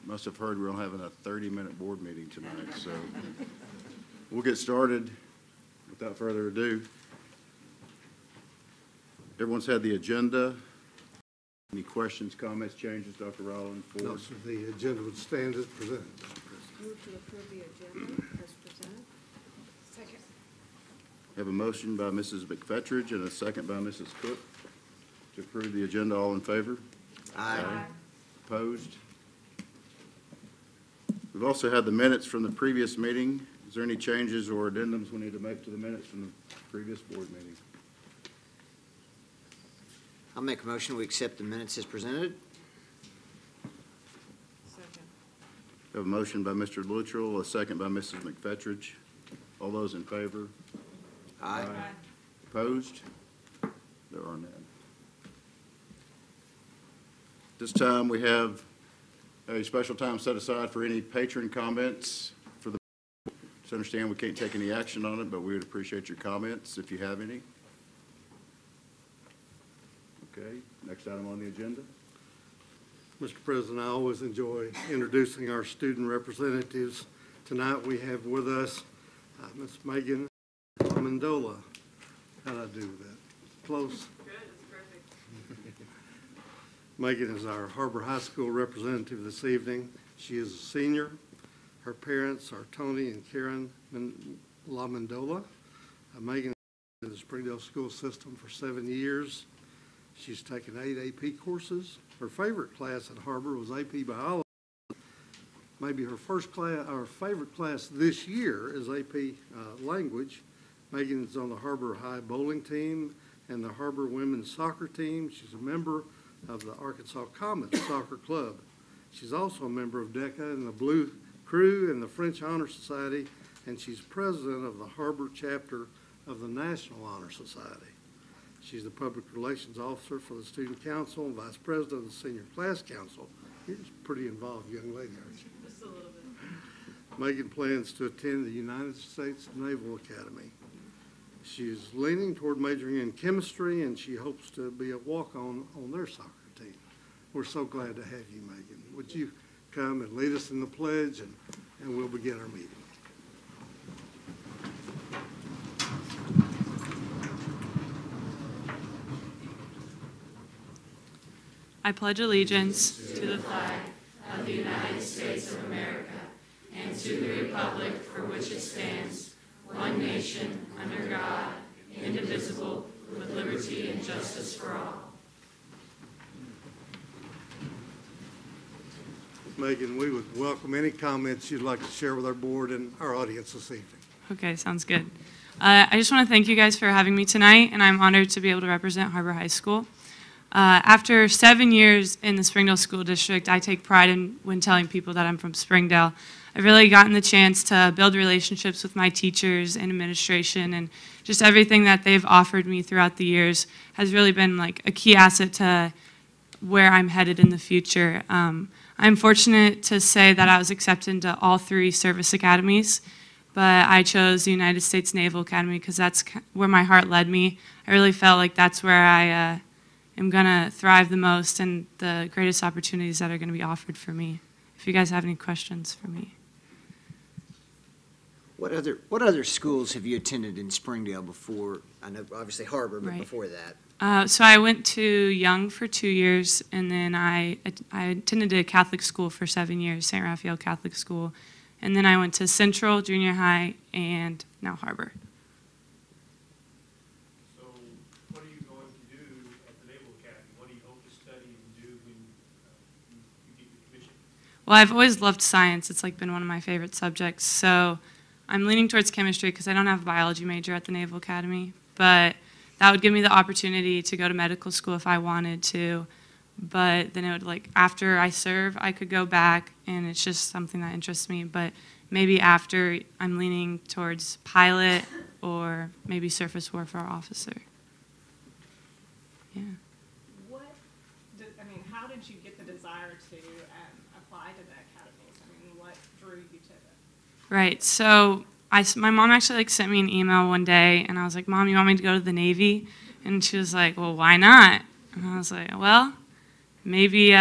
must have heard we're having a 30-minute board meeting tonight, so we'll get started without further ado. Everyone's had the agenda. Any questions, comments, changes, Dr. Rowland? Ford? No, sir. The agenda would stand as presented. Move to approve the agenda as presented. Second. Have a motion by Mrs. McFetridge and a second by Mrs. Cook to approve the agenda. All in favor? Aye. Opposed? We've also had the minutes from the previous meeting. Is there any changes or addendums we need to make to the minutes from the previous board meeting? I'll make a motion we accept the minutes as presented. Second. Have a motion by Mr. Luttrell, a second by Mrs. McFetridge. All those in favor? Aye. Opposed? There are none. This time we have a special time set aside for any patron comments for the board. Just understand we can't take any action on it, but we would appreciate your comments if you have any. Okay, next item on the agenda. Mr. President, I always enjoy introducing our student representatives. Tonight we have with us Ms. Megan Amendola. How'd I do with that? Close? Good, it's perfect. Megan is our Har-BER High School representative this evening. She is a senior. Her parents are Tony and Karen Amendola. Megan is in the Springdale school system for 7 years. She's taken 8 AP courses. Her favorite class at Har-BER was AP Biology. Maybe her first class, or favorite class this year is AP Language. Megan is on the Har-BER High bowling team and the Har-BER women's soccer team. She's a member of the Arkansas Comets Soccer Club. She's also a member of DECA and the Blue Crew and the French Honor Society, and she's president of the Har-BER chapter of the National Honor Society. She's the Public Relations Officer for the Student Council and Vice President of the Senior Class Council. You're just a pretty involved young lady, aren't you? Just a little bit. Megan plans to attend the United States Naval Academy. She's leaning toward majoring in chemistry, and she hopes to be a walk-on on their soccer team. We're so glad to have you, Megan. Would you come and lead us in the pledge, and we'll begin our meeting. I pledge allegiance to the flag of the United States of America and to the republic for which it stands, one nation, under God, indivisible, with liberty and justice for all. Megan, we would welcome any comments you'd like to share with our board and our audience this evening. Okay, sounds good. I just want to thank you guys for having me tonight, and I'm honored to be able to represent Har-BER High School. After 7 years in the Springdale School District, I take pride in when telling people that I'm from Springdale. I've really gotten the chance to build relationships with my teachers and administration, and just everything that they've offered me throughout the years has really been like a key asset to where I'm headed in the future. I'm fortunate to say that I was accepted into all 3 service academies, but I chose the United States Naval Academy because that's where my heart led me. I really felt like that's where I am going to thrive the most and the greatest opportunities that are going to be offered for me. If you guys have any questions for me. What other schools have you attended in Springdale before? I know obviously Har-BER, but Right. before that. So I went to Young for 2 years, and then I attended a Catholic school for 7 years, St. Raphael Catholic School. And then I went to Central, Junior High, and now Har-BER. So what are you going to do at the Naval Academy? What do you hope to study and do when you get your commission? Well, I've always loved science. It's like been one of my favorite subjects. So I'm leaning towards chemistry because I don't have a biology major at the Naval Academy. But that would give me the opportunity to go to medical school if I wanted to. But then it would, like, after I serve, I could go back, and it's just something that interests me. But maybe after, I'm leaning towards pilot or maybe surface warfare officer. Yeah. How did you get the desire to apply to the academies? I mean, what drew you to it? Right. So my mom actually sent me an email one day, and I was like, "Mom, you want me to go to the Navy?" And she was like, "Well, why not?" And I was like, "Well, maybe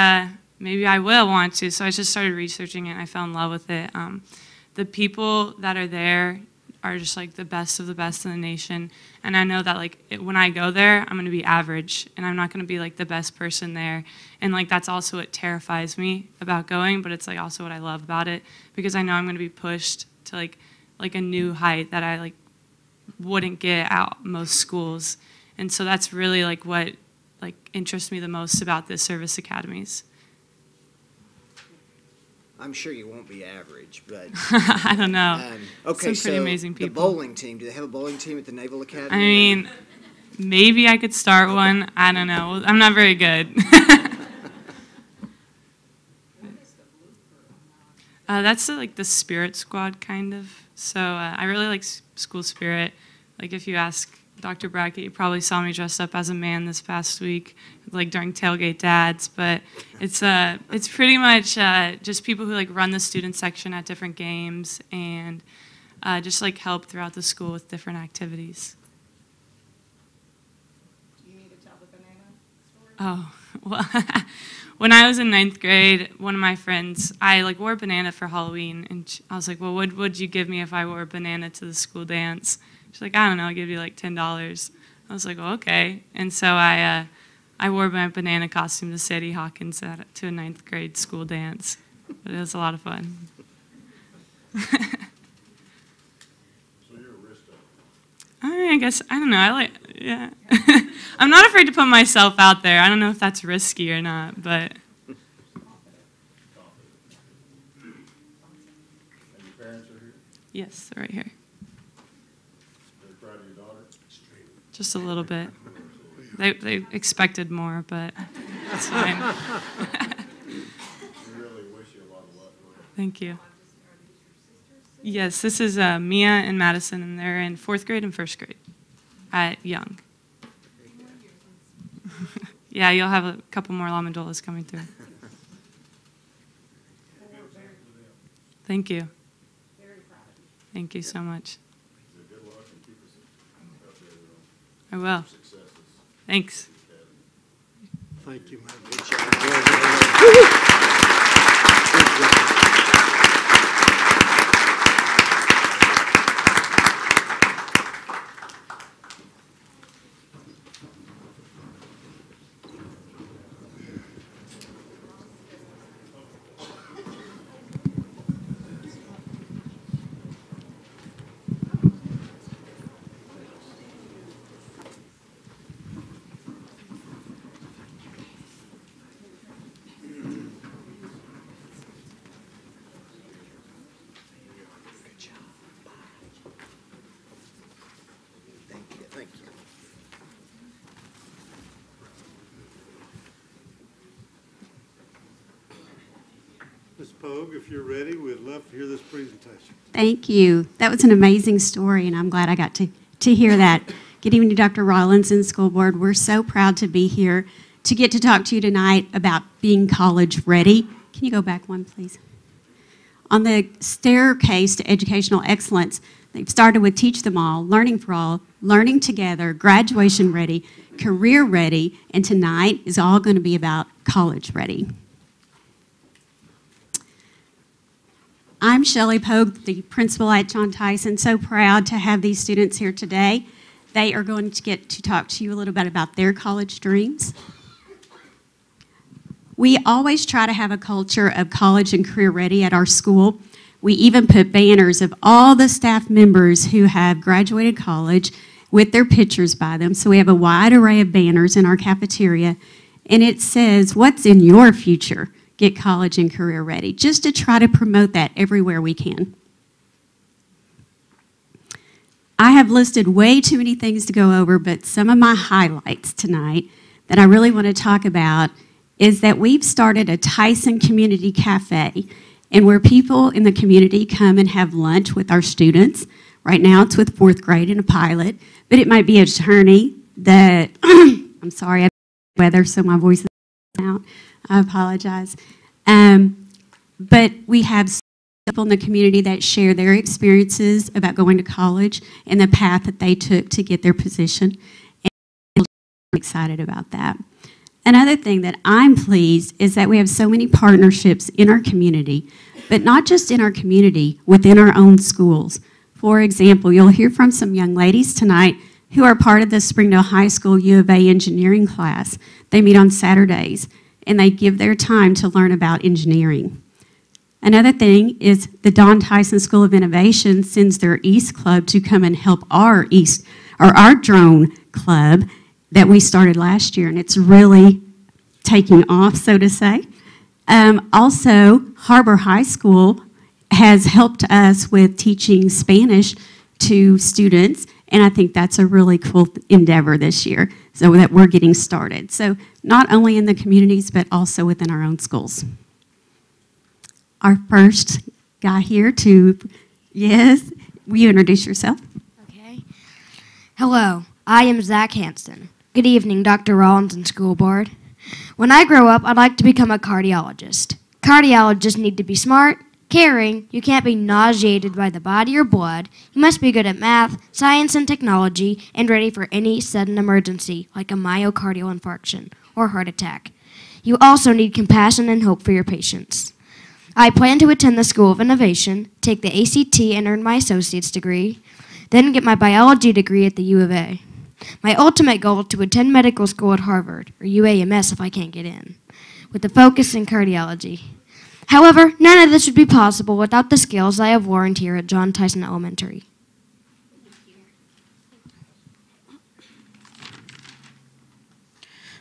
maybe I will want to. So I just started researching it, and I fell in love with it. The people that are there are just like the best of the best in the nation. And I know that like when I go there, I'm going to be average, and I'm not going to be like the best person there. And like that's also what terrifies me about going, but it's like also what I love about it, because I know I'm going to be pushed to like a new height that I like wouldn't get at most schools. And so that's really like what like interests me the most about the service academies. I'm sure you won't be average, but I don't know. Okay, Some pretty so amazing the people. bowling team. Do they have a bowling team at the Naval Academy? I mean, maybe I could start one. I don't know. I'm not very good. That's like the spirit squad kind of. So I really like school spirit. Like if you ask Dr. Brackett, you probably saw me dressed up as a man this past week, like during tailgate dads. But it's pretty much just people who like run the student section at different games and just like help throughout the school with different activities. Do you need to tell the banana story? Oh, well, when I was in 9th grade, one of my friends, I like wore a banana for Halloween, and I was like, well, what would you give me if I wore a banana to the school dance? She's like, I don't know, I'll give you like $10. I was like, well, okay. And so I wore my banana costume to Sadie Hawkins to a 9th grade school dance. But it was a lot of fun. So you're a risk taker. I mean, I guess, I don't know, yeah. I'm not afraid to put myself out there. I don't know if that's risky or not, but. And your parents are here? Yes, they're right here. They're proud of your daughter? Just a little bit. They expected more, but it's fine. We really wish you a lot of luck with it. Thank you. Yes, this is Mia and Madison, and they're in 4th grade and 1st grade at Young. Yeah, you'll have a couple more Lamandolas coming through. Thank you. Thank you so much. Good luck and keep us updated I will. on successes. Thanks. Thank you, Mike. Good job. Good job. Thank you. Thank you. Ms. Pogue, if you're ready, we'd love to hear this presentation. Thank you. That was an amazing story, and I'm glad I got to hear that. Good evening, Dr. Rollins and School Board. We're so proud to be here to get to talk to you tonight about being college ready. Can you go back one, please? On the staircase to educational excellence, they've started with Teach Them All, Learning for All, Learning Together, Graduation Ready, Career Ready, and tonight is all going to be about college ready. I'm Shelley Pogue, the principal at John Tyson. So proud to have these students here today. They are going to get to talk to you a little bit about their college dreams. We always try to have a culture of college and career ready at our school. We even put banners of all the staff members who have graduated college with their pictures by them. So we have a wide array of banners in our cafeteria, and it says, "What's in your future? Get college and career ready," just to try to promote that everywhere we can. I have listed way too many things to go over, but some of my highlights tonight that I really want to talk about is that we've started a Tyson Community Cafe, and where people in the community come and have lunch with our students. Right now it's with 4th grade in a pilot, but it might be an attorney that, I'm sorry, I have weather, so my voice is out. I apologize. But we have people in the community that share their experiences about going to college and the path that they took to get their position. And I'm excited about that. Another thing that I'm pleased is that we have so many partnerships in our community, but not just in our community, within our own schools. For example, you'll hear from some young ladies tonight who are part of the Springdale High School U of A engineering class. They meet on Saturdays, and they give their time to learn about engineering. Another thing is the Don Tyson School of Innovation sends their East Club to come and help our drone club that we started last year, and it's really taking off, so to say. Also, HAR-BER High School has helped us with teaching Spanish to students, and I think that's a really cool endeavor this year, so that we're getting started. So not only in the communities, but also within our own schools. Our first guy here yes, will you introduce yourself? Okay. Hello, I am Zach Hansen. Good evening, Dr. Rollins and school board. When I grow up, I'd like to become a cardiologist. Cardiologists need to be smart, caring, you can't be nauseated by the body or blood, you must be good at math, science, and technology, and ready for any sudden emergency, like a myocardial infarction or heart attack. You also need compassion and hope for your patients. I plan to attend the School of Innovation, take the ACT and earn my associate's degree, then get my biology degree at the U of A. My ultimate goal is to attend medical school at Harvard, or UAMS if I can't get in, with a focus in cardiology. However, none of this would be possible without the skills I have learned here at John Tyson Elementary.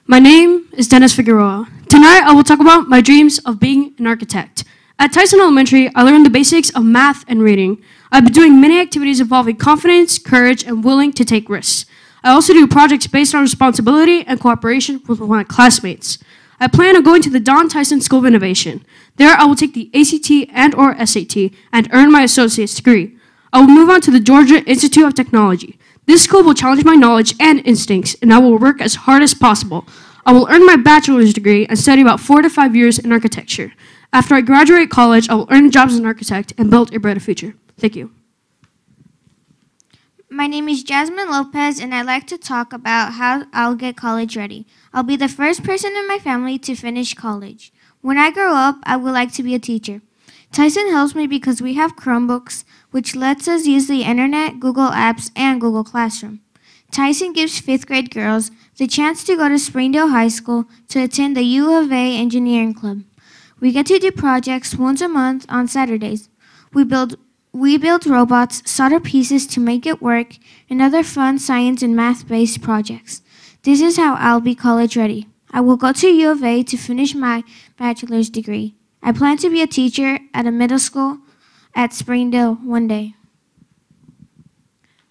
My name is Dennis Figueroa. Tonight I will talk about my dreams of being an architect. At Tyson Elementary, I learned the basics of math and reading. I've been doing many activities involving confidence, courage, and willing to take risks. I also do projects based on responsibility and cooperation with my classmates. I plan on going to the Don Tyson School of Innovation. There I will take the ACT and/or SAT and earn my associate's degree. I will move on to the Georgia Institute of Technology. This school will challenge my knowledge and instincts, and I will work as hard as possible. I will earn my bachelor's degree and study about 4 to 5 years in architecture. After I graduate college, I will earn jobs as an architect and build a brighter future. Thank you. My name is Jasmine Lopez, and I'd like to talk about how I'll get college ready. I'll be the first person in my family to finish college. When I grow up, I would like to be a teacher. Tyson helps me because we have Chromebooks, which lets us use the internet, Google Apps, and Google Classroom. Tyson gives 5th grade girls the chance to go to Springdale High School to attend the U of A Engineering Club. We get to do projects once a month on Saturdays. We build robots, solder pieces to make it work, and other fun science and math-based projects. This is how I'll be college ready. I will go to U of A to finish my bachelor's degree. I plan to be a teacher at a middle school at Springdale one day.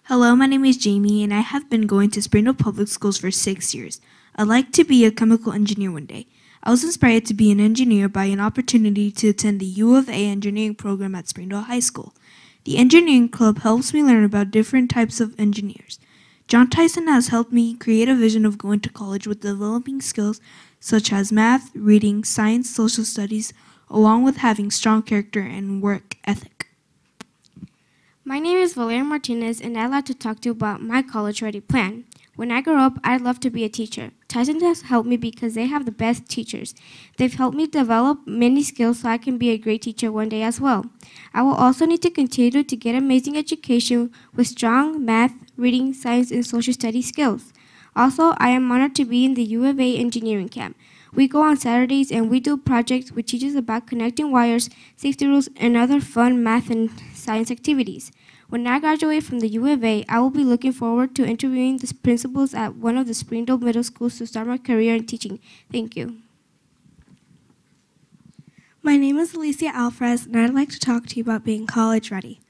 Hello, my name is Jamie, and I have been going to Springdale Public Schools for 6 years. I'd like to be a chemical engineer one day. I was inspired to be an engineer by an opportunity to attend the U of A engineering program at Springdale High School. The engineering club helps me learn about different types of engineers. John Tyson has helped me create a vision of going to college with developing skills such as math, reading, science, social studies, along with having strong character and work ethic. My name is Valeria Martinez, and I'd like to talk to you about my college-ready plan. When I grow up, I'd love to be a teacher. Tyson has helped me because they have the best teachers. They've helped me develop many skills so I can be a great teacher one day as well. I will also need to continue to get amazing education with strong math, reading, science, and social studies skills. Also, I am honored to be in the U of A engineering camp. We go on Saturdays and we do projects which teach us about connecting wires, safety rules, and other fun math and science activities. When I graduate from the U of A, I will be looking forward to interviewing the principals at one of the Springdale middle schools to start my career in teaching. Thank you. My name is Alicia Alfres, and I'd like to talk to you about being college ready.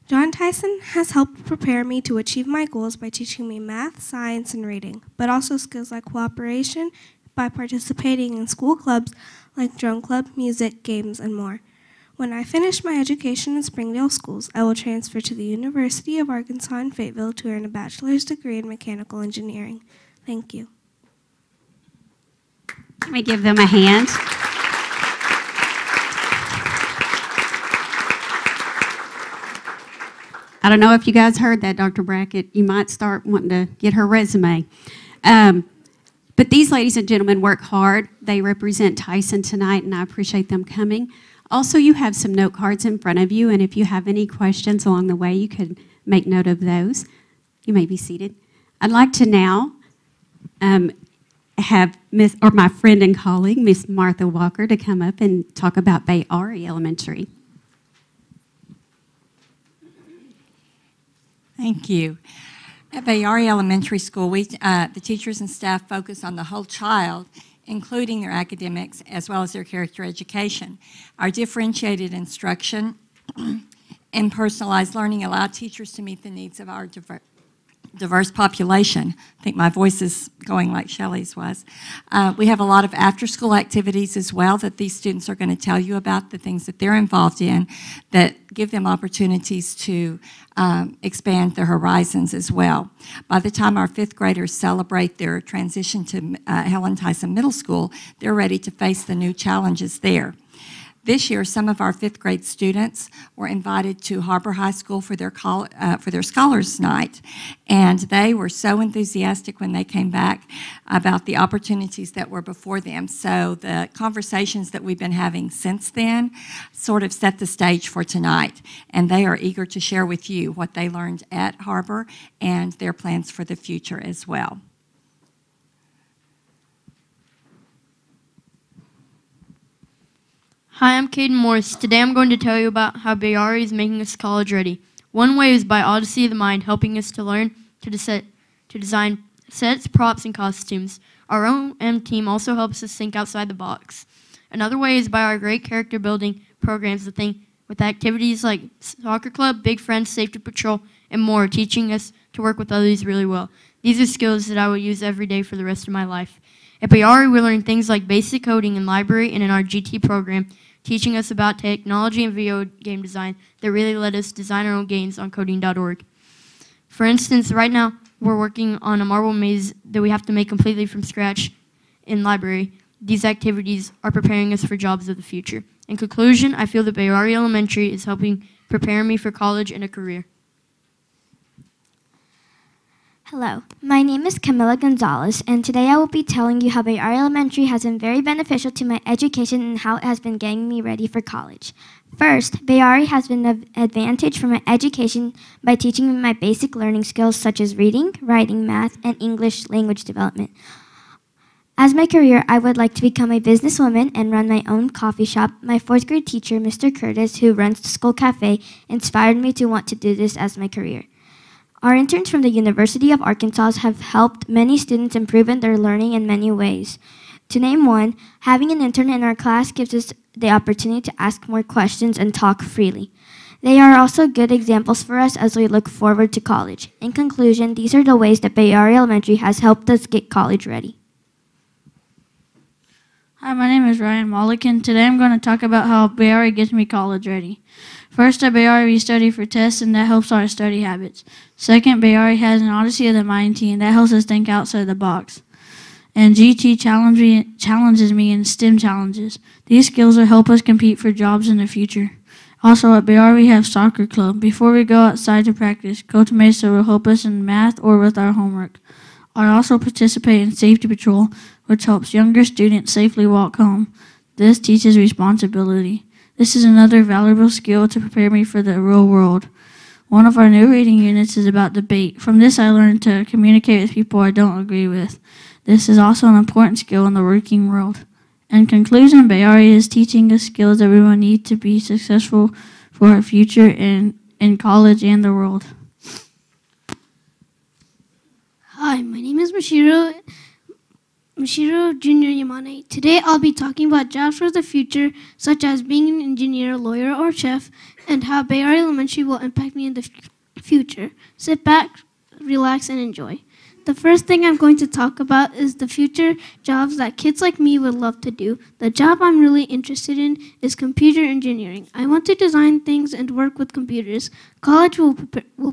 John Tyson has helped prepare me to achieve my goals by teaching me math, science, and reading, but also skills like cooperation by participating in school clubs like Drone Club, music, games, and more. When I finish my education in Springdale schools, I will transfer to the University of Arkansas in Fayetteville to earn a bachelor's degree in mechanical engineering. Thank you. Let me give them a hand. I don't know if you guys heard that, Dr. Brackett. You might start wanting to get her resume. But these ladies and gentlemen work hard. They represent Tyson tonight, and I appreciate them coming. Also, you have some note cards in front of you, and if you have any questions along the way, you could make note of those. You may be seated. I'd like to now have my friend and colleague, Miss Martha Walker, to come up and talk about Bayari Elementary. Thank you. At Bayari Elementary School, the teachers and staff focus on the whole child, including their academics as well as their character education. Our differentiated instruction and personalized learning allow teachers to meet the needs of our diverse population. I think my voice is going like Shelley's was. We have a lot of after-school activities as well that these students are going to tell you about, the things that they're involved in that give them opportunities to expand their horizons as well. By the time our 5th graders celebrate their transition to Helen Tyson Middle School, they're ready to face the new challenges there. This year, some of our 5th grade students were invited to HAR-BER High School for their Scholars Night, and they were so enthusiastic when they came back about the opportunities that were before them. So the conversations that we've been having since then sort of set the stage for tonight, and they are eager to share with you what they learned at HAR-BER and their plans for the future as well. Hi, I'm Caden Morris. Today I'm going to tell you about how Bayari is making us college ready. One way is by Odyssey of the Mind, helping us to learn to design sets, props, and costumes. Our OM team also helps us think outside the box. Another way is by our great character building programs with activities like soccer club, big friends, safety patrol, and more, teaching us to work with others really well. These are skills that I will use every day for the rest of my life. At Bayari, we learn things like basic coding in library and in our GT program, teaching us about technology and video game design that really let us design our own games on coding.org. For instance, right now, we're working on a marble maze that we have to make completely from scratch in library. These activities are preparing us for jobs of the future. In conclusion, I feel that Bayari Elementary is helping prepare me for college and a career. Hello, my name is Camila Gonzalez, and today I will be telling you how Bayari Elementary has been very beneficial to my education and how it has been getting me ready for college. First, Bayari has been an advantage for my education by teaching me my basic learning skills such as reading, writing, math, and English language development. As my career, I would like to become a businesswoman and run my own coffee shop. My 4th grade teacher, Mr. Curtis, who runs the school cafe, inspired me to want to do this as my career. Our interns from the University of Arkansas have helped many students improve in their learning in many ways. To name one, having an intern in our class gives us the opportunity to ask more questions and talk freely. They are also good examples for us as we look forward to college. In conclusion, these are the ways that Bayari Elementary has helped us get college ready. Hi, my name is Ryan Malik, and today I'm going to talk about how Bayari gets me college ready. First, at Bayari, we study for tests, and that helps our study habits. Second, Bayari has an Odyssey of the Mind team that helps us think outside the box. And GT challenges me in STEM challenges. These skills will help us compete for jobs in the future. Also, at Bayari, we have soccer club. Before we go outside to practice, Coach Mesa will help us in math or with our homework. I also participate in safety patrol, which helps younger students safely walk home. This teaches responsibility. This is another valuable skill to prepare me for the real world. One of our new reading units is about debate. From this, I learned to communicate with people I don't agree with. This is also an important skill in the working world. In conclusion, Bayari is teaching us skills that we will need to be successful for our future in college and the world. Hi, my name is Mashiro Jr. Yamane. Today I'll be talking about jobs for the future, such as being an engineer, lawyer, or chef, and how Bayari Elementary will impact me in the future. Sit back, relax, and enjoy. The first thing I'm going to talk about is the future jobs that kids like me would love to do. The job I'm really interested in is computer engineering. I want to design things and work with computers. College will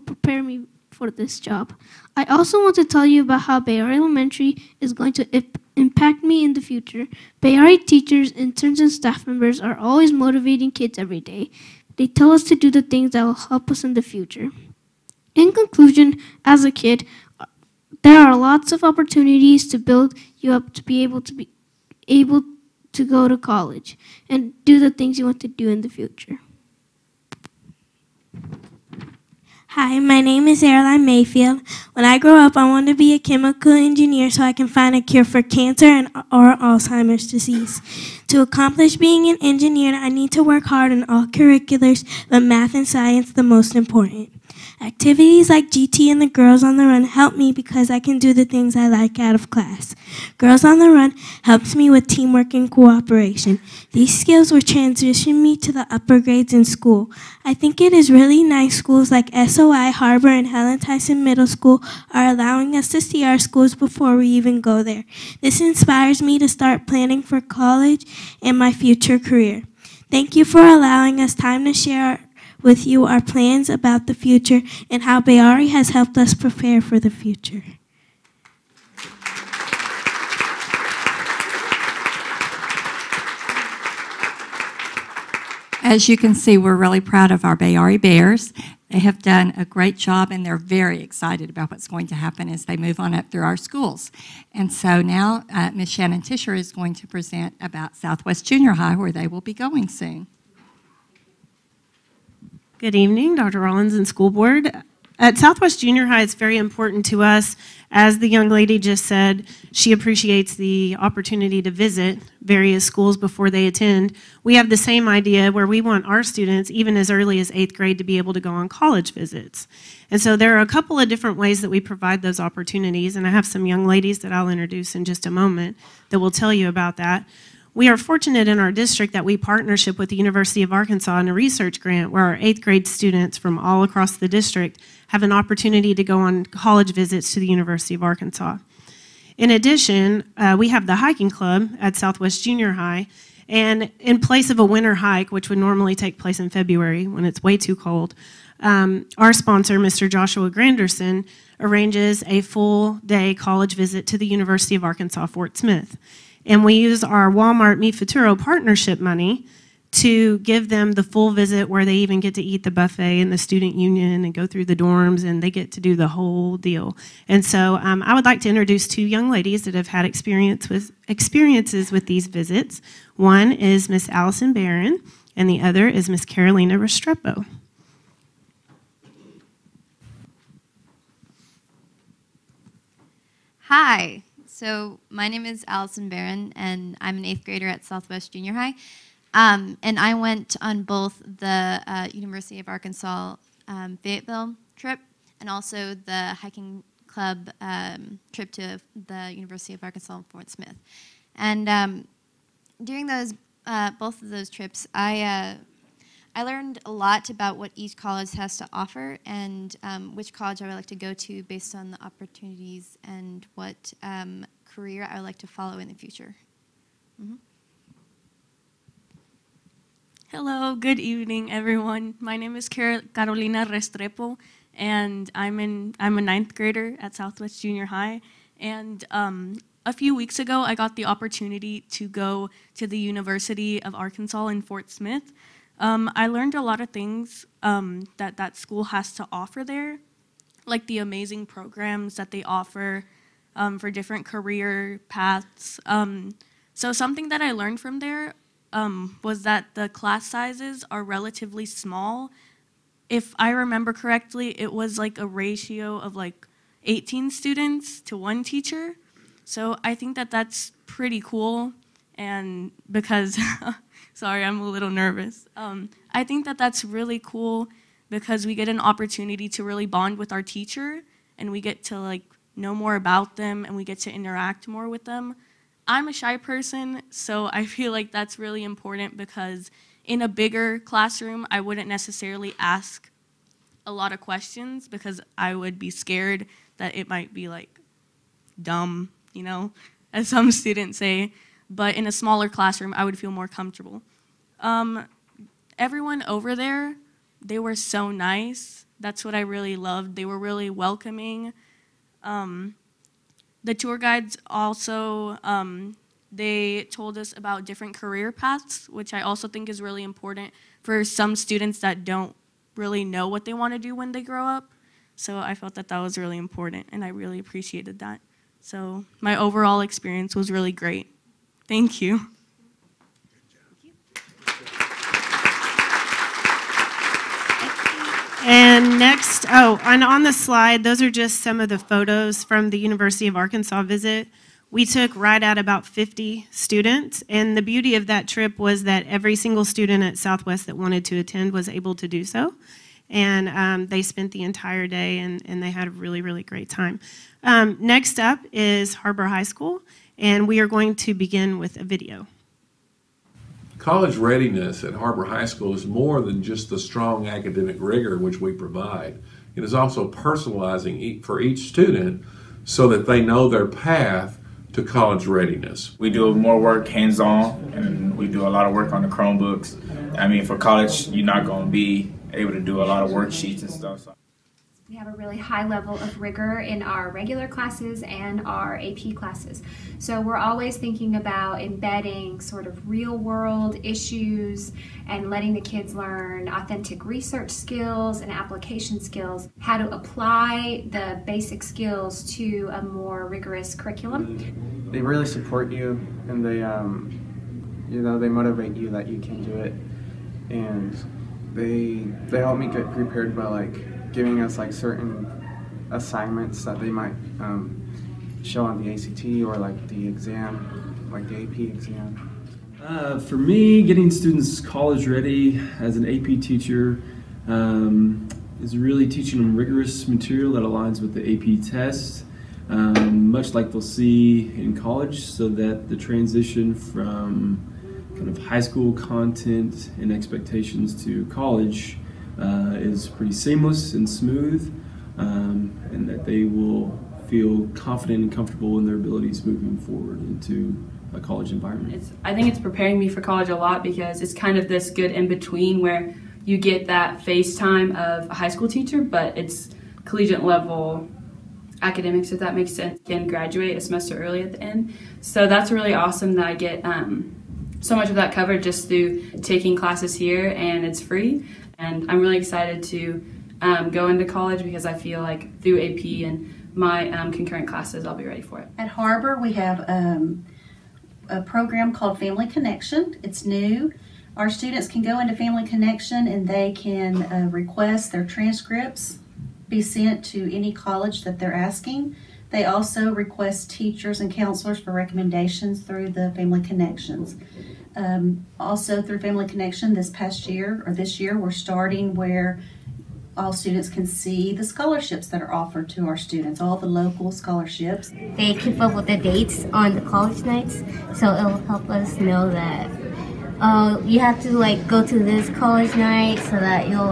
prepare me for this job. I also want to tell you about how Bayari Elementary is going to impact me in the future. Bayari teachers, interns, and staff members are always motivating kids every day. They tell us to do the things that will help us in the future. In conclusion, as a kid, there are lots of opportunities to build you up to be able to go to college and do the things you want to do in the future. Hi, my name is Caroline Mayfield. When I grow up, I want to be a chemical engineer so I can find a cure for cancer or Alzheimer's disease. To accomplish being an engineer, I need to work hard in all curriculars, but math and science the most important. Activities like GT and the Girls on the Run help me because I can do the things I like out of class. Girls on the Run helps me with teamwork and cooperation. These skills will transition me to the upper grades in school. I think it is really nice schools like SOI, HAR-BER, and Helen Tyson Middle School are allowing us to see our schools before we even go there. This inspires me to start planning for college and my future career. Thank you for allowing us time to share with you our plans about the future and how Bayari has helped us prepare for the future. As you can see, we're really proud of our Bayari Bears. They have done a great job, and they're very excited about what's going to happen as they move on up through our schools. And so now Ms. Shannon Tischer is going to present about Southwest Junior High, where they will be going soon. Good evening, Dr. Rollins and School Board. At Southwest Junior High, it's very important to us. As the young lady just said, she appreciates the opportunity to visit various schools before they attend. We have the same idea where we want our students, even as early as 8th grade, to be able to go on college visits. And so there are a couple of different ways that we provide those opportunities, and I have some young ladies that I'll introduce in just a moment that will tell you about that. We are fortunate in our district that we partnership with the University of Arkansas in a research grant where our 8th grade students from all across the district have an opportunity to go on college visits to the University of Arkansas. In addition, we have the hiking club at Southwest Junior High, and in place of a winter hike, which would normally take place in February when it's way too cold, our sponsor, Mr. Joshua Granderson, arranges a full-day college visit to the University of Arkansas Fort Smith. And we use our Walmart Meet Futuro partnership money to give them the full visit where they even get to eat the buffet in the student union and go through the dorms, and they get to do the whole deal. And so I would like to introduce two young ladies that have had experiences with these visits. One is Miss Allison Barron, and the other is Miss Carolina Restrepo. Hi. So my name is Allison Barron, and I'm an 8th grader at Southwest Junior High. And I went on both the University of Arkansas Fayetteville trip and also the hiking club trip to the University of Arkansas Fort Smith. And during those both of those trips, I learned a lot about what each college has to offer and which college I would like to go to based on the opportunities and what career I would like to follow in the future. Mm-hmm. Hello, good evening, everyone. My name is Carolina Restrepo, and I'm a 9th grader at Southwest Junior High. And a few weeks ago, I got the opportunity to go to the University of Arkansas in Fort Smith. I learned a lot of things that school has to offer there, like the amazing programs that they offer for different career paths. So something that I learned from there was that the class sizes are relatively small. If I remember correctly, it was like a ratio of like 18 students to one teacher. So I think that that's pretty cool, and because, sorry, I'm a little nervous. I think that that's really cool because we get an opportunity to really bond with our teacher, and we get to like know more about them, and we get to interact more with them. I'm a shy person, so I feel like that's really important because in a bigger classroom, I wouldn't necessarily ask a lot of questions because I would be scared that it might be like dumb, you know, as some students say. But in a smaller classroom, I would feel more comfortable. Everyone over there, they were so nice. That's what I really loved. They were really welcoming. The tour guides also, they told us about different career paths, which I also think is really important for some students that don't really know what they want to do when they grow up. So I felt that that was really important, and I really appreciated that. So my overall experience was really great. Thank you. And next, and on the slide, those are just some of the photos from the University of Arkansas visit. We took right at about 50 students, and the beauty of that trip was that every single student at Southwest that wanted to attend was able to do so. And they spent the entire day, and they had a really, really great time. Next up is HAR-BER High School, and we are going to begin with a video. College readiness at HAR-BER High School is more than just the strong academic rigor which we provide. It is also personalizing for each student so that they know their path to college readiness. We do more work hands-on, and we do a lot of work on the Chromebooks. I mean, for college, you're not going to be able to do a lot of worksheets and stuff. So. We have a really high level of rigor in our regular classes and our AP classes. So we're always thinking about embedding sort of real world issues and letting the kids learn authentic research skills and application skills, how to apply the basic skills to a more rigorous curriculum. They really support you, and they, they motivate you that you can do it, and they help me get prepared by giving us certain assignments that they might show on the ACT or the exam, the AP exam. For me, getting students college ready as an AP teacher is really teaching them rigorous material that aligns with the AP test, much like they'll see in college, so that the transition from kind of high school content and expectations to college is pretty seamless and smooth, and that they will feel confident and comfortable in their abilities moving forward into a college environment. I think it's preparing me for college a lot, because it's kind of this good in-between where you get that face time of a high school teacher, but it's collegiate level academics, if that makes sense, can graduate a semester early at the end. So that's really awesome that I get so much of that covered just through taking classes here, and it's free. And I'm really excited to go into college, because I feel like through AP and my concurrent classes, I'll be ready for it. At HAR-BER, we have a program called Family Connection. It's new. Our students can go into Family Connection, and they can request their transcripts be sent to any college that they're asking. They also request teachers and counselors for recommendations through the Family Connections. Also through Family Connection this year, we're starting where all students can see the scholarships that are offered to our students, all the local scholarships. They keep up with the dates on the college nights, so it'll help us know that you have to go to this college night, so that you'll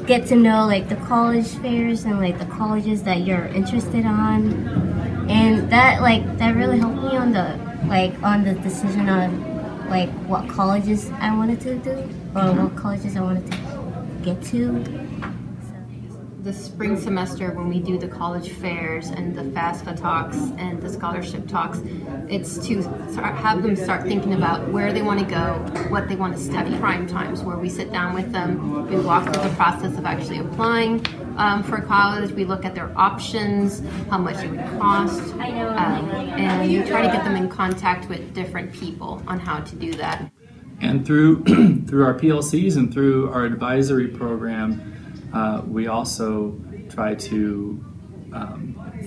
get to know the college fairs and the colleges that you're interested on, and that really helped me on the decision on what colleges I wanted to do, or what colleges I wanted to get to. The spring semester, when we do the college fairs and the FAFSA talks and the scholarship talks, it's to have them start thinking about where they want to go, what they want to study. Prime times where we sit down with them, we walk through the process of actually applying for college, we look at their options, how much it would cost, and we try to get them in contact with different people on how to do that. And through our PLCs and through our advisory program, we also try to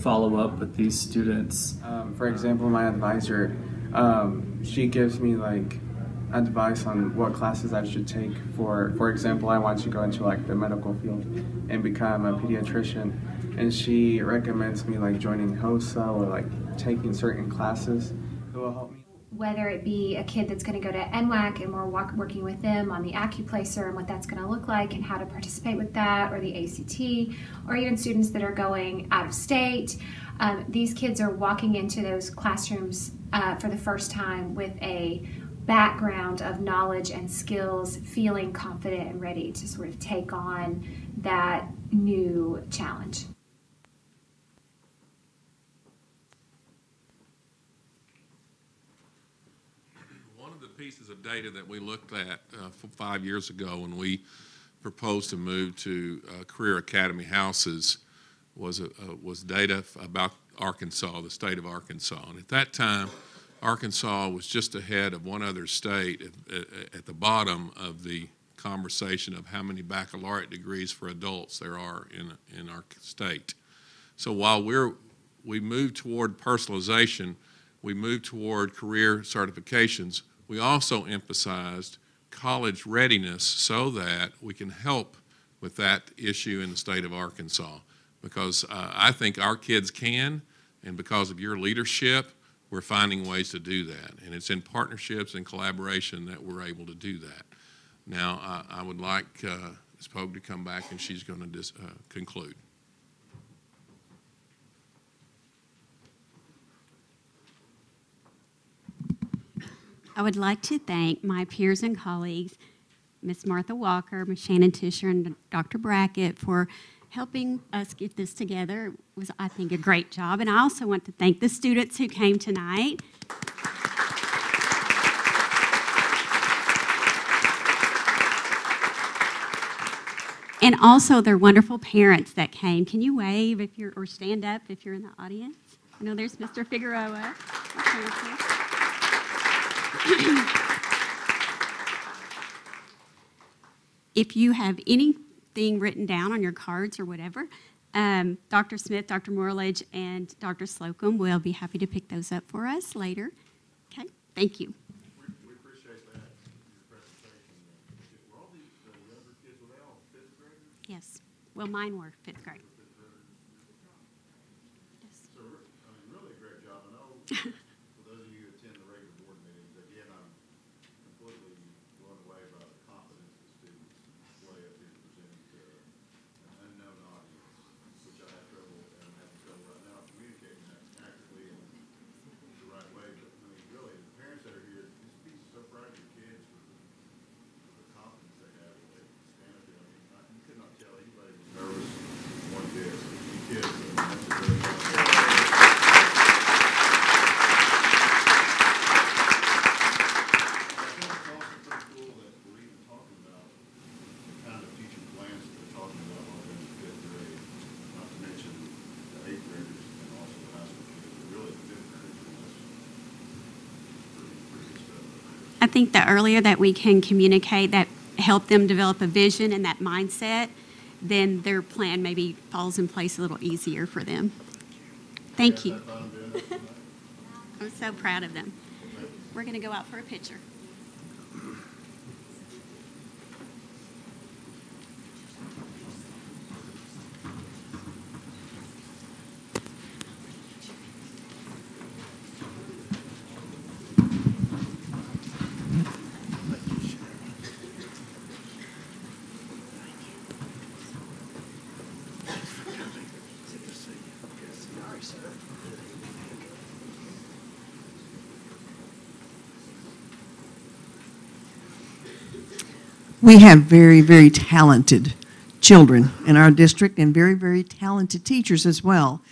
follow up with these students. For example, my advisor, she gives me advice on what classes I should take. For example, I want to go into the medical field and become a pediatrician, and she recommends me joining HOSA or taking certain classes that will help me. Whether it be a kid that's going to go to NWAC and we're working with them on the AccuPlacer and what that's going to look like and how to participate with that, or the ACT, or even students that are going out of state. These kids are walking into those classrooms for the first time with a background of knowledge and skills, feeling confident and ready to sort of take on that new challenge. Pieces of data that we looked at 5 years ago when we proposed to move to career academy houses was data about Arkansas, the state of Arkansas. And at that time, Arkansas was just ahead of one other state at the bottom of the conversation of how many baccalaureate degrees for adults there are in our state. So while we move toward personalization, we move toward career certifications, we also emphasized college readiness so that we can help with that issue in the state of Arkansas. Because I think our kids can, and because of your leadership, we're finding ways to do that. And it's in partnerships and collaboration that we're able to do that. Now, I would like Ms. Pogue to come back, and she's going to conclude. I would like to thank my peers and colleagues, Ms. Martha Walker, Ms. Shannon Tischer, and Dr. Brackett for helping us get this together. It was, I think, a great job. And I also want to thank the students who came tonight. And also their wonderful parents that came. Can you wave if you're, or stand up if you're in the audience? I know there's Mr. Figueroa. If you have anything written down on your cards or whatever, Dr. Smith, Dr. Morledge, and Dr. Slocum will be happy to pick those up for us later. Okay, thank you. We appreciate that, your presentation. Were all the younger kids, were they all fifth graders? Yes. Well, mine were fifth grade. Yes. So, I mean, really a great job. I know for those of you who attend the regular board meetings, again, I'm completely blown away by the confidence the students display up here presenting to an unknown audience, which I have trouble, and I'm having trouble right now communicating that accurately and the right way. But I mean, really, the parents that are here, just be so proud of your kids for the confidence they have that they can stand up here. I mean, you could not tell anybody was nervous one bit. You kids, I mean, that's a great job. I think the earlier that we can communicate that, help them develop a vision and that mindset, then their plan maybe falls in place a little easier for them. Thank you. I'm so proud of them. We're going to go out for a picture. We have very, very talented children in our district and very, very talented teachers as well.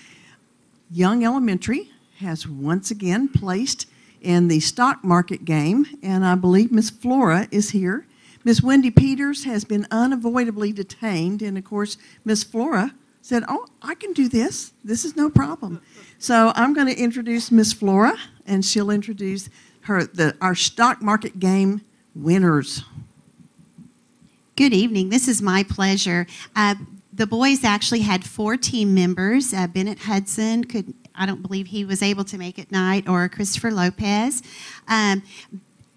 Young Elementary has once again placed in the stock market game, and I believe Miss Flora is here. Miss Wendy Peters has been unavoidably detained, and of course, Miss Flora said, "Oh, I can do this. This is no problem." So I'm going to introduce Miss Flora, and she'll introduce our stock market game winners. Good evening. This is my pleasure. The boys actually had 4 team members. Bennett Hudson I don't believe he was able to make it tonight, or Christopher Lopez.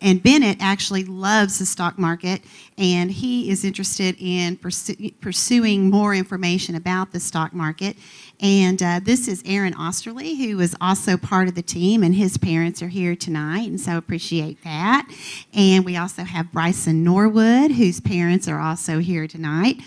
And Bennett actually loves the stock market, and he is interested in pursuing more information about the stock market. And this is Aaron Osterly, who is also part of the team, and his parents are here tonight, and so appreciate that. And we also have Bryson Norwood, whose parents are also here tonight.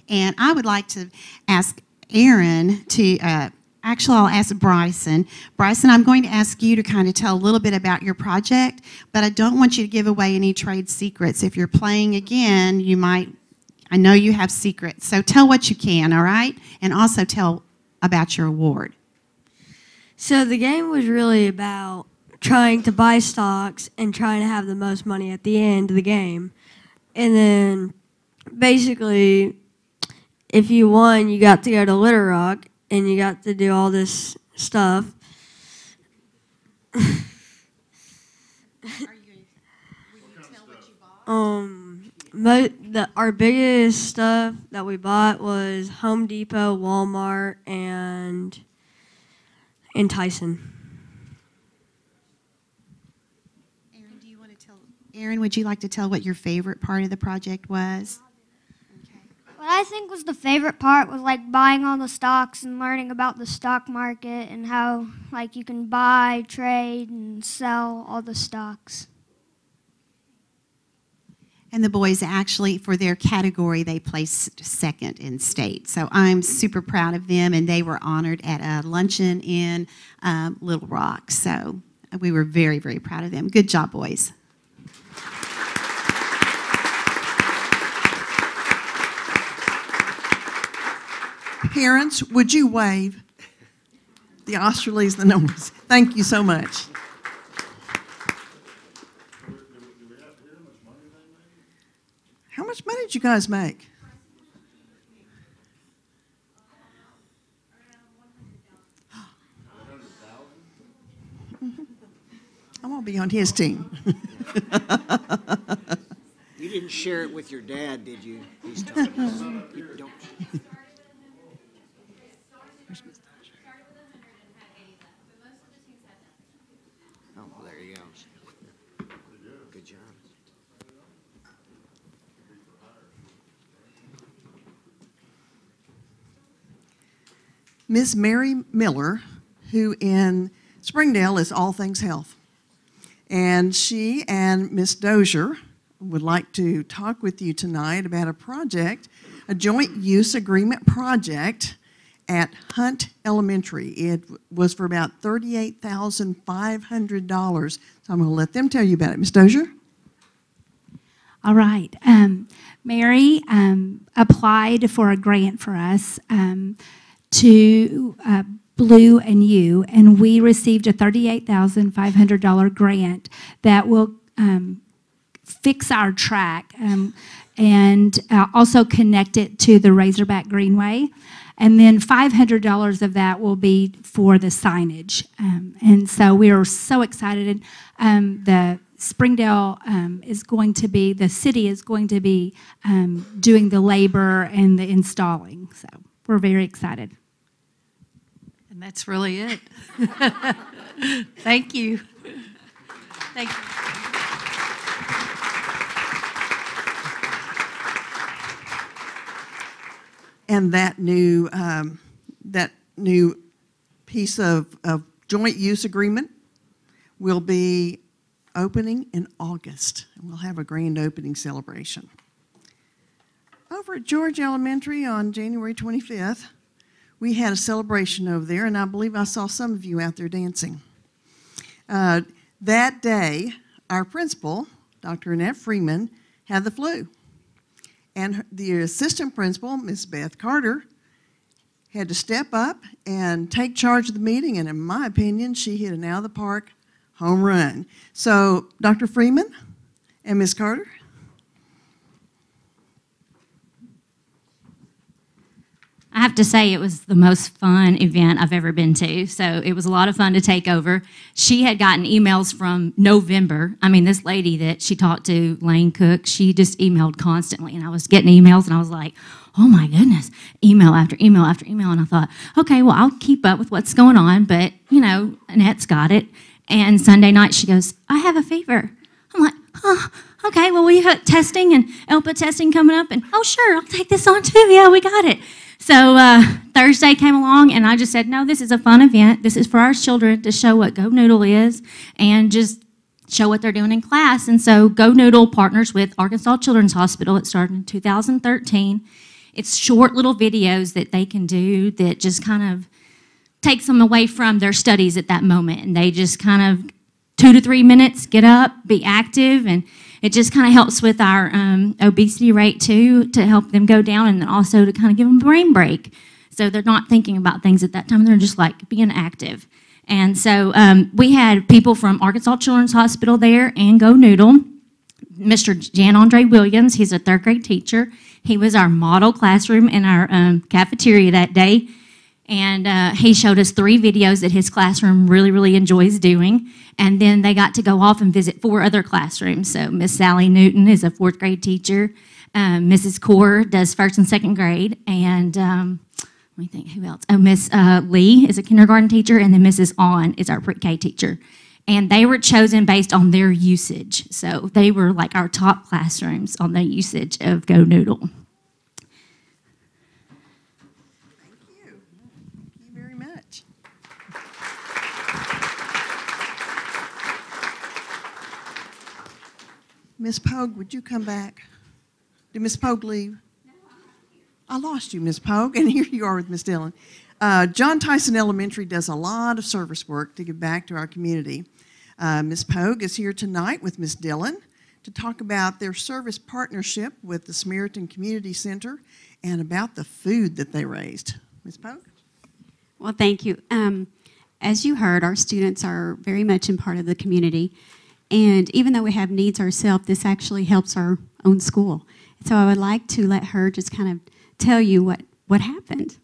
And I would like to ask Aaron to actually, I'll ask Bryson. Bryson, I'm going to ask you to kind of tell a little bit about your project, but I don't want you to give away any trade secrets. If you're playing again, you might, I know you have secrets, so tell what you can, all right? And also tell about your award. So the game was really about trying to buy stocks and trying to have the most money at the end of the game. And then basically, if you won, you got to go to Little Rock, and you got to do all this stuff. Our biggest stuff that we bought was Home Depot, Walmart, and Tyson. Aaron, would you like to tell what your favorite part of the project was? What I think was the favorite part was like buying all the stocks and learning about the stock market and how like you can buy, trade, and sell all the stocks. And the boys actually, for their category, they placed second in state. So I'm super proud of them, and they were honored at a luncheon in Little Rock. So we were very, very proud of them. Good job, boys. Parents, would you wave? The Australians, the numbers. Thank you so much. How much money did you guys make? I'm going to be on his team. You didn't share it with your dad, did you? He's talking about you don't. Oh, well, there you go. Good job. Ms. Mary Miller, who in Springdale is all things health. And she and Ms. Dozier would like to talk with you tonight about a project, a joint use agreement project at Hunt Elementary. It was for about $38,500. So I'm going to let them tell you about it. Ms. Dozier? All right. Mary applied for a grant for us to Blue and You, and we received a $38,500 grant that will fix our track and also connect it to the Razorback Greenway. And then $500 of that will be for the signage. And so we are so excited. The Springdale is going to be, the city is going to be doing the labor and the installing. So we're very excited. And that's really it. Thank you. Thank you. And that new piece of joint use agreement will be opening in August. And we'll have a grand opening celebration. Over at George Elementary on January 25th, we had a celebration over there, and I believe I saw some of you out there dancing. That day, our principal, Dr. Annette Freeman, had the flu. And the assistant principal, Ms. Beth Carter, had to step up and take charge of the meeting, and in my opinion, she hit an out-of-the-park home run. So, Dr. Freeman and Ms. Carter. I have to say it was the most fun event I've ever been to. So it was a lot of fun to take over. She had gotten emails from November. I mean, this lady that she talked to, Lane Cook, she just emailed constantly. And I was getting emails and I was like, oh my goodness, email after email after email. And I thought, okay, well, I'll keep up with what's going on. But, you know, Annette's got it. And Sunday night she goes, I have a fever. I'm like, oh, okay, well, we have testing and ELPA testing coming up. And, oh, sure, I'll take this on too. Yeah, we got it. So Thursday came along, and I just said, no, this is a fun event. This is for our children to show what Go Noodle is and just show what they're doing in class. And so Go Noodle partners with Arkansas Children's Hospital. It started in 2013. It's short little videos that they can do that just kind of takes them away from their studies at that moment. And they just kind of 2 to 3 minutes, get up, be active, and it just kind of helps with our obesity rate too, to help them go down, and then also to kind of give them a brain break. So they're not thinking about things at that time. They're just like being active. And so we had people from Arkansas Children's Hospital there and Go Noodle. Mr. Jan Andre Williams, he's a 3rd grade teacher. He was our model classroom in our cafeteria that day. And he showed us 3 videos that his classroom really, really enjoys doing. And then they got to go off and visit 4 other classrooms. So Miss Sally Newton is a 4th grade teacher. Mrs. Core does 1st and 2nd grade. And let me think, who else? Oh, Miss Lee is a kindergarten teacher. And then Mrs. On is our pre-K teacher. And they were chosen based on their usage. So they were like our top classrooms on the usage of Go Noodle. Thank you very much. Miss Pogue, would you come back? Did Miss Pogue leave? I lost you, Miss Pogue, and here you are with Miss Dillon. John Tyson Elementary does a lot of service work to give back to our community. Miss Pogue is here tonight with Miss Dillon to talk about their service partnership with the Samaritan Community Center and about the food that they raised. Ms. Pogue? Well, thank you. As you heard, our students are very much in part of the community. And even though we have needs ourselves, this actually helps our own school. So I would like to let her just kind of tell you what happened.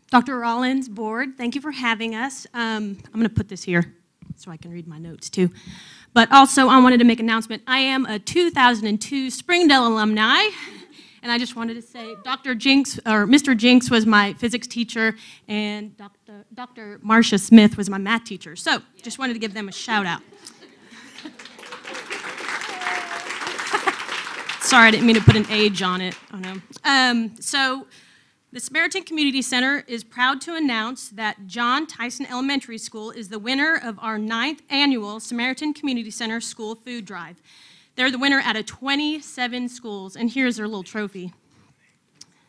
Dr. Rollins, board, thank you for having us. I'm going to put this here so I can read my notes too. But also, I wanted to make an announcement. I am a 2002 Springdale alumni, and I just wanted to say Dr. Jinks, or Mr. Jinks was my physics teacher, and Dr. Marcia Smith was my math teacher. So, just wanted to give them a shout out. Sorry, I didn't mean to put an age on it. Oh no. So, the Samaritan Community Center is proud to announce that John Tyson Elementary School is the winner of our 9th annual Samaritan Community Center School Food Drive. They're the winner out of 27 schools, and here's their little trophy.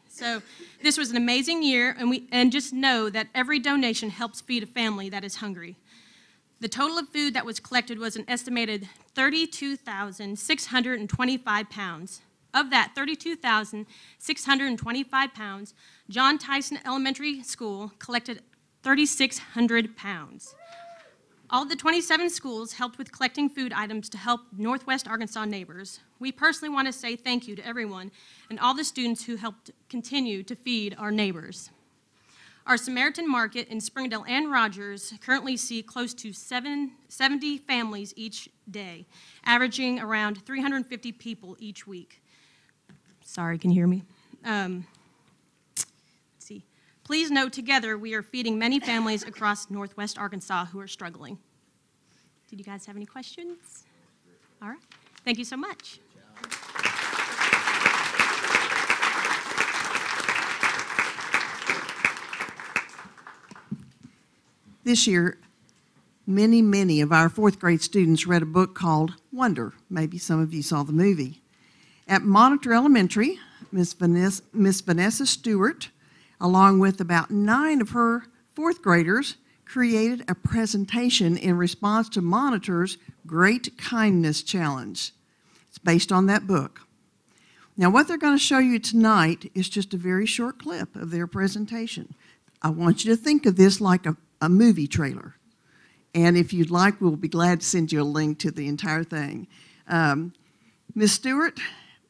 So this was an amazing year, and just know that every donation helps feed a family that is hungry. The total of food that was collected was an estimated 32,625 pounds. Of that 32,625 pounds, John Tyson Elementary School collected 3,600 pounds. All of the 27 schools helped with collecting food items to help Northwest Arkansas neighbors. We personally want to say thank you to everyone and all the students who helped continue to feed our neighbors. Our Samaritan Market in Springdale and Rogers currently see close to 70 families each day, averaging around 350 people each week. Sorry, can you hear me? Let's see. Please note together we are feeding many families across Northwest Arkansas who are struggling. Did you guys have any questions? All right. Thank you so much. This year, many of our 4th grade students read a book called Wonder. Maybe some of you saw the movie. At Monitor Elementary, Miss Vanessa Stewart, along with about 9 of her 4th graders, created a presentation in response to Monitor's Great Kindness Challenge. It's based on that book. Now, what they're going to show you tonight is just a very short clip of their presentation. I want you to think of this like a movie trailer. And if you'd like, we'll be glad to send you a link to the entire thing. Ms. Stewart,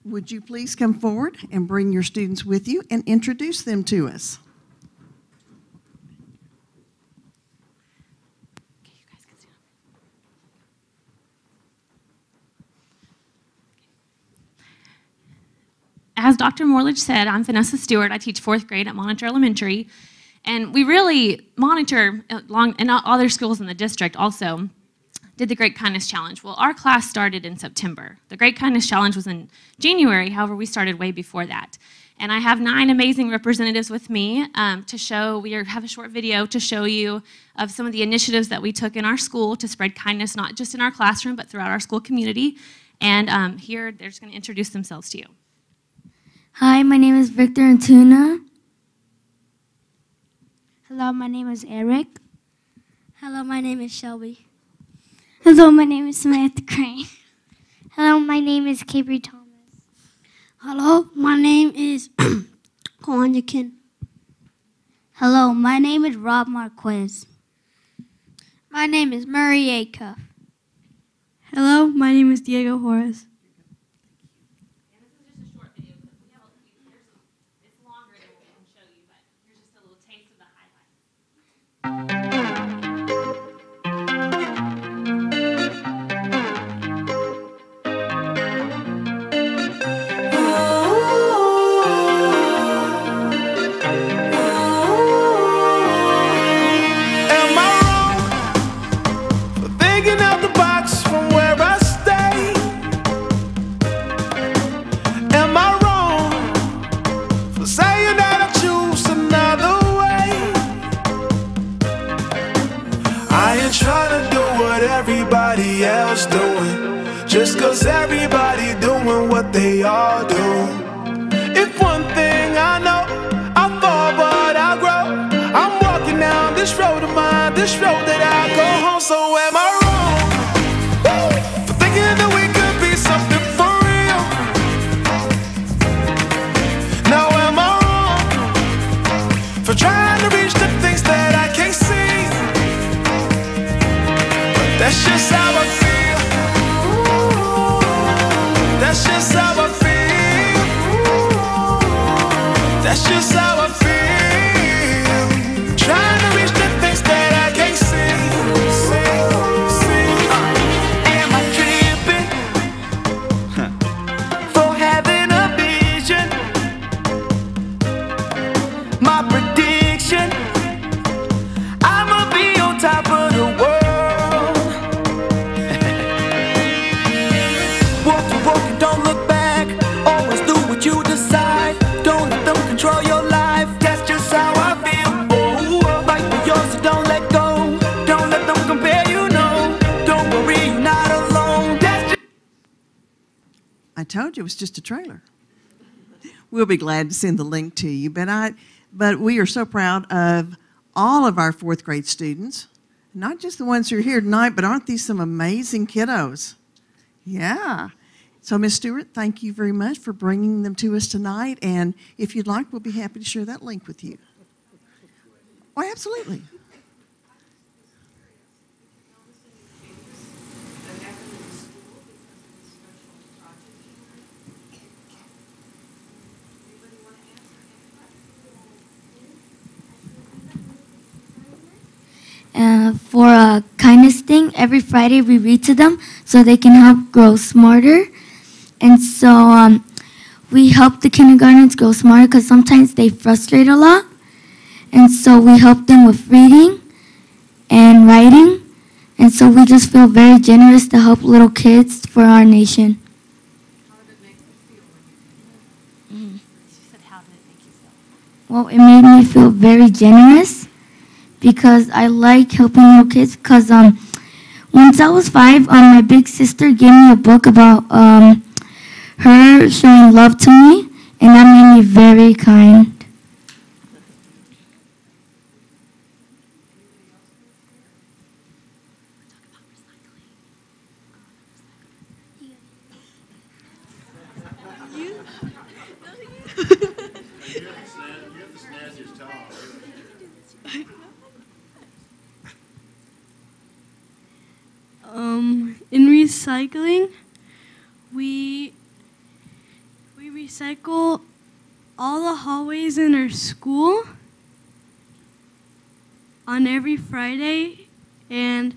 would you please come forward and bring your students with you and introduce them to us? As Dr. Morledge said, I'm Vanessa Stewart. I teach 4th grade at Monitor Elementary. And we really monitor and other schools in the district also did the Great Kindness Challenge. Well, our class started in September. The Great Kindness Challenge was in January, however, we started way before that. And I have 9 amazing representatives with me to show, we have a short video to show you of some of the initiatives that we took in our school to spread kindness, not just in our classroom, but throughout our school community. And here, they're just gonna introduce themselves to you. Hi, my name is Victor Antuna. Hello, my name is Eric. Hello, my name is Shelby. Hello, my name is Samantha Crane. Hello, my name is Cabry Thomas. Hello, my name is Kalanya. Hello, my name is Rob Marquez. My name is Murray Acuff. Hello, my name is Diego Juarez. 'cause everybody doing what they all do. If one thing I know, I fall but I grow. I'm walking down this road of mine, this road that I go home. So am I wrong for thinking that we could be something for real? Now am I wrong for trying to reach the things that I can't see? But that's just how I feel. That's just how I feel. That's just how I feel. Trying to reach the things that I can't see. Am I tripping for having a vision? My prediction, I'ma be on top of the world. Walk the walk and don't look back. Always do what you decide. Don't let them control your life. That's just how I feel. Oh, fight for yours, so don't let go. Don't let them compare you, no. Don't worry, you're not alone. That's just I told you it was just a trailer. We'll be glad to send the link to you, but we are so proud of all of our fourth grade students, not just the ones who are here tonight, but aren't these some amazing kiddos? Yeah. So, Ms. Stewart, thank you very much for bringing them to us tonight, and if you'd like, we'll be happy to share that link with you. Oh, absolutely. For a kindness thing, every Friday we read to them so they can help grow smarter. And so we help the kindergartners grow smarter because sometimes they frustrate a lot. And so we help them with reading and writing. And so we just feel very generous to help little kids for our nation. Well, it made me feel very generous because I like helping little kids. Because once I was 5, my big sister gave me a book about her showing love to me, and that made me very kind. In recycling, we recycle all the hallways in our school on every Friday, and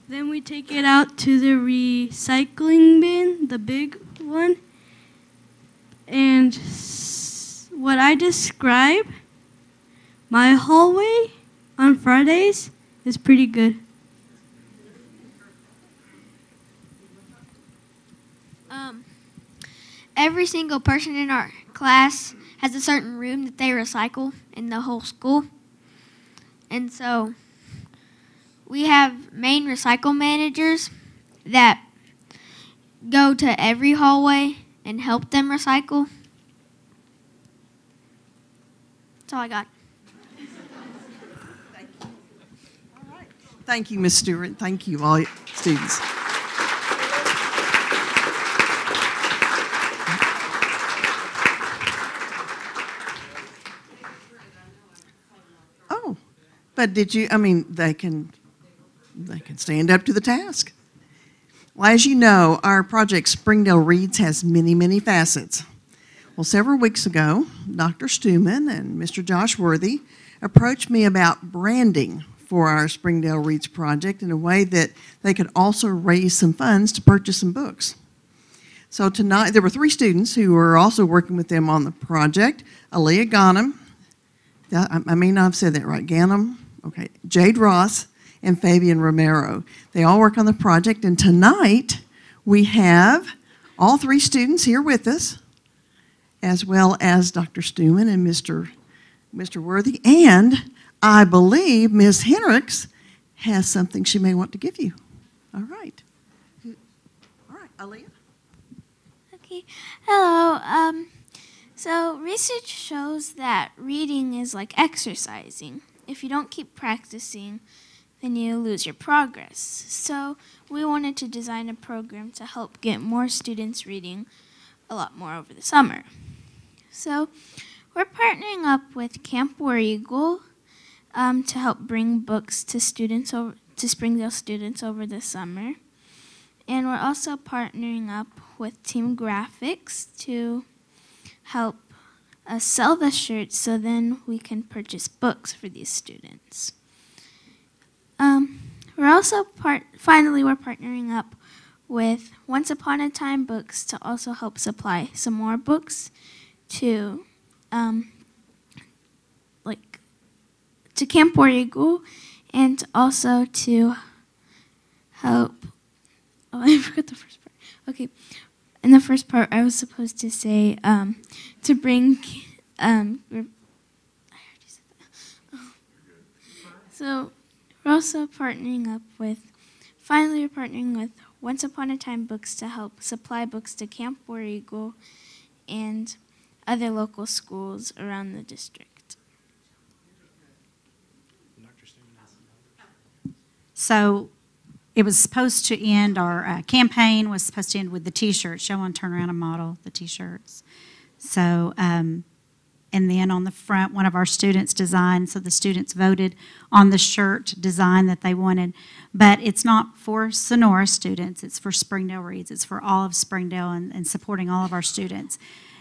then we take it out to the recycling bin, the big one. And what I describe, my hallway on Fridays is pretty good. Every single person in our class has a certain room that they recycle in the whole school. And so we have main recycle managers that go to every hallway and help them recycle. That's all I got. Thank you, Ms. Stewart. Thank you, all students. Oh, but did you, they can stand up to the task. Well, as you know, our project Springdale Reads has many, many facets. Well, several weeks ago, Dr. Stuman and Mr. Josh Worthy approached me about branding for our Springdale Reads project in a way that they could also raise some funds to purchase some books. So tonight, there were 3 students who were also working with them on the project. Aaliyah Ghanem, I may not have said that right, Ghanem, okay, Jade Ross, and Fabian Romero. They all work on the project, and tonight we have all 3 students here with us, as well as Dr. Stuman and Mr. Worthy, and I believe Ms. Hendricks has something she may want to give you. All right. All right, Aaliyah. Okay. Hello. So research shows that reading is like exercising. If you don't keep practicing, then you lose your progress. So we wanted to design a program to help get more students reading a lot more over the summer. So we're partnering up with Camp War Eagle to help bring books to students over to Springdale students over the summer. And we're also partnering up with Team Graphics to help us sell the shirts so then we can purchase books for these students. We're also finally we're partnering up with Once Upon a Time Books to also help supply some more books to to Camp War Eagle, and also to help. Oh, I forgot the first part. Okay, in the first part, I was supposed to say to bring. I already said that. Oh. So we're also partnering up with. Finally, we're partnering with Once Upon a Time Books to help supply books to Camp War Eagle and other local schools around the district. So it was supposed to end, our campaign was supposed to end with the T-shirts. Y'all want to turn around and model the T-shirts. So, and then on the front, one of our students designed, so the students voted on the shirt design that they wanted. But it's not for Sonora students, it's for Springdale Reads. It's for all of Springdale and supporting all of our students.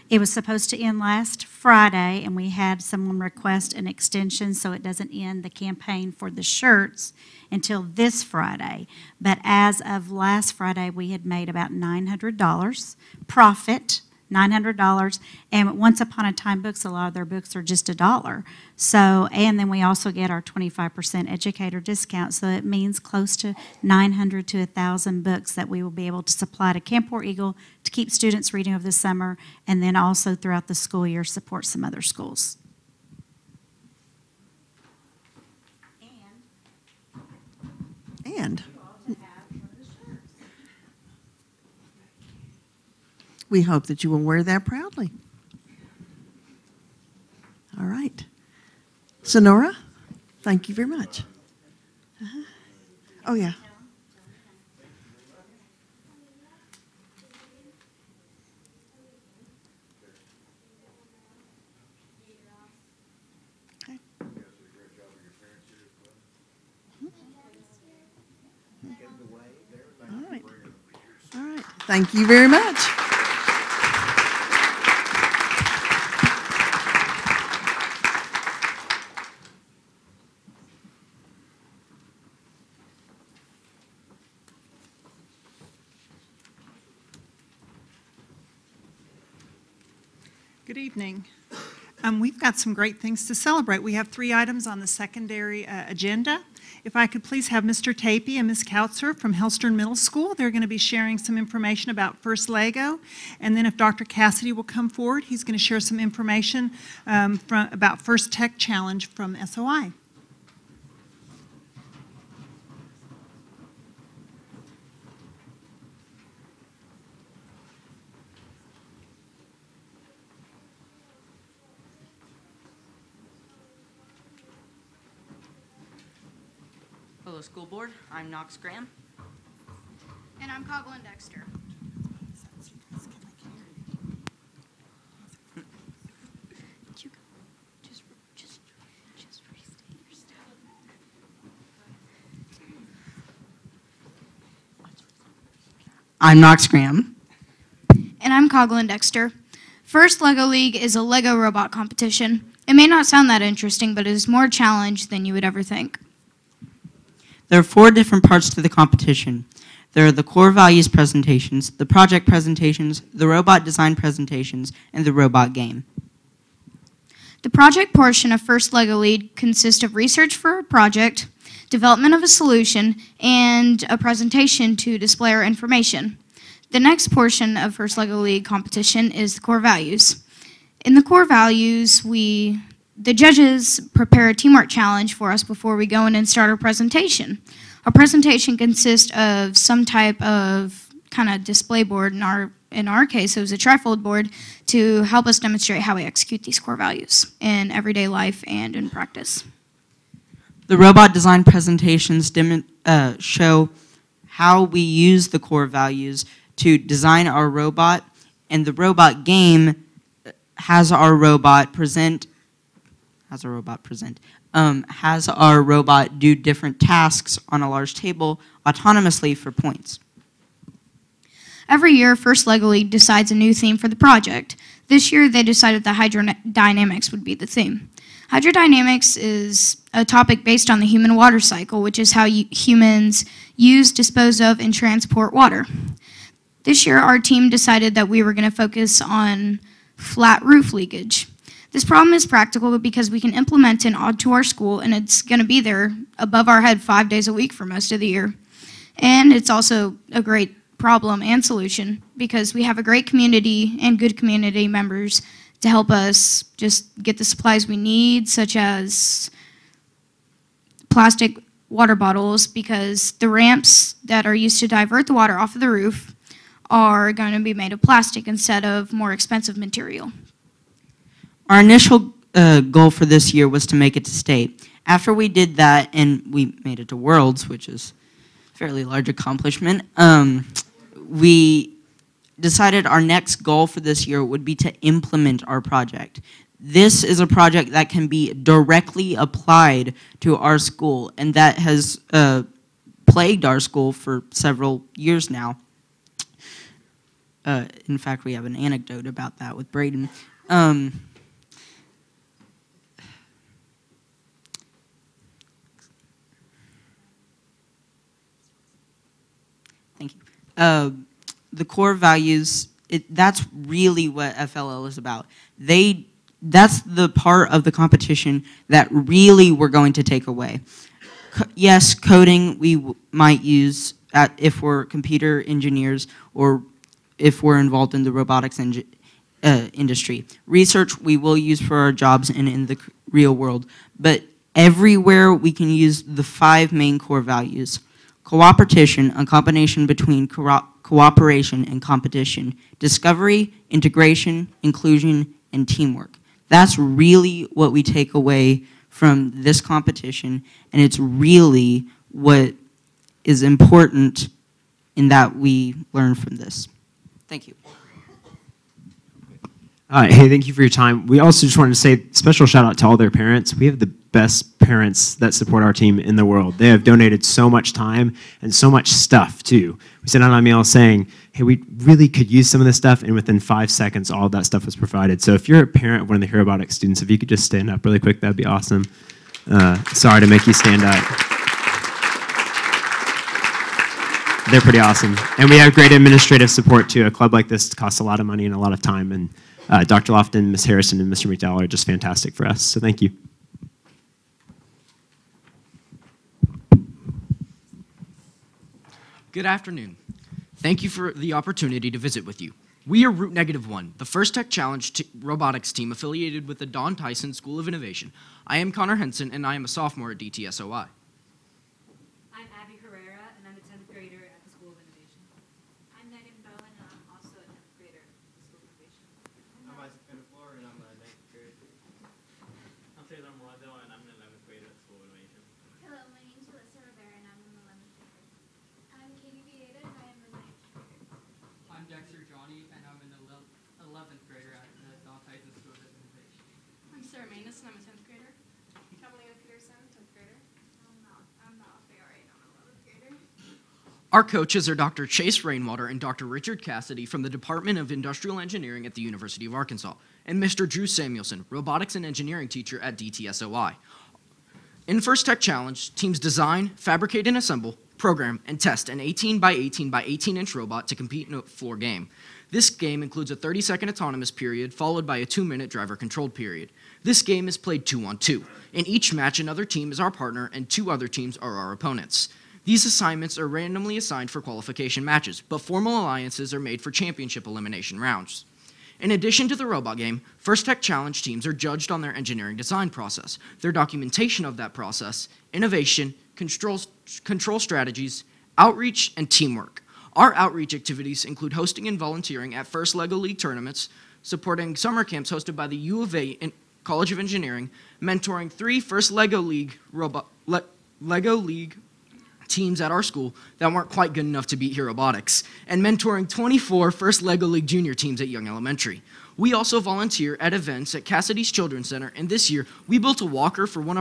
It was supposed to end last Friday, and we had someone request an extension so it doesn't end the campaign for the shirts until this Friday. But as of last Friday, we had made about $900 profit, $900. And Once Upon a Time Books, a lot of their books are just $1. So, and then we also get our 25% educator discount. So it means close to 900 to 1,000 books that we will be able to supply to Camp War Eagle to keep students reading over the summer, and then also throughout the school year support some other schools. And we hope that you will wear that proudly. All right. Sonora, thank you very much. Oh, yeah. Okay. All right. All right. Thank you very much. Good evening. We've got some great things to celebrate. We have 3 items on the secondary agenda. If I could please have Mr. Tapey and Ms. Kautzer from Hellstern Middle School. They're going to be sharing some information about First Lego. And then if Dr. Cassidy will come forward, he's going to share some information about First Tech Challenge from SOI. Hello, school board. I'm Knox Graham. And I'm Coughlin Dexter. I'm Knox Graham. And I'm Coughlin Dexter. First Lego League is a Lego robot competition. It may not sound that interesting, but it is more challenge than you would ever think. There are 4 different parts to the competition. There are the core values presentations, the project presentations, the robot design presentations, and the robot game. The project portion of First Lego League consists of research for a project, development of a solution, and a presentation to display our information. The next portion of First Lego League competition is the core values. In the core values, the judges prepare a teamwork challenge for us before we go in and start our presentation. Our presentation consists of some type of kind of display board, and our in our case, it was a trifold board to help us demonstrate how we execute these core values in everyday life and in practice. The robot design presentations show how we use the core values to design our robot, and the robot game has our robot do different tasks on a large table autonomously for points. Every year, First LEGO League decides a new theme for the project. This year, they decided that hydrodynamics would be the theme. Hydrodynamics is a topic based on the human water cycle, which is how humans use, dispose of, and transport water. This year, our team decided that we were going to focus on flat roof leakage. This problem is practical because we can implement it onto our school, and it's going to be there above our head 5 days a week for most of the year. And it's also a great problem and solution because we have a great community and good community members to help us just get the supplies we need, such as plastic water bottles, because the ramps that are used to divert the water off of the roof are going to be made of plastic instead of more expensive material. Our initial goal for this year was to make it to state. After we did that and we made it to Worlds, which is a fairly large accomplishment, we decided our next goal for this year would be to implement our project. This is a project that can be directly applied to our school, and that has plagued our school for several years now. In fact, we have an anecdote about that with Braden. Thank you. The core values, that's really what FLL is about. That's the part of the competition that really we're going to take away. Yes, coding we might use if we're computer engineers or if we're involved in the robotics industry. Research we will use for our jobs and in the real world, but everywhere we can use the 5 main core values. Cooperation, a combination between cooperation and competition. Discovery, integration, inclusion, and teamwork. That's really what we take away from this competition, and it's really what is important in that we learn from this. Thank you. Hey, thank you for your time. We also just wanted to say special shout out to all their parents. We have the best parents that support our team in the world. They have donated so much time and so much stuff too. We sent out an email saying, hey, we really could use some of this stuff, and within 5 seconds, all of that stuff was provided. So if you're a parent of one of the HAR-BER students, if you could just stand up really quick, that'd be awesome. Sorry to make you stand up. They're pretty awesome. And we have great administrative support too. A club like this costs a lot of money and a lot of time, and Dr. Lofton, Ms. Harrison, and Mr. McDowell are just fantastic for us, so thank you. Good afternoon. Thank you for the opportunity to visit with you. We are Root -1, the First Tech Challenge robotics team affiliated with the Don Tyson School of Innovation. I am Connor Henson, and I am a sophomore at DTSOI. I'm Abby Herrera, and I'm a 10th grader at the School of Innovation. I'm Megan Bowen, and I'm also a 10th grader at the School of Innovation. I'm Isaac Beneflor, and I'm a 9th grader. I'm Taylor Morado, and I'm an 11th grader at the School of Innovation. Hello, my name is Alyssa Rivera, and I'm an 11th grader. I'm Katie Vieta, and I am a 9th grader. I'm Dexter Johnny, and I'm an 11th grader at the Don Tyson School of Innovation. I'm Sarah Manus, and I'm a 10th grader. Catalina Peterson, 10th grader. I'm not Fayari, and I'm an 11th grader. Our coaches are Dr. Chase Rainwater and Dr. Richard Cassidy from the Department of Industrial Engineering at the University of Arkansas, and Mr. Drew Samuelson, robotics and engineering teacher at DTSOI. In First Tech Challenge, teams design, fabricate and assemble, program, and test an 18 by 18 by 18-inch robot to compete in a floor game. This game includes a 30-second autonomous period, followed by a 2-minute driver-controlled period. This game is played 2-on-2. In each match, another team is our partner, and 2 other teams are our opponents. These assignments are randomly assigned for qualification matches, but formal alliances are made for championship elimination rounds. In addition to the robot game, First Tech Challenge teams are judged on their engineering design process, their documentation of that process, innovation, control strategies, outreach, and teamwork. Our outreach activities include hosting and volunteering at First Lego League tournaments, supporting summer camps hosted by the U of A College of Engineering, mentoring 3 First Lego League teams at our school that weren't quite good enough to beat HAR Robotics, and mentoring 24 First Lego League junior teams at Young Elementary. We also volunteer at events at Cassidy's Children's Center, and this year we built a walker for one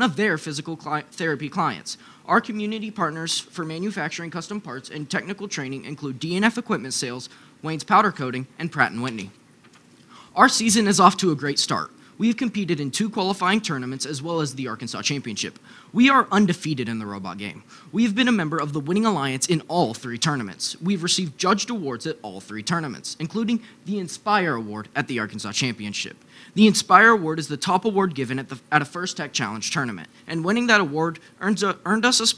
of their physical therapy clients. Our community partners for manufacturing custom parts and technical training include D&F Equipment Sales, Wayne's Powder Coating, and Pratt & Whitney. Our season is off to a great start. We have competed in 2 qualifying tournaments as well as the Arkansas Championship. We are undefeated in the robot game. We have been a member of the Winning Alliance in all 3 tournaments. We've received judged awards at all 3 tournaments, including the Inspire Award at the Arkansas Championship. The Inspire Award is the top award given at a First Tech Challenge tournament, and winning that award earned us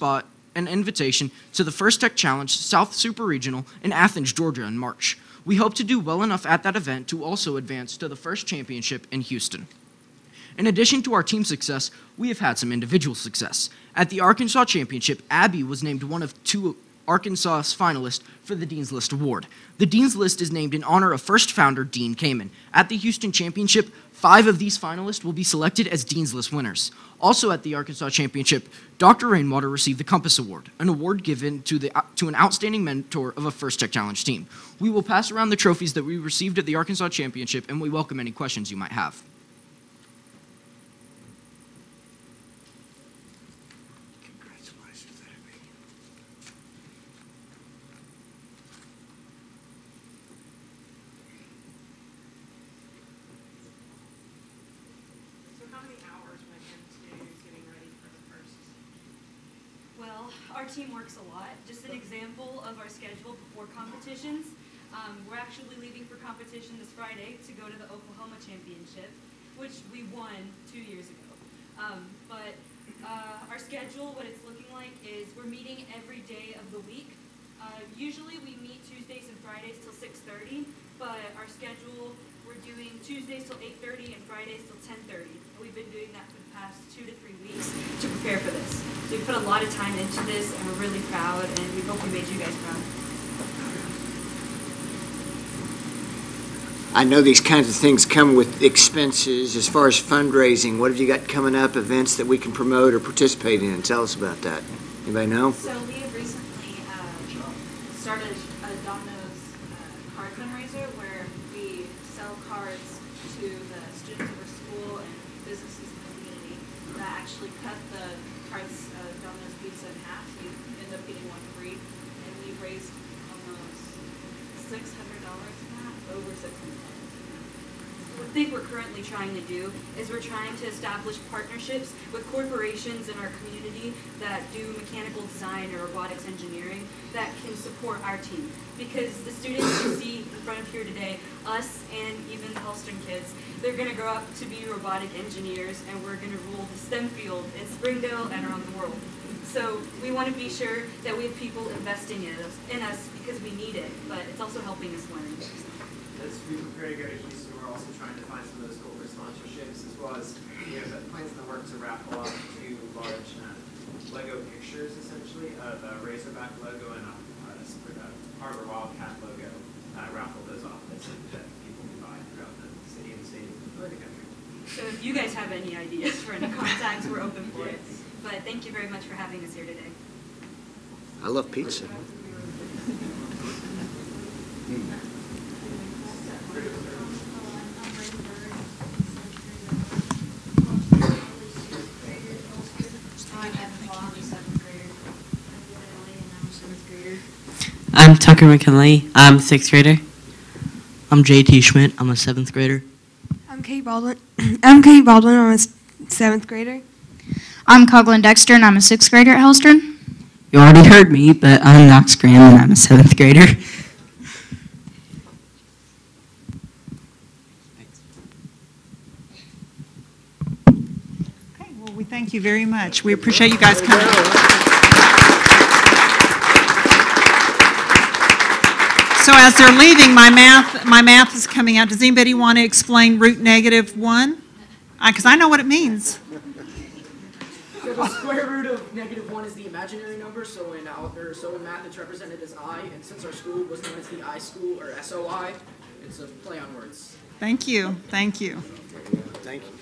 an invitation to the First Tech Challenge South Super Regional in Athens, Georgia in March. We hope to do well enough at that event to also advance to the first championship in Houston. In addition to our team success, we have had some individual success. At the Arkansas Championship, Abby was named one of 2 Arkansas finalists for the Dean's List Award. The Dean's List is named in honor of first founder Dean Kamen. At the Houston Championship, 5 of these finalists will be selected as Dean's List winners. Also at the Arkansas Championship, Dr. Rainwater received the Compass Award, an award given to an outstanding mentor of a First Tech Challenge team. We will pass around the trophies that we received at the Arkansas Championship, and we welcome any questions you might have. Our team works a lot. Just an example of our schedule before competitions. We're actually leaving for competition this Friday to go to the Oklahoma Championship, which we won 2 years ago. Our schedule, what it's looking like, is we're meeting every day of the week. Usually we meet Tuesdays and Fridays till 6:30, but our schedule, we're doing Tuesdays till 8:30 and Fridays till 10:30. We've been doing that for the past 2 to 3 weeks to prepare for this. So we put a lot of time into this, and we're really proud, and we hope we made you guys proud. I know these kinds of things come with expenses. As far as fundraising, what have you got coming up, events that we can promote or participate in? Tell us about that. Anybody know? So we have recently started a Domino's card fundraiser where we sell cards to the students of our school and businesses in the community that actually cut the cards of Domino's pizza in half. So you end up getting one free, and we've raised almost $600 in that, over $600. What I think we're currently trying to do is we're trying to establish partnerships with corporations in our community that do mechanical design or robotics engineering that can support our team. Because the students you see in front of here today, us and even the Halston kids, they're going to grow up to be robotic engineers, and we're going to rule the STEM field in Springdale and around the world. So we want to be sure that we have people investing in us because we need it, but it's also helping us learn. As we prepare to go to Houston, we're also trying to find some of those corporate sponsorships, as well as the plans in the works to raffle off 2 large Lego pictures, essentially, of a Razorback logo and a HAR-BER Wildcat logo. Raffle those off that people can buy throughout the city and state or the country. So if you guys have any ideas for any contacts, we're open for it. But thank you very much for having us here today. I love pizza. I'm Tucker McKinley. I'm a 6th grader. I'm JT Schmidt. I'm a 7th grader. I'm Kate Baldwin. I'm Kate Baldwin. I'm a 7th grader. I'm Coughlin Dexter, and I'm a 6th grader at Halston. You already heard me, but I'm Knox Graham, and I'm a 7th grader. Okay, well, we thank you very much. We appreciate you guys coming. So as they're leaving, my math is coming out. Does anybody want to explain root -1? Because I know what it means. the square root of -1 is the imaginary number, so in math it's represented as I, and since our school was known as the I School, or SOI, it's a play on words. Thank you. Thank you. Thank you.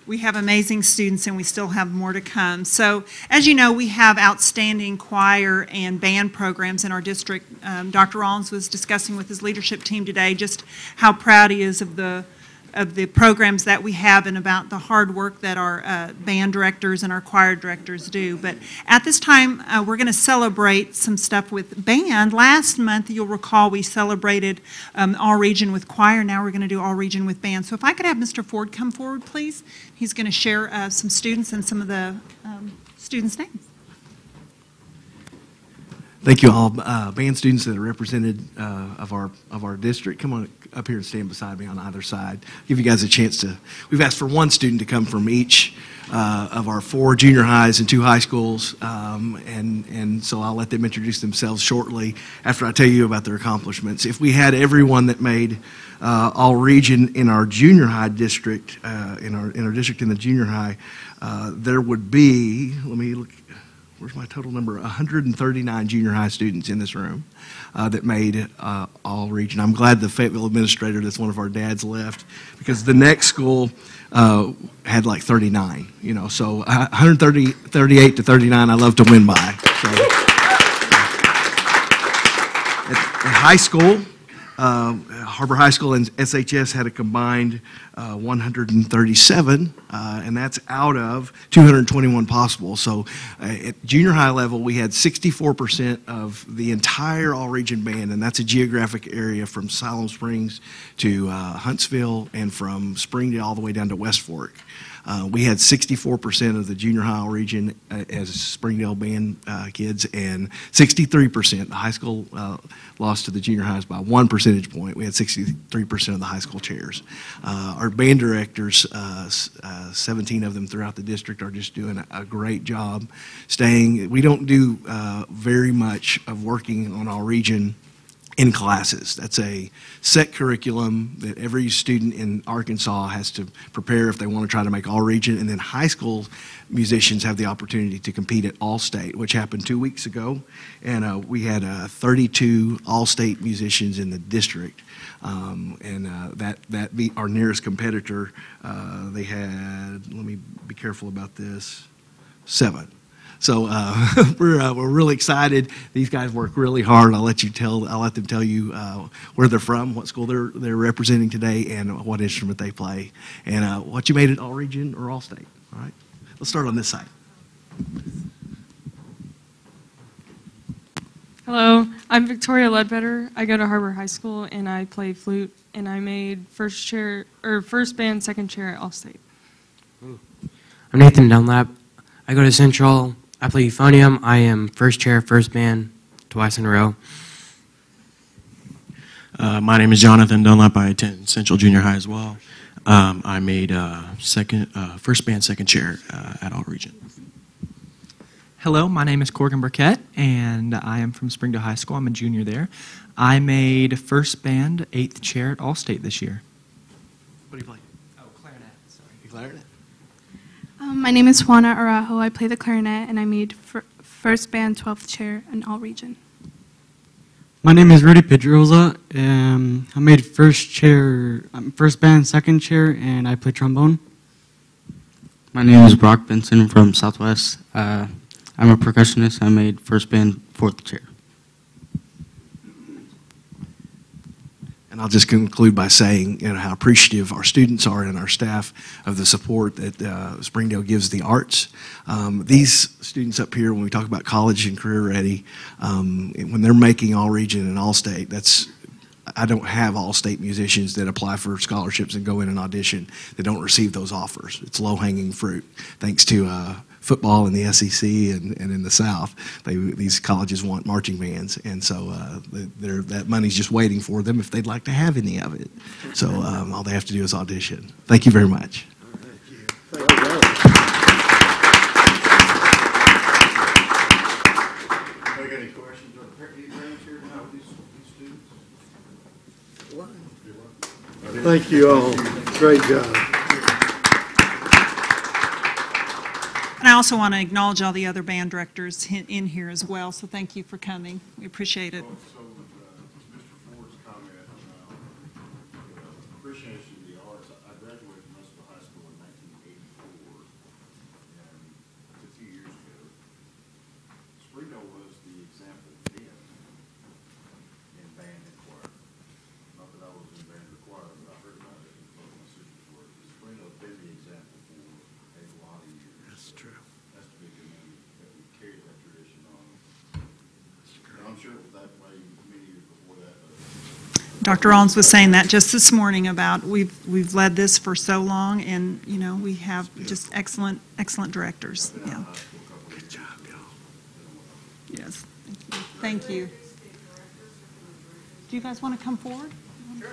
We have amazing students and we still have more to come. So as you know, we have outstanding choir and band programs in our district. Dr. Rollins was discussing with his leadership team today just how proud he is of the programs that we have and about the hard work that our band directors and our choir directors do. But at this time, we're going to celebrate some stuff with band. Last month, you'll recall, we celebrated All Region with choir. Now we're going to do All Region with band. So if I could have Mr. Ford come forward, please. He's going to share some students and some of the students' names. Thank you all. Band students that are represented of our district, come on up here and stand beside me on either side. Give you guys a chance to, we've asked for one student to come from each of our 4 junior highs and 2 high schools, and so I'll let them introduce themselves shortly after I tell you about their accomplishments. If we had everyone that made all region in our junior high district, in our district in the junior high, there would be, let me look, where's my total number? 139 junior high students in this room that made all region. I'm glad the Fayetteville administrator, that's one of our dads, left, because the next school had like 39, you know, so 38 to 39, I love to win by. So, at high school, HAR-BER High School and SHS had a combined 137, and that's out of 221 possible. So at junior high level, we had 64% of the entire all-region band, and that's a geographic area from Siloam Springs to Huntsville and from Springdale all the way down to West Fork. We had 64% of the junior high all region as Springdale band kids, and 63%. The high school lost to the junior highs by 1 percentage point. We had 63% of the high school chairs. Our band directors, 17 of them throughout the district, are just doing a great job staying. We don't do very much of working on all region in classes. That's a set curriculum that every student in Arkansas has to prepare if they want to try to make all region, and then high school musicians have the opportunity to compete at All-State, which happened 2 weeks ago, and we had 32 All-State musicians in the district, that beat our nearest competitor. They had, let me be careful about this, 7. So we're really excited. These guys work really hard. I'll let them tell you where they're from, what school they're representing today, and what instrument they play, and what you made it all region or all state. All right, let's start on this side. Hello, I'm Victoria Ledbetter. I go to HAR-BER High School and I play flute, and I made first band, second chair at All-State. I'm Nathan Dunlap. I go to Central. I play euphonium. I am first chair, first band, twice in a row. My name is Jonathan Dunlap. I attend Central Junior High as well. I made first band, second chair at All Region. Hello, my name is Corgan Burkett, and I am from Springdale High School. I'm a junior there. I made first band, 8th chair at All-State this year. What do you play? Oh, clarinet. Sorry. Clarinet. My name is Juana Arajo. I play the clarinet, and I made first band, 12th chair in all region. My name is Rudy Pedroza. I made first band, second chair, and I play trombone. My name is Brock Benson from Southwest. I'm a percussionist. I made first band, 4th chair. And I'll just conclude by saying, you know, how appreciative our students are and our staff of the support that Springdale gives the arts. These students up here, when we talk about college and career ready, when they're making all region and all state, I don't have all-state musicians that apply for scholarships and go in and audition that don't receive those offers. It's low-hanging fruit. Thanks to football in the SEC and in the South, these colleges want marching bands, and so that money's just waiting for them if they'd like to have any of it. So all they have to do is audition. Thank you very much. Thank you all. Great job. And I also want to acknowledge all the other band directors in here as well, so thank you for coming. We appreciate it. So, Mr. Ford's comment about appreciation of the arts, I graduated from Russell High School in 1984, and it's a few years ago. Springdale was the example then in band and choir. Not that I was in band or choir, but I heard about it and both my sisters were. Springdale's been the example for a lot of years. That's true. That's to be commended that we carried that tradition on. And I'm sure it was that way many years before that. Dr. Rollins was saying that just this morning about we've led this for so long, and you know we have just excellent directors. Yeah. Good job, y'all. Yes. Thank you. Do you guys want to come forward? Sure.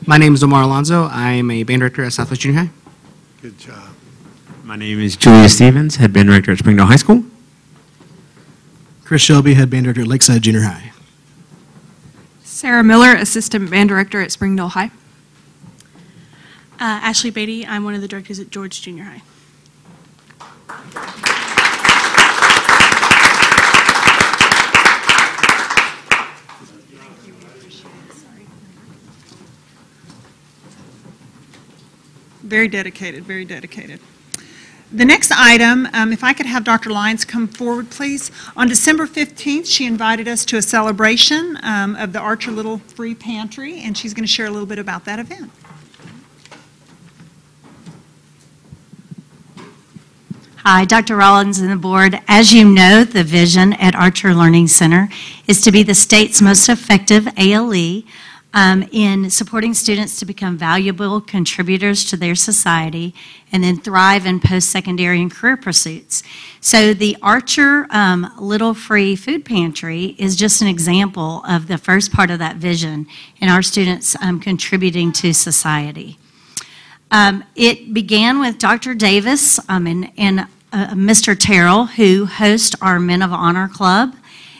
My name is Omar Alonso. I'm a band director at Southwest Junior High. Good job. My name is Julia Stevens, head band director at Springdale High School. Chris Shelby, head band director at Lakeside Junior High. Sarah Miller, assistant band director at Springdale High. Ashley Beatty, I'm one of the directors at George Junior High. Very dedicated, very dedicated. The next item, if I could have Dr. Lyons come forward, please. On December 15th, she invited us to a celebration of the Archer Little Free Pantry, and she's going to share a little bit about that event. Hi, Dr. Rollins and the board. As you know, the vision at Archer Learning Center is to be the state's most effective ALE in supporting students to become valuable contributors to their society and then thrive in post-secondary and career pursuits. So the Archer Little Free Food Pantry is just an example of the first part of that vision and our students contributing to society. It began with Dr. Davis and Mr. Terrell, who host our Men of Honor Club,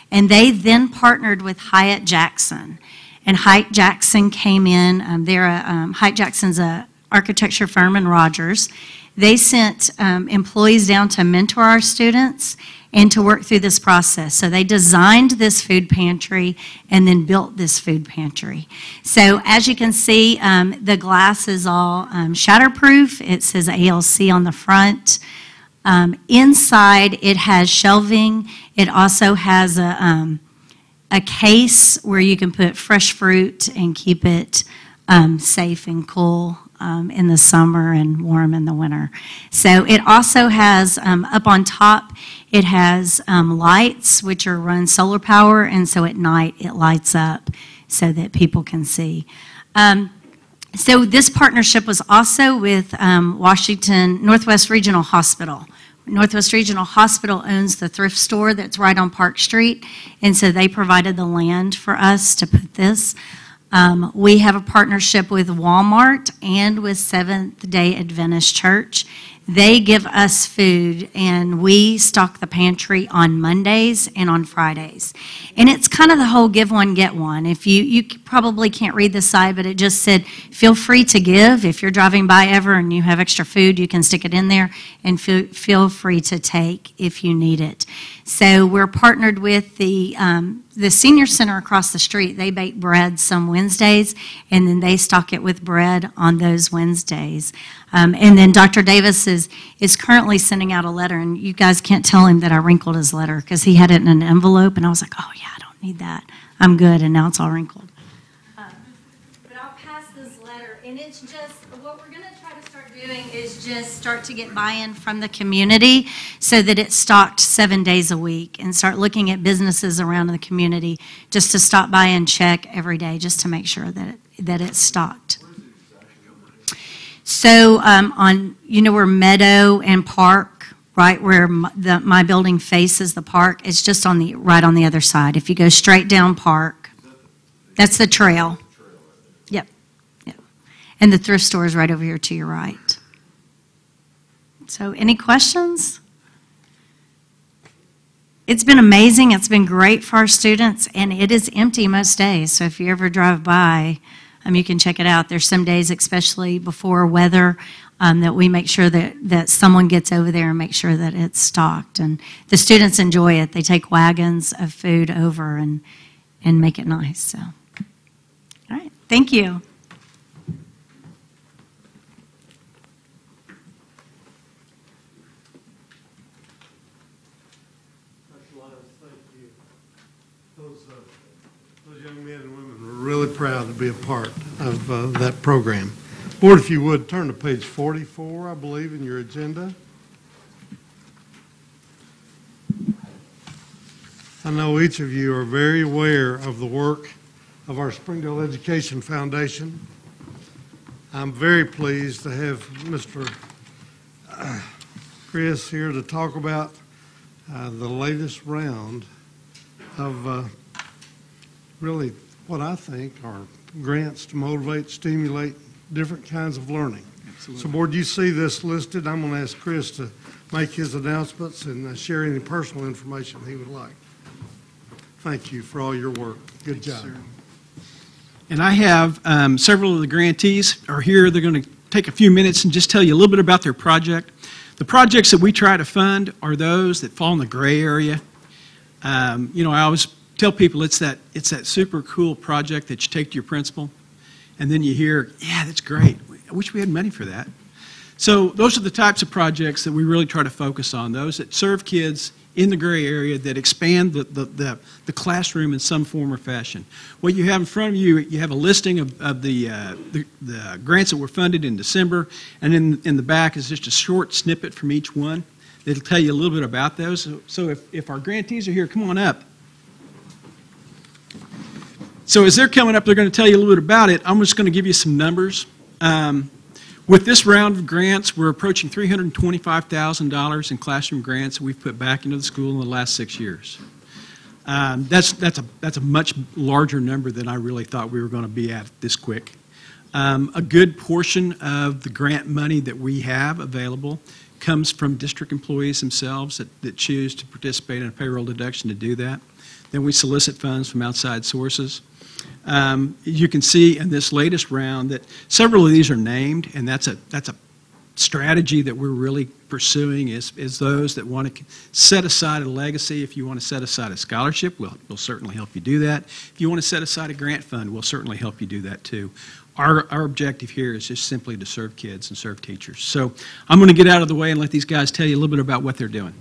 and they then partnered with Hyatt Jackson. And Hyatt Jackson came in. Hyatt Jackson's an architecture firm in Rogers. They sent employees down to mentor our students and to work through this process. So they designed this food pantry and then built this food pantry. So as you can see, the glass is all shatterproof. It says ALC on the front. Inside, it has shelving. It also has a case where you can put fresh fruit and keep it safe and cool in the summer and warm in the winter. So it also has, up on top, it has lights which are run solar power, and so at night it lights up so that people can see. So this partnership was also with Northwest Regional Hospital. Northwest Regional Hospital owns the thrift store that's right on Park Street, and so they provided the land for us to put this. We have a partnership with Walmart and with Seventh-day Adventist Church. They give us food, and we stock the pantry on Mondays and on Fridays. And it's kind of the whole give one, get one. If you probably can't read the side, but it just said, feel free to give. If you're driving by ever and you have extra food, you can stick it in there, and feel free to take if you need it. So we're partnered with the senior center across the street. They bake bread some Wednesdays, and then they stock it with bread on those Wednesdays. And then Dr. Davis is currently sending out a letter, and you guys can't tell him that I wrinkled his letter because he had it in an envelope, and I was like, oh yeah, I don't need that. I'm good, and now it's all wrinkled. But I'll pass this letter, and it's just, what we're going to try to start doing is just start to get buy-in from the community so that it's stocked 7 days a week, and start looking at businesses around the community just to stop by and check every day just to make sure that it's stocked. So you know where Meadow and Park, right where my building faces the park, it's just right on the other side. If you go straight down Park, that's the trail. Yep. And the thrift store is right over here to your right. So any questions? it's been amazing. It's been great for our students, and it is empty most days. So if you ever drive by, you can check it out. There's some days, especially before weather, that we make sure that someone gets over there and make sure that it's stocked. And the students enjoy it. They take wagons of food over and make it nice. So, all right, thank you. Those young men and women were really proud to be a part of that program. Board, if you would, turn to page 44, I believe, in your agenda. I know each of you are very aware of the work of our Springdale Education Foundation. I'm very pleased to have Mr. Chris here to talk about the latest round of really what I think are grants to motivate, stimulate different kinds of learning. Absolutely. So, Board, you see this listed. I'm going to ask Chris to make his announcements and share any personal information he would like. Thank you for all your work. Good job. Sir. And I have several of the grantees are here. They're going to take a few minutes and just tell you a little bit about their project. The projects that we try to fund are those that fall in the gray area. You know, I always tell people it's that super cool project that you take to your principal, and then you hear, yeah, that's great. I wish we had money for that. So those are the types of projects that we really try to focus on, those that serve kids in the gray area, that expand the classroom in some form or fashion. What you have in front of you, you have a listing of the grants that were funded in December, and in the back is just a short snippet from each one. It'll tell you a little bit about those. So if our grantees are here, come on up. So as they're coming up, they're going to tell you a little bit about it. I'm just going to give you some numbers. With this round of grants, we're approaching $325,000 in classroom grants that we've put back into the school in the last 6 years. That's a much larger number than I really thought we were going to be at this quick. A good portion of the grant money that we have available comes from district employees themselves that choose to participate in a payroll deduction to do that. Then we solicit funds from outside sources. You can see in this latest round that several of these are named, and that's a strategy that we're really pursuing is those that want to set aside a legacy. If you want to set aside a scholarship, we'll certainly help you do that. If you want to set aside a grant fund, we'll certainly help you do that too. Our objective here is just simply to serve kids and serve teachers. So I'm going to get out of the way and let these guys tell you a little bit about what they're doing.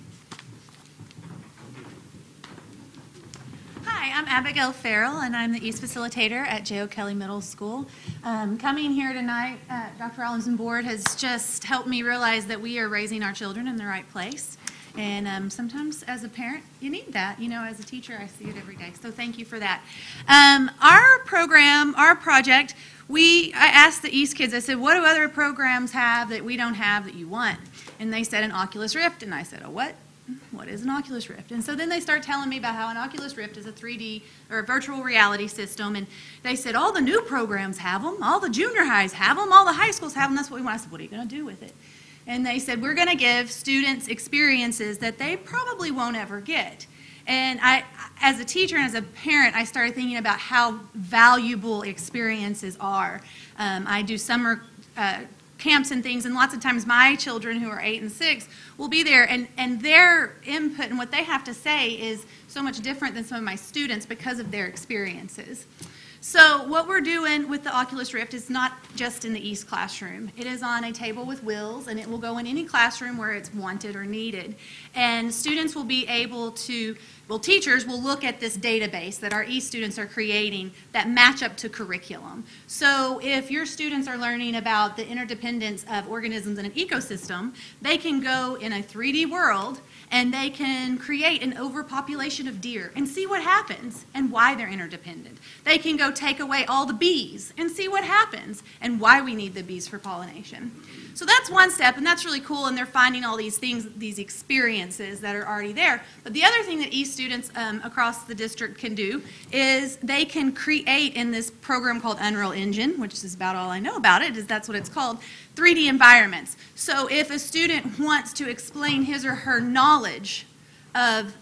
I'm Abigail Farrell, and I'm the East Facilitator at J.O. Kelly Middle School. Coming here tonight, Dr. Rollins and board has just helped me realize that we are raising our children in the right place. And sometimes as a parent, you need that. You know, as a teacher, I see it every day. So thank you for that. Our program, our project, I asked the East kids, I said, what do other programs have that we don't have that you want? And they said an Oculus Rift. And I said, a what? What is an Oculus Rift? And so then they start telling me about how an Oculus Rift is a 3D or a virtual reality system. And they said, all the new programs have them, all the junior highs have them, all the high schools have them. That's what we want. I said, what are you going to do with it? And they said, we're going to give students experiences that they probably won't ever get. And I, as a teacher and as a parent, I started thinking about how valuable experiences are. I do summer camps and things, and lots of times my children who are 8 and 6 will be there, and their input and what they have to say is so much different than some of my students because of their experiences. So what we're doing with the Oculus Rift is not just in the East classroom. It is on a table with wheels, and it will go in any classroom where it's wanted or needed. And students will be able to, well, teachers will look at this database that our East students are creating that match up to curriculum. So if your students are learning about the interdependence of organisms in an ecosystem, they can go in a 3D world and they can create an overpopulation of deer and see what happens and why they're interdependent. They can go take away all the bees and see what happens and why we need the bees for pollination. So that's one step, and that's really cool, and they're finding all these things, these experiences that are already there. But the other thing that East students across the district can do is they can create in this program called Unreal Engine, which is about all I know about it, is that's what it's called, 3D environments. So if a student wants to explain his or her knowledge of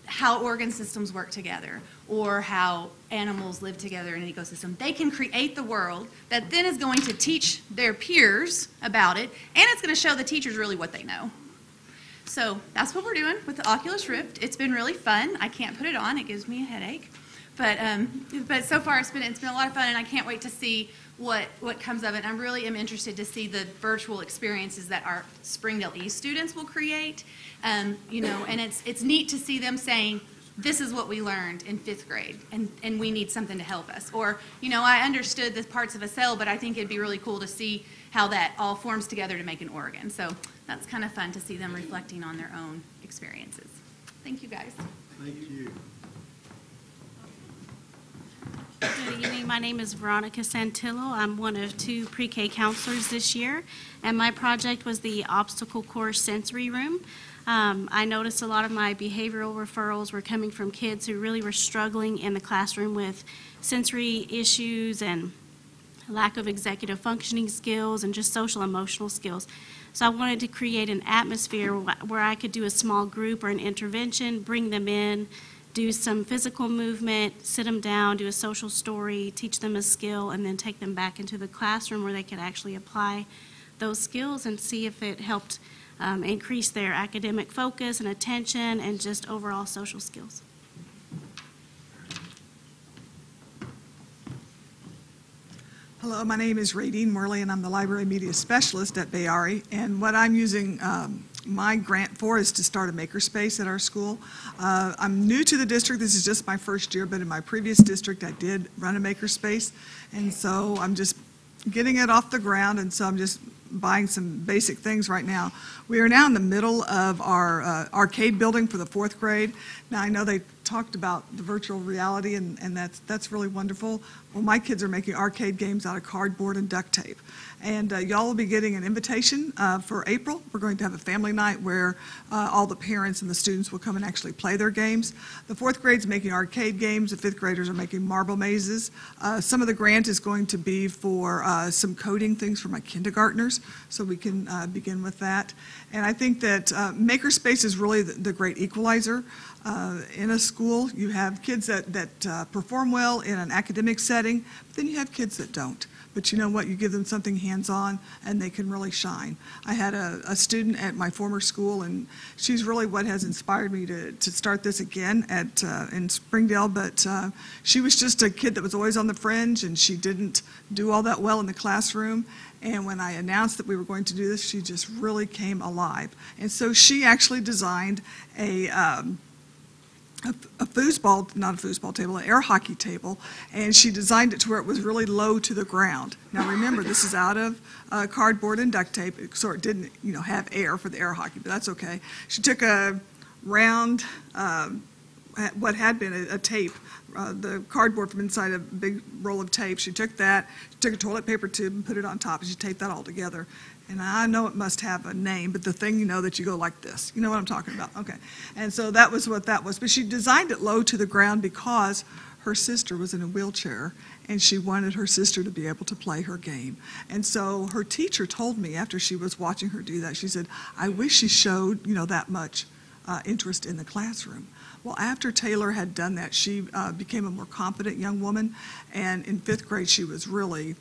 how organ systems work together or how animals live together in an ecosystem. They can create the world that then is going to teach their peers about it, and it's going to show the teachers really what they know. So that's what we're doing with the Oculus Rift. It's been really fun. I can't put it on. It gives me a headache. But so far it's been a lot of fun, and I can't wait to see what comes of it. I really am interested to see the virtual experiences that our Springdale East students will create. And it's neat to see them saying, this is what we learned in 5th grade, and we need something to help us. Or, I understood the parts of a cell, but I think it'd be really cool to see how that all forms together to make an organ. So that's kind of fun to see them reflecting on their own experiences. Thank you, guys. Thank you. Good evening. My name is Veronica Santillo. I'm one of 2 pre-K counselors this year, and my project was the obstacle course sensory room. I noticed a lot of my behavioral referrals were coming from kids who really were struggling in the classroom with sensory issues and lack of executive functioning skills and just social emotional skills. So I wanted to create an atmosphere where I could do a small group or an intervention, bring them in, do some physical movement, sit them down, do a social story, teach them a skill, and then take them back into the classroom where they could actually apply those skills and see if it helped increase their academic focus and attention and just overall social skills. Hello, my name is Radine Morley, and I'm the Library Media Specialist at Bayari. And what I'm using my grant for is to start a makerspace at our school. I'm new to the district. This is just my first year, but in my previous district, I did run a makerspace. And so I'm just getting it off the ground, and so I'm just buying some basic things right now. We are now in the middle of our arcade building for the 4th grade. Now, I know they talked about the virtual reality, and that's really wonderful. Well, my kids are making arcade games out of cardboard and duct tape. And y'all will be getting an invitation for April. We're going to have a family night where all the parents and the students will come and actually play their games. The 4th grade's making arcade games. The 5th graders are making marble mazes. Some of the grant is going to be for some coding things for my kindergartners, so we can begin with that. And I think that makerspace is really the great equalizer. In a school, you have kids that perform well in an academic setting, but then you have kids that don't. But you know what? You give them something hands-on, and they can really shine. I had a student at my former school, and she's really what has inspired me to start this again in Springdale. But she was just a kid that was always on the fringe, and she didn't do all that well in the classroom. And when I announced that we were going to do this, she just really came alive. And so she actually designed a foosball, not a foosball table, an air hockey table, and she designed it to where it was really low to the ground. Now remember, this is out of cardboard and duct tape, so it didn't, have air for the air hockey, but that's okay. She took a round, what had been a tape, the cardboard from inside a big roll of tape. She took that, she took a toilet paper tube and put it on top, and she taped that all together. And I know it must have a name, but the thing that you go like this. You know what I'm talking about? Okay. And so that was what that was. But she designed it low to the ground because her sister was in a wheelchair, and she wanted her sister to be able to play her game. And so her teacher told me after she was watching her do that, she said, I wish she showed, that much interest in the classroom. Well, after Taylor had done that, she became a more competent young woman, and in 5th grade she was really,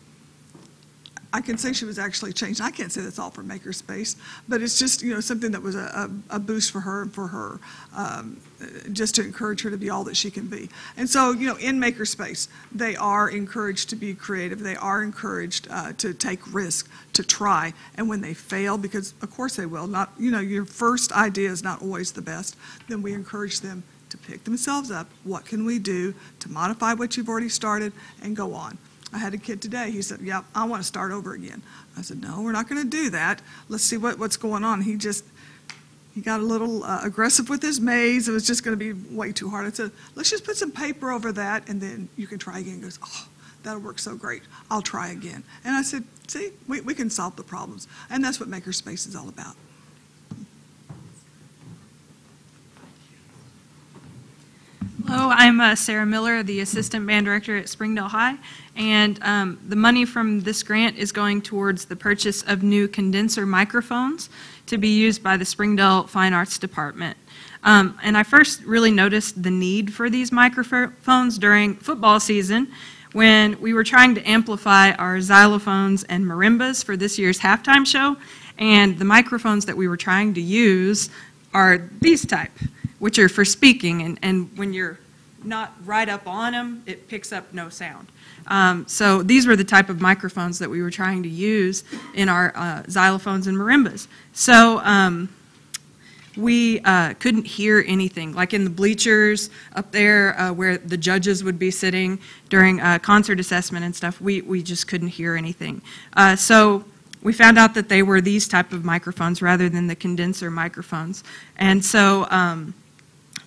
I can say she was actually changed. I can't say that's all for Makerspace, but it's just, something that was a boost for her and for her, just to encourage her to be all that she can be. And so, in Makerspace, they are encouraged to be creative. They are encouraged to take risks, to try. And when they fail, because of course they will, not, your first idea is not always the best, then we encourage them to pick themselves up. What can we do to modify what you've already started and go on? I had a kid today, he said, yeah, I want to start over again. I said, no, we're not going to do that. Let's see what's going on. He got a little aggressive with his maze. It was just going to be way too hard. I said, let's just put some paper over that, and then you can try again. He goes, oh, that'll work so great. I'll try again. And I said, see, we can solve the problems. And that's what Makerspace is all about. Hello, I'm Sarah Miller, the Assistant Band Director at Springdale High, and the money from this grant is going towards the purchase of new condenser microphones to be used by the Springdale Fine Arts Department. And I first really noticed the need for these microphones during football season when we were trying to amplify our xylophones and marimbas for this year's halftime show, and the microphones that we were trying to use are these type, which are for speaking, and when you're not right up on them, it picks up no sound. So these were the type of microphones that we were trying to use in our xylophones and marimbas. So we couldn't hear anything, like in the bleachers up there where the judges would be sitting during concert assessment and stuff, we just couldn't hear anything. So we found out that they were these type of microphones rather than the condenser microphones. And so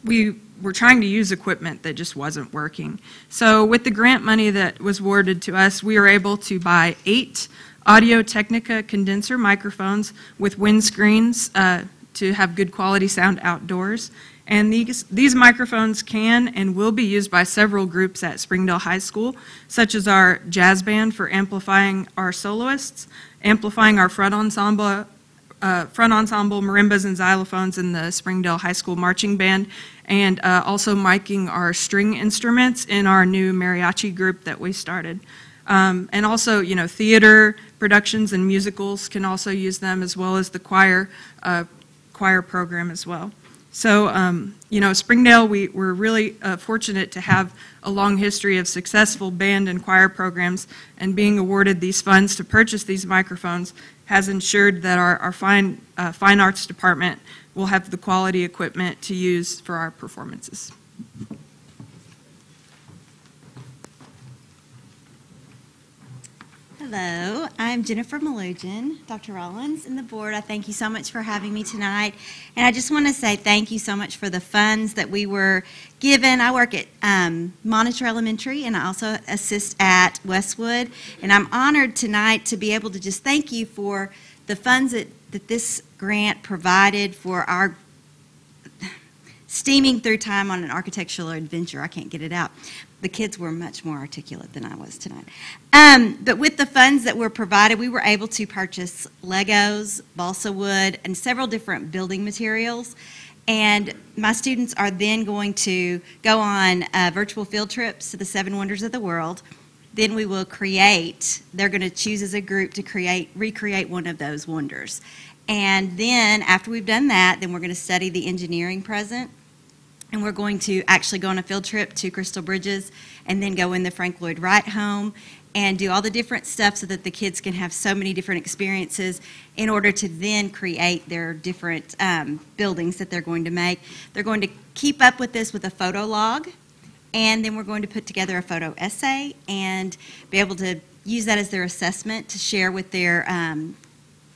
we were trying to use equipment that just wasn't working. So with the grant money that was awarded to us, we were able to buy 8 Audio-Technica condenser microphones with windscreens to have good quality sound outdoors. And these microphones can and will be used by several groups at Springdale High School, such as our jazz band for amplifying our soloists, amplifying our front ensemble marimbas and xylophones in the Springdale High School marching band, and also miking our string instruments in our new mariachi group that we started. And also, you know, theater productions and musicals can also use them, as well as the choir program as well. So, you know, Springdale, we're really fortunate to have a long history of successful band and choir programs, and being awarded these funds to purchase these microphones has ensured that our fine arts department will have the quality equipment to use for our performances. Hello, I'm Jennifer Malugin. Dr. Rollins and the board, I thank you so much for having me tonight. And I just want to say thank you so much for the funds that we were given. I work at Monitor Elementary, and I also assist at Westwood. And I'm honored tonight to be able to just thank you for the funds that this grant provided for our steaming through time on an architectural adventure. I can't get it out. The kids were much more articulate than I was tonight. But with the funds that were provided, we were able to purchase Legos, balsa wood, and several different building materials. And my students are then going to go on virtual field trips to the 7 wonders of the world. Then we will they're going to choose as a group to recreate one of those wonders. And then after we've done that, then we're going to study the engineering present. And we're going to actually go on a field trip to Crystal Bridges and then go in the Frank Lloyd Wright home and do all the different stuff so that the kids can have so many different experiences in order to then create their different buildings that they're going to make. They're going to keep up with this with a photo log, and then we're going to put together a photo essay and be able to use that as their assessment to share with their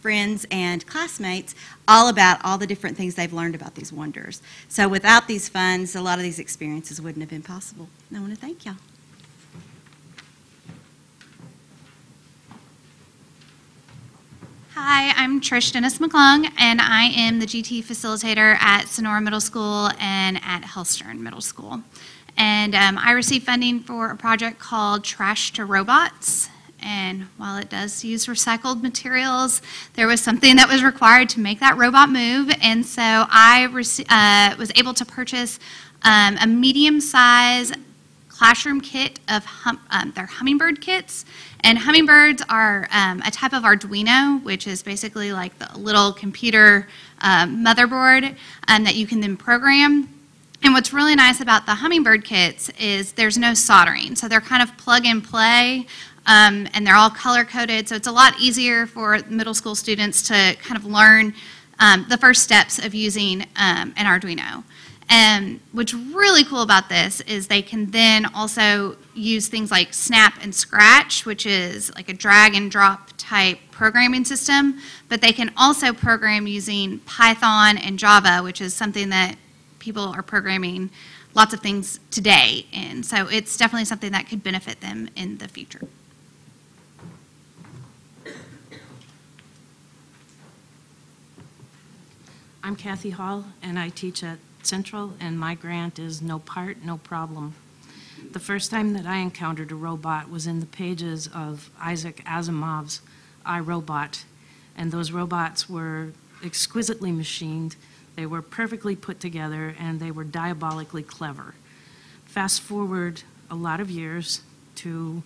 friends and classmates all about all the different things they've learned about these wonders. So without these funds, a lot of these experiences wouldn't have been possible. And I want to thank y'all. Hi, I'm Trish Dennis McClung, and I am the GT facilitator at Sonora Middle School and at Hellstern Middle School. And I received funding for a project called Trash to Robots. And while it does use recycled materials, there was something that was required to make that robot move. And so I was able to purchase a medium-size classroom kit of their Hummingbird kits. And Hummingbirds are a type of Arduino, which is basically like the little computer motherboard that you can then program. And what's really nice about the Hummingbird kits is there's no soldering. So they're kind of plug and play. And they're all color-coded, so it's a lot easier for middle school students to kind of learn the first steps of using an Arduino. And what's really cool about this is they can then also use things like Snap and Scratch, which is like a drag-and-drop type programming system, but they can also program using Python and Java, which is something that people are programming lots of things today. And so it's definitely something that could benefit them in the future. I'm Kathy Hall, and I teach at Central, and my grant is no part, no problem. The first time that I encountered a robot was in the pages of Isaac Asimov's I, Robot, and those robots were exquisitely machined, they were perfectly put together, and they were diabolically clever. Fast forward a lot of years to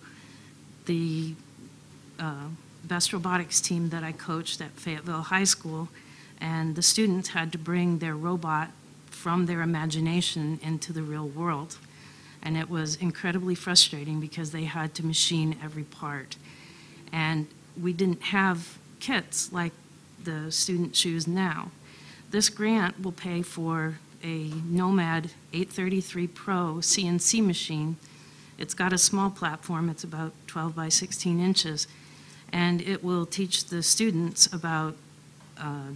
the best robotics team that I coached at Fayetteville High School, and the students had to bring their robot from their imagination into the real world. And it was incredibly frustrating because they had to machine every part. And we didn't have kits like the students choose now. This grant will pay for a Nomad 833 Pro CNC machine. It's got a small platform, it's about 12 by 16 inches, and it will teach the students about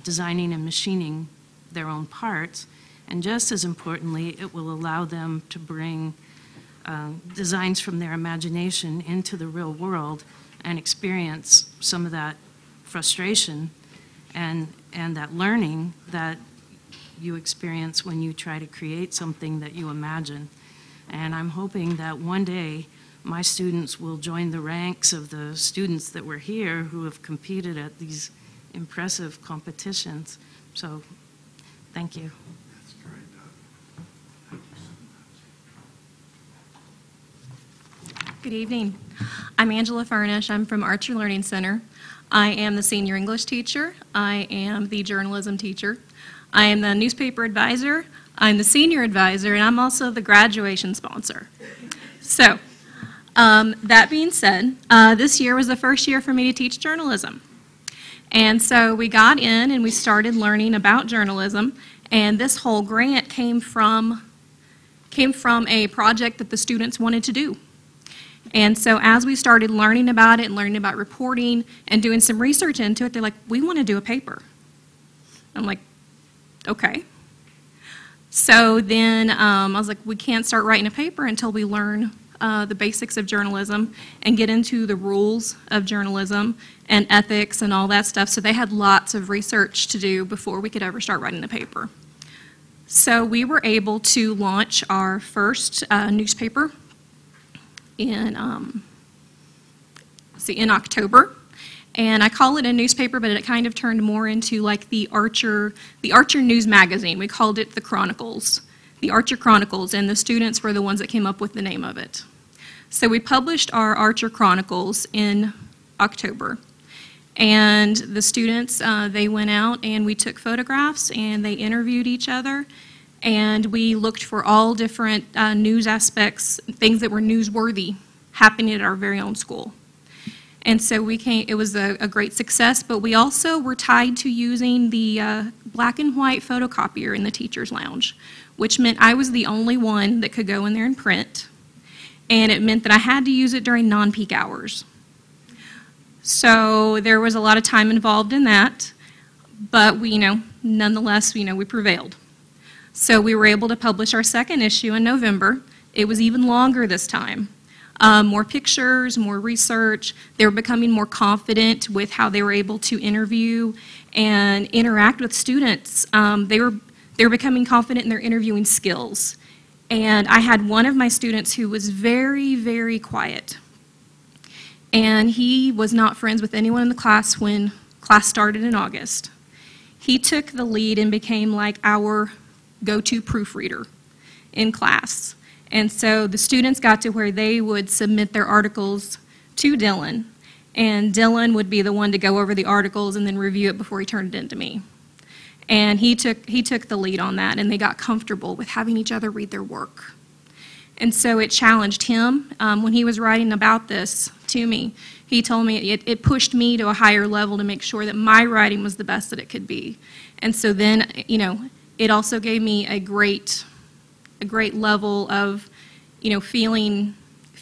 designing and machining their own parts. And just as importantly, it will allow them to bring designs from their imagination into the real world and experience some of that frustration and that learning that you experience when you try to create something that you imagine. And I'm hoping that one day my students will join the ranks of the students that were here who have competed at these impressive competitions. So, thank you. That's great, Doug. Thank you so much. Good evening. I'm Angela Furnish. I'm from Archer Learning Center. I am the senior English teacher. I am the journalism teacher. I am the newspaper advisor. I'm the senior advisor, and I'm also the graduation sponsor. So, that being said, this year was the first year for me to teach journalism. And so we got in and we started learning about journalism, and this whole grant came from a project that the students wanted to do. And so as we started learning about it and learning about reporting and doing some research into it, they're like, we want to do a paper. I'm like, okay. So then I was like, we can't start writing a paper until we learn the basics of journalism and get into the rules of journalism and ethics and all that stuff. So they had lots of research to do before we could ever start writing the paper. So we were able to launch our first newspaper in October. And I call it a newspaper, but it kind of turned more into like the Archer News Magazine. We called it the Chronicles, the Archer Chronicles, and the students were the ones that came up with the name of it. So we published our Archer Chronicles in October. And the students, they went out and we took photographs and they interviewed each other. And we looked for all different news aspects, things that were newsworthy happening at our very own school. And so it was a great success, but we also were tied to using the black and white photocopier in the teacher's lounge, which meant I was the only one that could go in there and print. And it meant that I had to use it during non-peak hours. So there was a lot of time involved in that, but we, nonetheless, we prevailed. So we were able to publish our second issue in November. It was even longer this time. More pictures, more research. They were becoming more confident with how they were able to interview and interact with students. They were becoming confident in their interviewing skills. And I had one of my students who was very, very quiet. And he was not friends with anyone in the class when class started in August. He took the lead and became like our go-to proofreader in class. And so the students got to where they would submit their articles to Dylan, and Dylan would be the one to go over the articles and then review it before he turned it into me. And he took the lead on that, and they got comfortable with having each other read their work. And so it challenged him. When he was writing about this to me, he told me it pushed me to a higher level to make sure that my writing was the best that it could be. And so then, it also gave me a great level of, feeling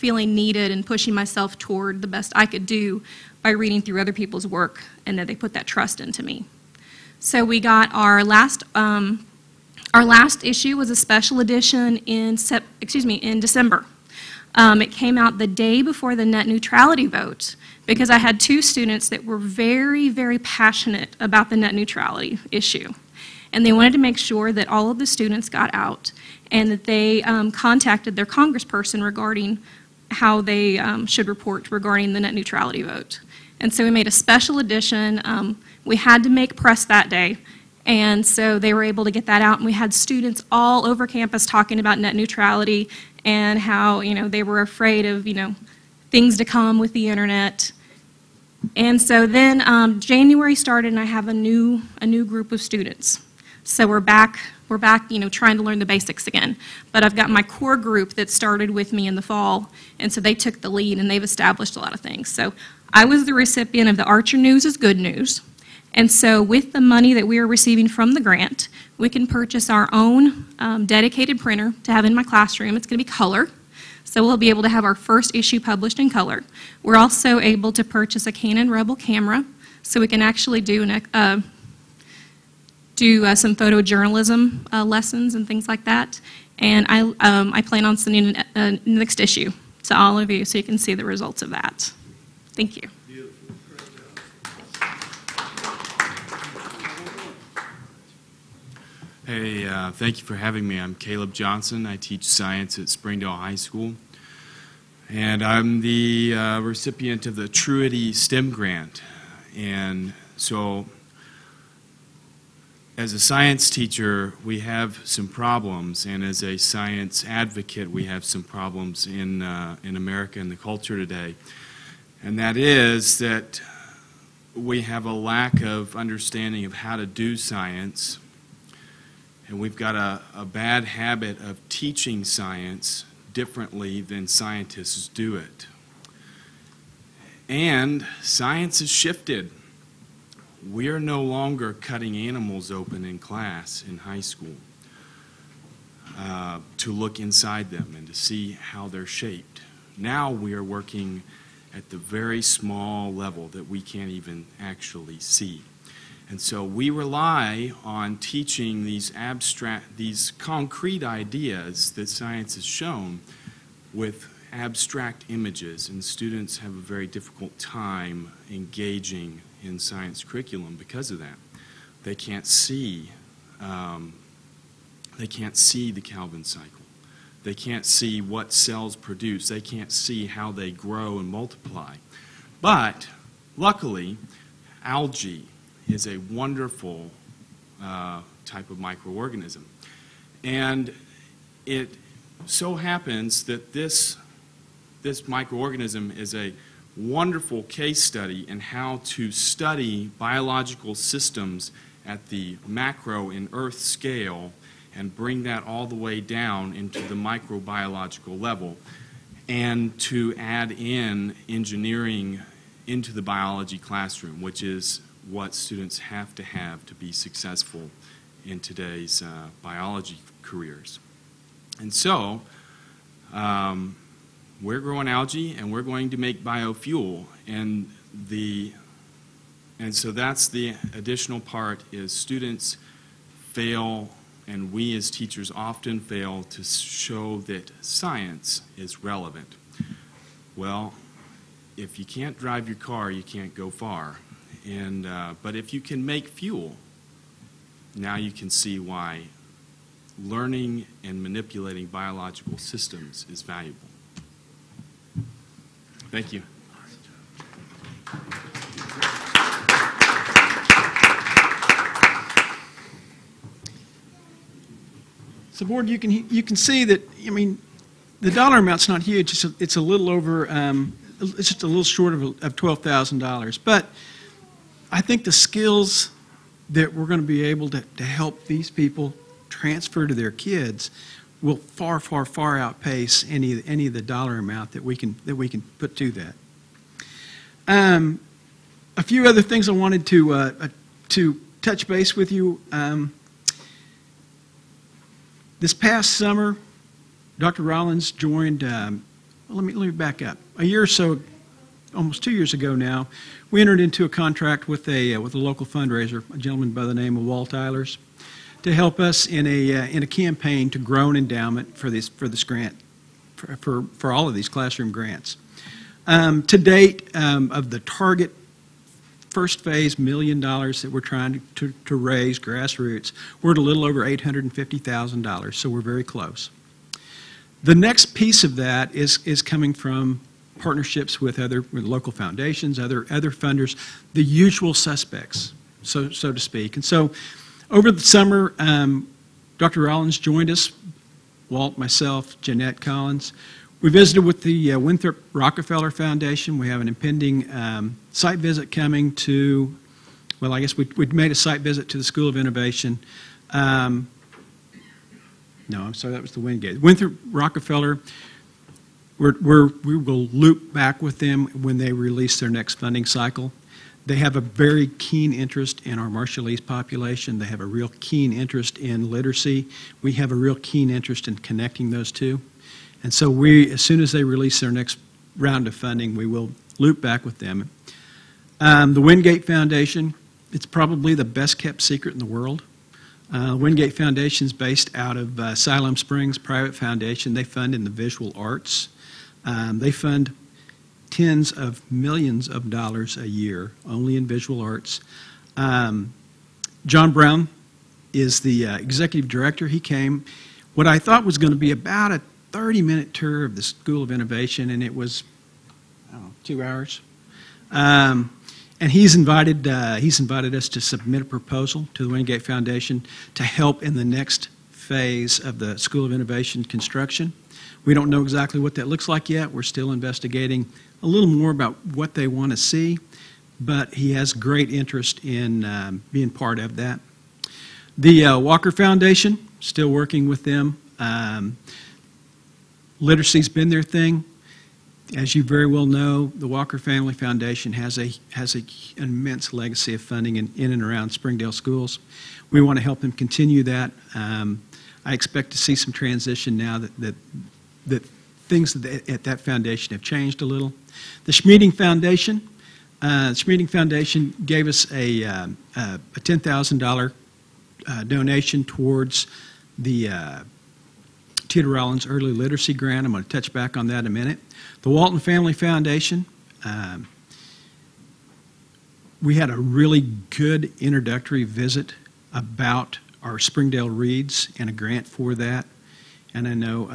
needed and pushing myself toward the best I could do by reading through other people's work, and that they put that trust into me. So we got our last issue was a special edition in December. It came out the day before the net neutrality vote because I had two students that were very, very passionate about the net neutrality issue. and they wanted to make sure that all of the students got out and that they contacted their congressperson regarding how they should report regarding the net neutrality vote. And so we made a special edition. We had to make press that day, and so they were able to get that out, and we had students all over campus talking about net neutrality and how, they were afraid of, things to come with the internet. And so then January started, and I have a new group of students. So we're back, trying to learn the basics again. But I've got my core group that started with me in the fall, and so they took the lead, and they've established a lot of things. So I was the recipient of the Archer News is Good News. And so with the money that we are receiving from the grant, we can purchase our own dedicated printer to have in my classroom. It's going to be color. So we'll be able to have our first issue published in color. We're also able to purchase a Canon Rebel camera, so we can actually do some photojournalism lessons and things like that. And I plan on sending a next issue to all of you so you can see the results of that. Thank you. Hey, thank you for having me. I'm Caleb Johnson. I teach science at Springdale High School. And I'm the recipient of the Truity STEM grant. And so as a science teacher, we have some problems. And as a science advocate, we have some problems in America and the culture today. And that is that we have a lack of understanding of how to do science. And we've got a bad habit of teaching science differently than scientists do it. And science has shifted. We are no longer cutting animals open in class in high school to look inside them and to see how they're shaped. Now we are working at the very small level that we can't even actually see. And so we rely on teaching these concrete ideas that science has shown with abstract images, and students have a very difficult time engaging in science curriculum because of that. They can't see the Calvin cycle. They can't see what cells produce. They can't see how they grow and multiply. But luckily, algae is a wonderful type of microorganism. And it so happens that this microorganism is a wonderful case study in how to study biological systems at the macro and Earth scale and bring that all the way down into the microbiological level, and to add in engineering into the biology classroom, which is what students have to be successful in today's biology careers. And so we're growing algae, and we're going to make biofuel, and so that's the additional part, is students fail, and we as teachers often fail to show that science is relevant. Well, if you can't drive your car, you can't go far. But if you can make fuel, now you can see why learning and manipulating biological systems is valuable. Thank you. So, Board, you can see that, I mean, the dollar amount's not huge. It's a little over, it's just a little short of $12,000. But I think the skills that we're going to be able to help these people transfer to their kids will far, far, far outpace any of the dollar amount that we can put to that. A few other things I wanted to touch base with you. This past summer, Dr. Rollins joined. Let me back up. A year or so, almost 2 years ago now, we entered into a contract with a local fundraiser, a gentleman by the name of Walt Eilers, to help us in a campaign to grow an endowment for this grant, for all of these classroom grants. To date, of the target first phase $1 million that we're trying to raise grassroots, we're at a little over $850,000, so we're very close. The next piece of that is coming from partnerships with with local foundations, other funders, the usual suspects, so to speak. And so over the summer, Dr. Rollins joined us, Walt, myself, Jeanette Collins. We visited with the Winthrop Rockefeller Foundation. We have an impending site visit coming to, well, I guess we'd made a site visit to the School of Innovation. No, I'm sorry, that was the Wingate. Winthrop Rockefeller, we will loop back with them when they release their next funding cycle. They have a very keen interest in our Marshallese population. They have a real keen interest in literacy. We have a real keen interest in connecting those two. And so as soon as they release their next round of funding, we will loop back with them. The Wingate Foundation, it's probably the best kept secret in the world. Wingate Foundation is based out of Siloam Springs, private foundation. They fund in the visual arts. They fund tens of millions of dollars a year only in visual arts. John Brown is the executive director. He came, what I thought was going to be about a 30-minute tour of the School of Innovation, and it was, I don't know, 2 hours. And he's invited us to submit a proposal to the Wingate Foundation to help in the next phase of the School of Innovation construction. We don't know exactly what that looks like yet. We're still investigating a little more about what they want to see, but he has great interest in being part of that. The Walker Foundation, still working with them. Literacy's been their thing. As you very well know, the Walker Family Foundation has an immense legacy of funding in and around Springdale schools. We want to help them continue that. I expect to see some transition now that things at that foundation have changed a little. The Schmieding Foundation, gave us a $10,000 donation towards the Tita Rollins Early Literacy Grant. I'm going to touch back on that in a minute. The Walton Family Foundation, we had a really good introductory visit about our Springdale Reads and a grant for that. And I know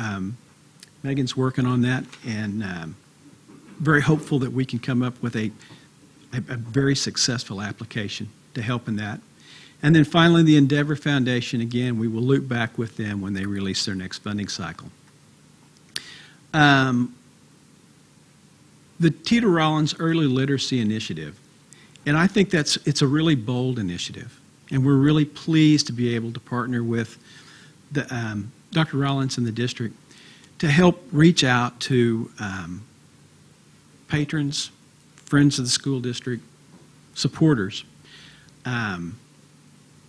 Megan's working on that, and very hopeful that we can come up with a very successful application to help in that. And then finally, the Endeavor Foundation, again, we will loop back with them when they release their next funding cycle. The Tita Rollins Early Literacy Initiative, and I think it's a really bold initiative, and we're really pleased to be able to partner with Dr. Rollins and the district to help reach out to patrons, friends of the school district, supporters.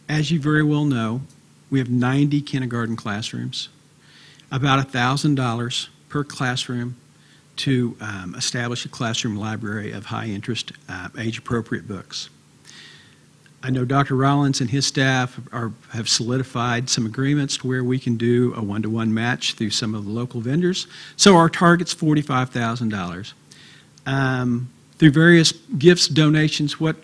As you very well know, we have 90 kindergarten classrooms, about $1,000 per classroom to establish a classroom library of high-interest, age-appropriate books. I know Dr. Rollins and his staff have solidified some agreements to where we can do a one-to-one match through some of the local vendors. So our target's $45,000. Through various gifts, donations, what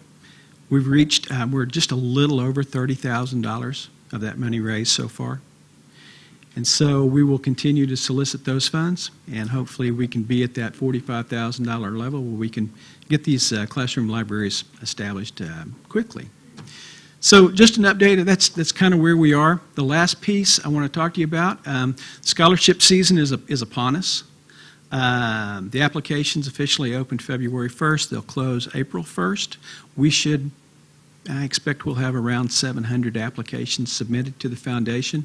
we've reached, we're just a little over $30,000 of that money raised so far. And so we will continue to solicit those funds, and hopefully we can be at that $45,000 level where we can get these classroom libraries established quickly. So just an update, that's kind of where we are. The last piece I want to talk to you about, scholarship season is upon us. The applications officially opened February 1st. They'll close April 1st. I expect we'll have around 700 applications submitted to the foundation.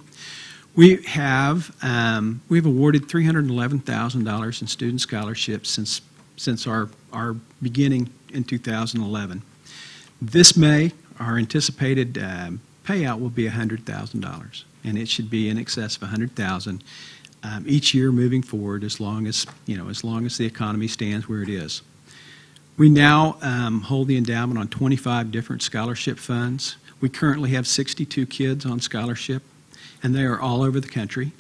We have awarded $311,000 in student scholarships since our beginning in 2011. This May, our anticipated payout will be $100,000, and it should be in excess of $100,000 each year moving forward, as long as the economy stands where it is. We now hold the endowment on 25 different scholarship funds. We currently have 62 kids on scholarship, and they are all over the country.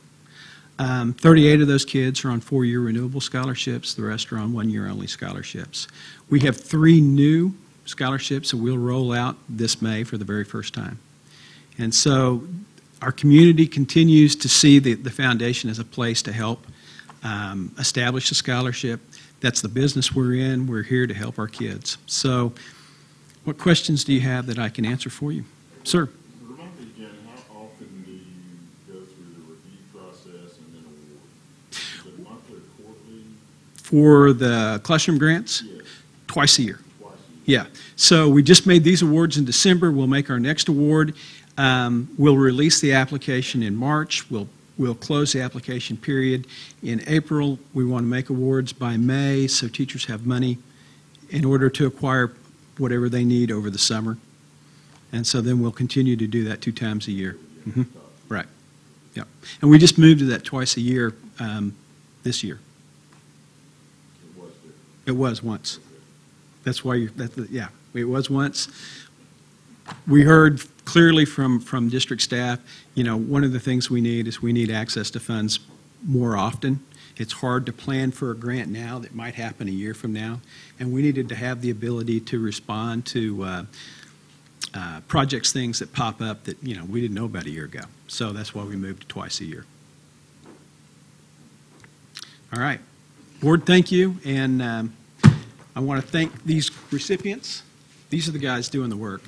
38 of those kids are on 4-year renewable scholarships. The rest are on 1-year only scholarships. We have 3 new scholarships that we'll roll out this May for the very first time. And so our community continues to see the foundation as a place to help establish a scholarship. That's the business we're in. We're here to help our kids. So what questions do you have that I can answer for you? Sir? Remind me again, how often do you go through the review process and then award? Is it monthly or quarterly? For the classroom grants? Yes. Twice a year. Yeah. So we just made these awards in December. We'll make our next award. We'll release the application in March. We'll close the application period in April. We want to make awards by May so teachers have money in order to acquire whatever they need over the summer. And so then we'll continue to do that 2 times a year. Mm-hmm. Right. Yeah. And we just moved to that twice a year this year. It was once. That's why yeah, it was once. We heard clearly from district staff, one of the things we need is we need access to funds more often. It's hard to plan for a grant now that might happen a year from now, and we needed to have the ability to respond to projects, things that pop up that, we didn't know about a year ago. So that's why we moved to twice a year. All right. Board, thank you, and I want to thank these recipients. These are the guys doing the work.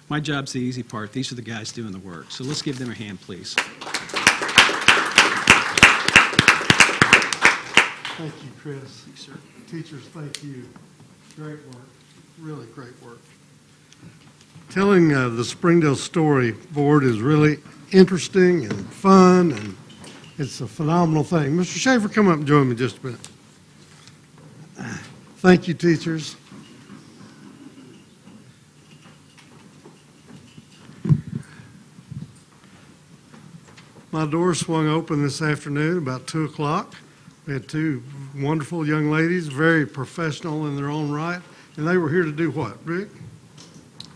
My job's the easy part. These are the guys doing the work. So let's give them a hand, please. Thank you, Chris. Thanks, sir. Teachers, thank you. Great work. Really great work. Telling the Springdale story, Board, is really interesting and fun, and it's a phenomenal thing. Mr. Schaefer, come up and join me just a minute. Thank you, teachers. My door swung open this afternoon about 2 o'clock. We had 2 wonderful young ladies, very professional in their own right, and they were here to do what, Rick?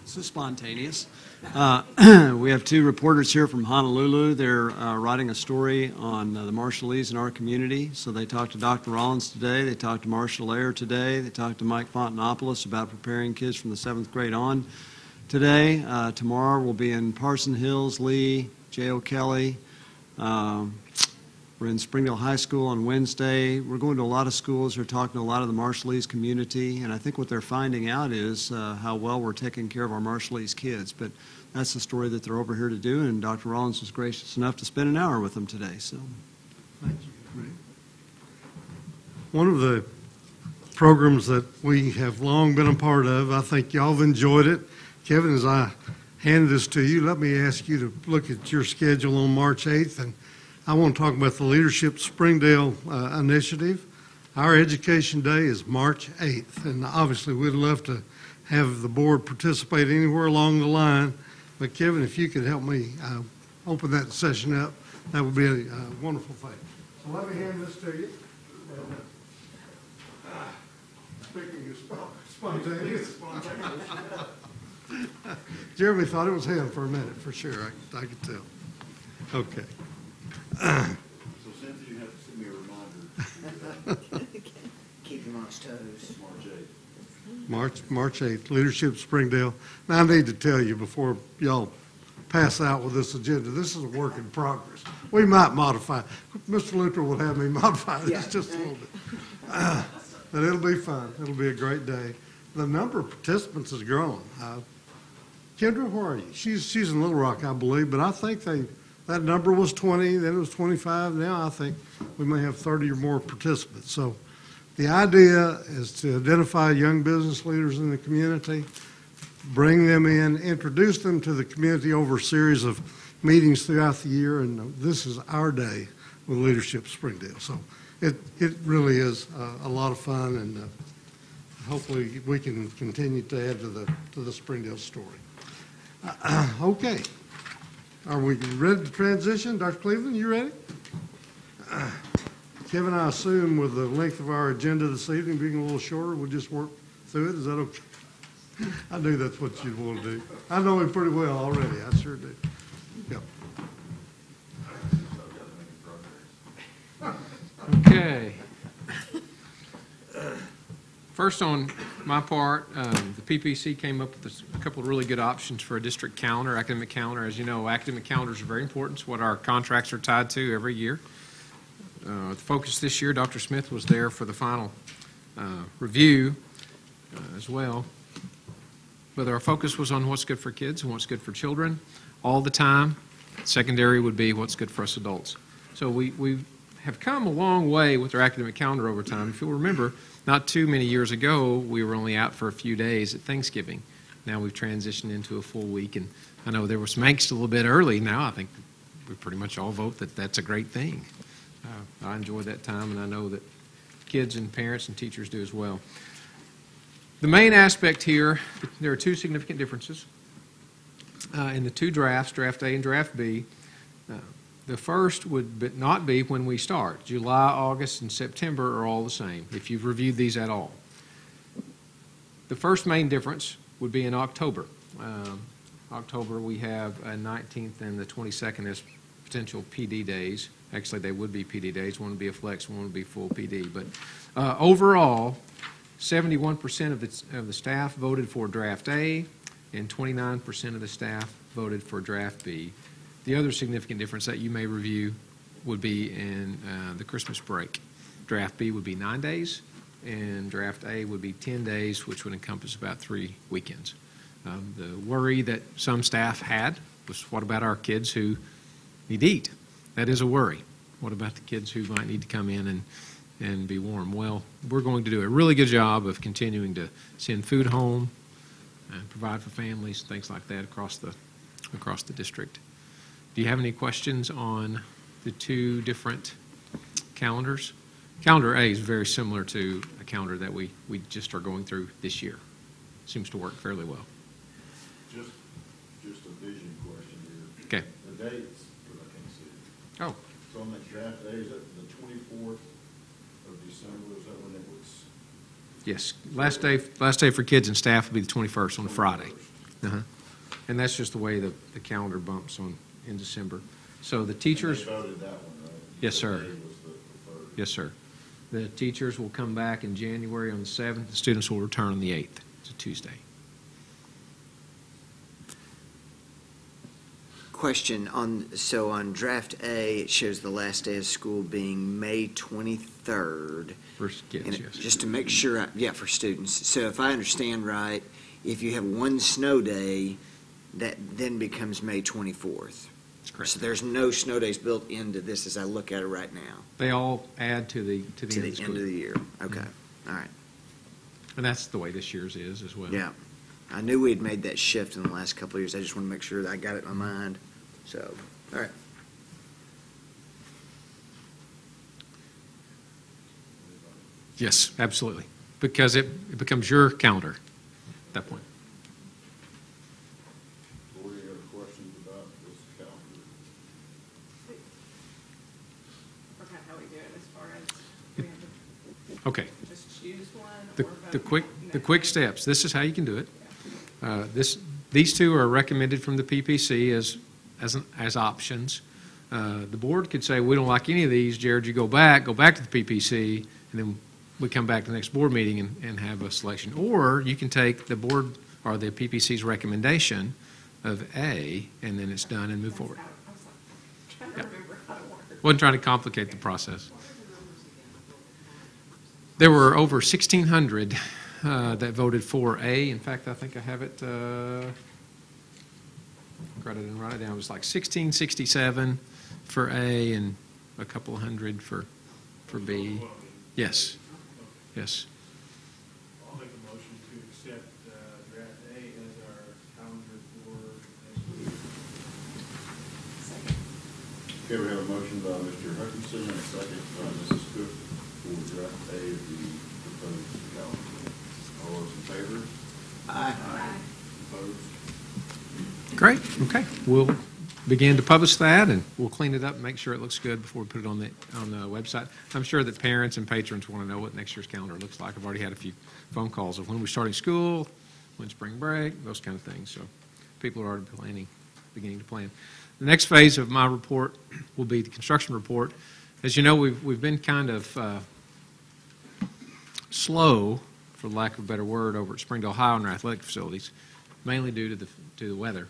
This is spontaneous. We have 2 reporters here from Honolulu. They're writing a story on the Marshallese in our community. So they talked to Dr. Rollins today. They talked to Marshall Ayer today. They talked to Mike Fontanopoulos about preparing kids from the 7th grade on today. Tomorrow we'll be in Parson Hills, Lee, J.O. Kelly. We're in Springdale High School on Wednesday. We're going to a lot of schools. We're talking to a lot of the Marshallese community, and I think what they're finding out is how well we're taking care of our Marshallese kids. But that's the story that they're over here to do, and Dr. Rollins was gracious enough to spend an hour with them today. So, thank you. One of the programs that we have long been a part of, I think y'all have enjoyed it. Kevin, as I hand this to you, let me ask you to look at your schedule on March 8th, and I want to talk about the Leadership Springdale initiative. Our education day is March 8th, and obviously we'd love to have the board participate anywhere along the line, but Kevin, if you could help me open that session up, that would be a wonderful thing. So let me hand this to you. Speaking of spontaneous. Jeremy thought it was him for a minute, for sure. I could tell. Okay. So Cynthia, you have to send me a reminder. Keep him on his toes. March 8th, Leadership Springdale. Now, I need to tell you before y'all pass out with this agenda, this is a work in progress. We might modify. Mr. Luther will have me modify this just a little bit. But it'll be fun. It'll be a great day. The number of participants has grown. Kendra, where are you? She's in Little Rock, I believe, but I think that number was 20, then it was 25. Now I think we may have 30 or more participants. So the idea is to identify young business leaders in the community, bring them in, introduce them to the community over a series of meetings throughout the year, and this is our day with Leadership Springdale. So it really is a lot of fun, and hopefully we can continue to add to the Springdale story. Okay. Are we ready to transition? Dr. Cleveland, you ready? Kevin, I assume with the length of our agenda this evening being a little shorter, we'll just work through it. Is that okay? I knew that's what you'd want to do. I know him pretty well already. I sure do. Yep. Okay. First on my part, the PPC came up with a couple of really good options for a district calendar, academic calendar. As you know, academic calendars are very important. It's what our contracts are tied to every year. The focus this year, Dr. Smith was there for the final review as well. But our focus was on what's good for kids and what's good for children all the time. Secondary would be what's good for us adults. So we have come a long way with our academic calendar over time. If you'll remember, not too many years ago, we were only out for a few days at Thanksgiving. Now we've transitioned into a full week, and I know there was some angst a little bit early. Now I think we pretty much all vote that that's a great thing. I enjoy that time, and I know that kids and parents and teachers do as well. The main aspect here, there are two significant differences in the two drafts, Draft A and Draft B. The first would not be when we start. July, August, and September are all the same, if you've reviewed these at all. The first main difference would be in October. October, we have a 19th and the 22nd as potential PD days. Actually, they would be PD days. One would be a flex, one would be full PD. But overall, 71% of the staff voted for Draft A, and 29% of the staff voted for Draft B. The other significant difference that you may review would be in the Christmas break. Draft B would be 9 days, and Draft A would be 10 days, which would encompass about 3 weekends. The worry that some staff had was, what about our kids who need to eat? That is a worry. What about the kids who might need to come in and be warm? Well, we're going to do a really good job of continuing to send food home and provide for families, things like that across the district. Do you have any questions on the two different calendars? Calendar A is very similar to a calendar that we just are going through this year. Seems to work fairly well. Just a vision question here. Okay. The dates, but I can't see it. Oh. So on that draft day, is that the 24th of December? Is that when it was? Yes. Last day for kids and staff will be the 21st on a Friday. And that's just the way the calendar bumps in December. So the teachers. And they voted that one, right? Yes, sir. The day was the 3rd. Yes, sir. The teachers will come back in January on the 7th. The students will return on the 8th. It's a Tuesday. Question so on draft A, it shows the last day of school being May 23rd. For kids, yes. Just to make sure, for students. So if I understand right, if you have one snow day, that then becomes May 24th. That's correct. So there's no snow days built into this as I look at it right now. They all add to the end of the year. Okay. All right. And that's the way this year's is as well. Yeah. I knew we had made that shift in the last couple of years. I just want to make sure that I got it in my mind. So, all right. Yes, absolutely. Because it becomes your calendar at that point. Board, you have questions about this calendar? Forgot how we do it as far as we have Okay. to just choose one or The quick steps. This is how you can do it. These two are recommended from the PPC as options. The board could say, we don't like any of these. Jared, you go back to the PPC, and then we come back to the next board meeting and have a selection. Or you can take the board or the PPC's recommendation of A, and then it's done and move forward. Wasn't trying to complicate the process. There were over 1,600 that voted for A. In fact, I think I have it. I didn't write it down. It was like 1,667 for A and a couple hundred for B. Yes. Yes. I'll make a motion to accept draft A as our calendar for next week. Okay, we have a motion by Mr. Hutchinson and a second by Mrs. Cook for draft A of the proposed calendar. All those in favor? Aye. Opposed? Great. Okay. We'll begin to publish that, and we'll clean it up and make sure it looks good before we put it on the website. I'm sure that parents and patrons want to know what next year's calendar looks like. I've already had a few phone calls of when we're starting school, when spring break, those kind of things. So people are already beginning to plan. The next phase of my report will be the construction report. As you know, we've been kind of slow for lack of a better word, over at Springdale High on their athletic facilities, mainly due to the weather.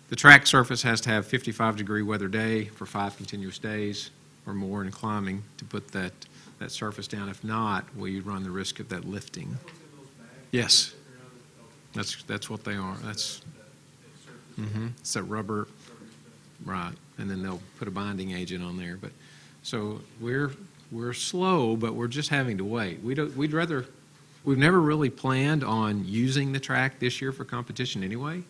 The track surface has to have 55-degree weather day for 5 continuous days or more in climbing to put that surface down. If not, we run the risk of that lifting. Yes, that's what they are. That's it's that rubber, right? And then they'll put a binding agent on there. But so we're slow, but we're just having to wait. We've never really planned on using the track this year for competition anyway.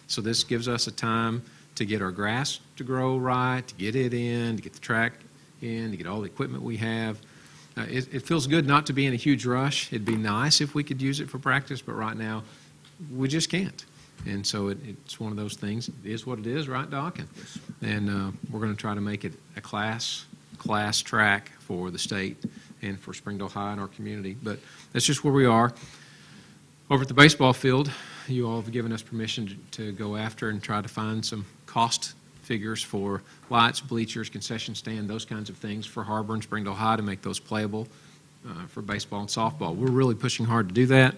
So this gives us a time to get our grass to grow right, to get it in, to get the track in, to get all the equipment we have. It feels good not to be in a huge rush. It'd be nice if we could use it for practice, but right now we just can't. And so it's one of those things. It is what it is, right, Doc? And we're going to try to make it a class track for the state and for Springdale High and our community. But that's just where we are. Over at the baseball field, you all have given us permission to go after and try to find some cost figures for lights, bleachers, concession stand, those kinds of things for HAR-BER and Springdale High to make those playable for baseball and softball. We're really pushing hard to do that,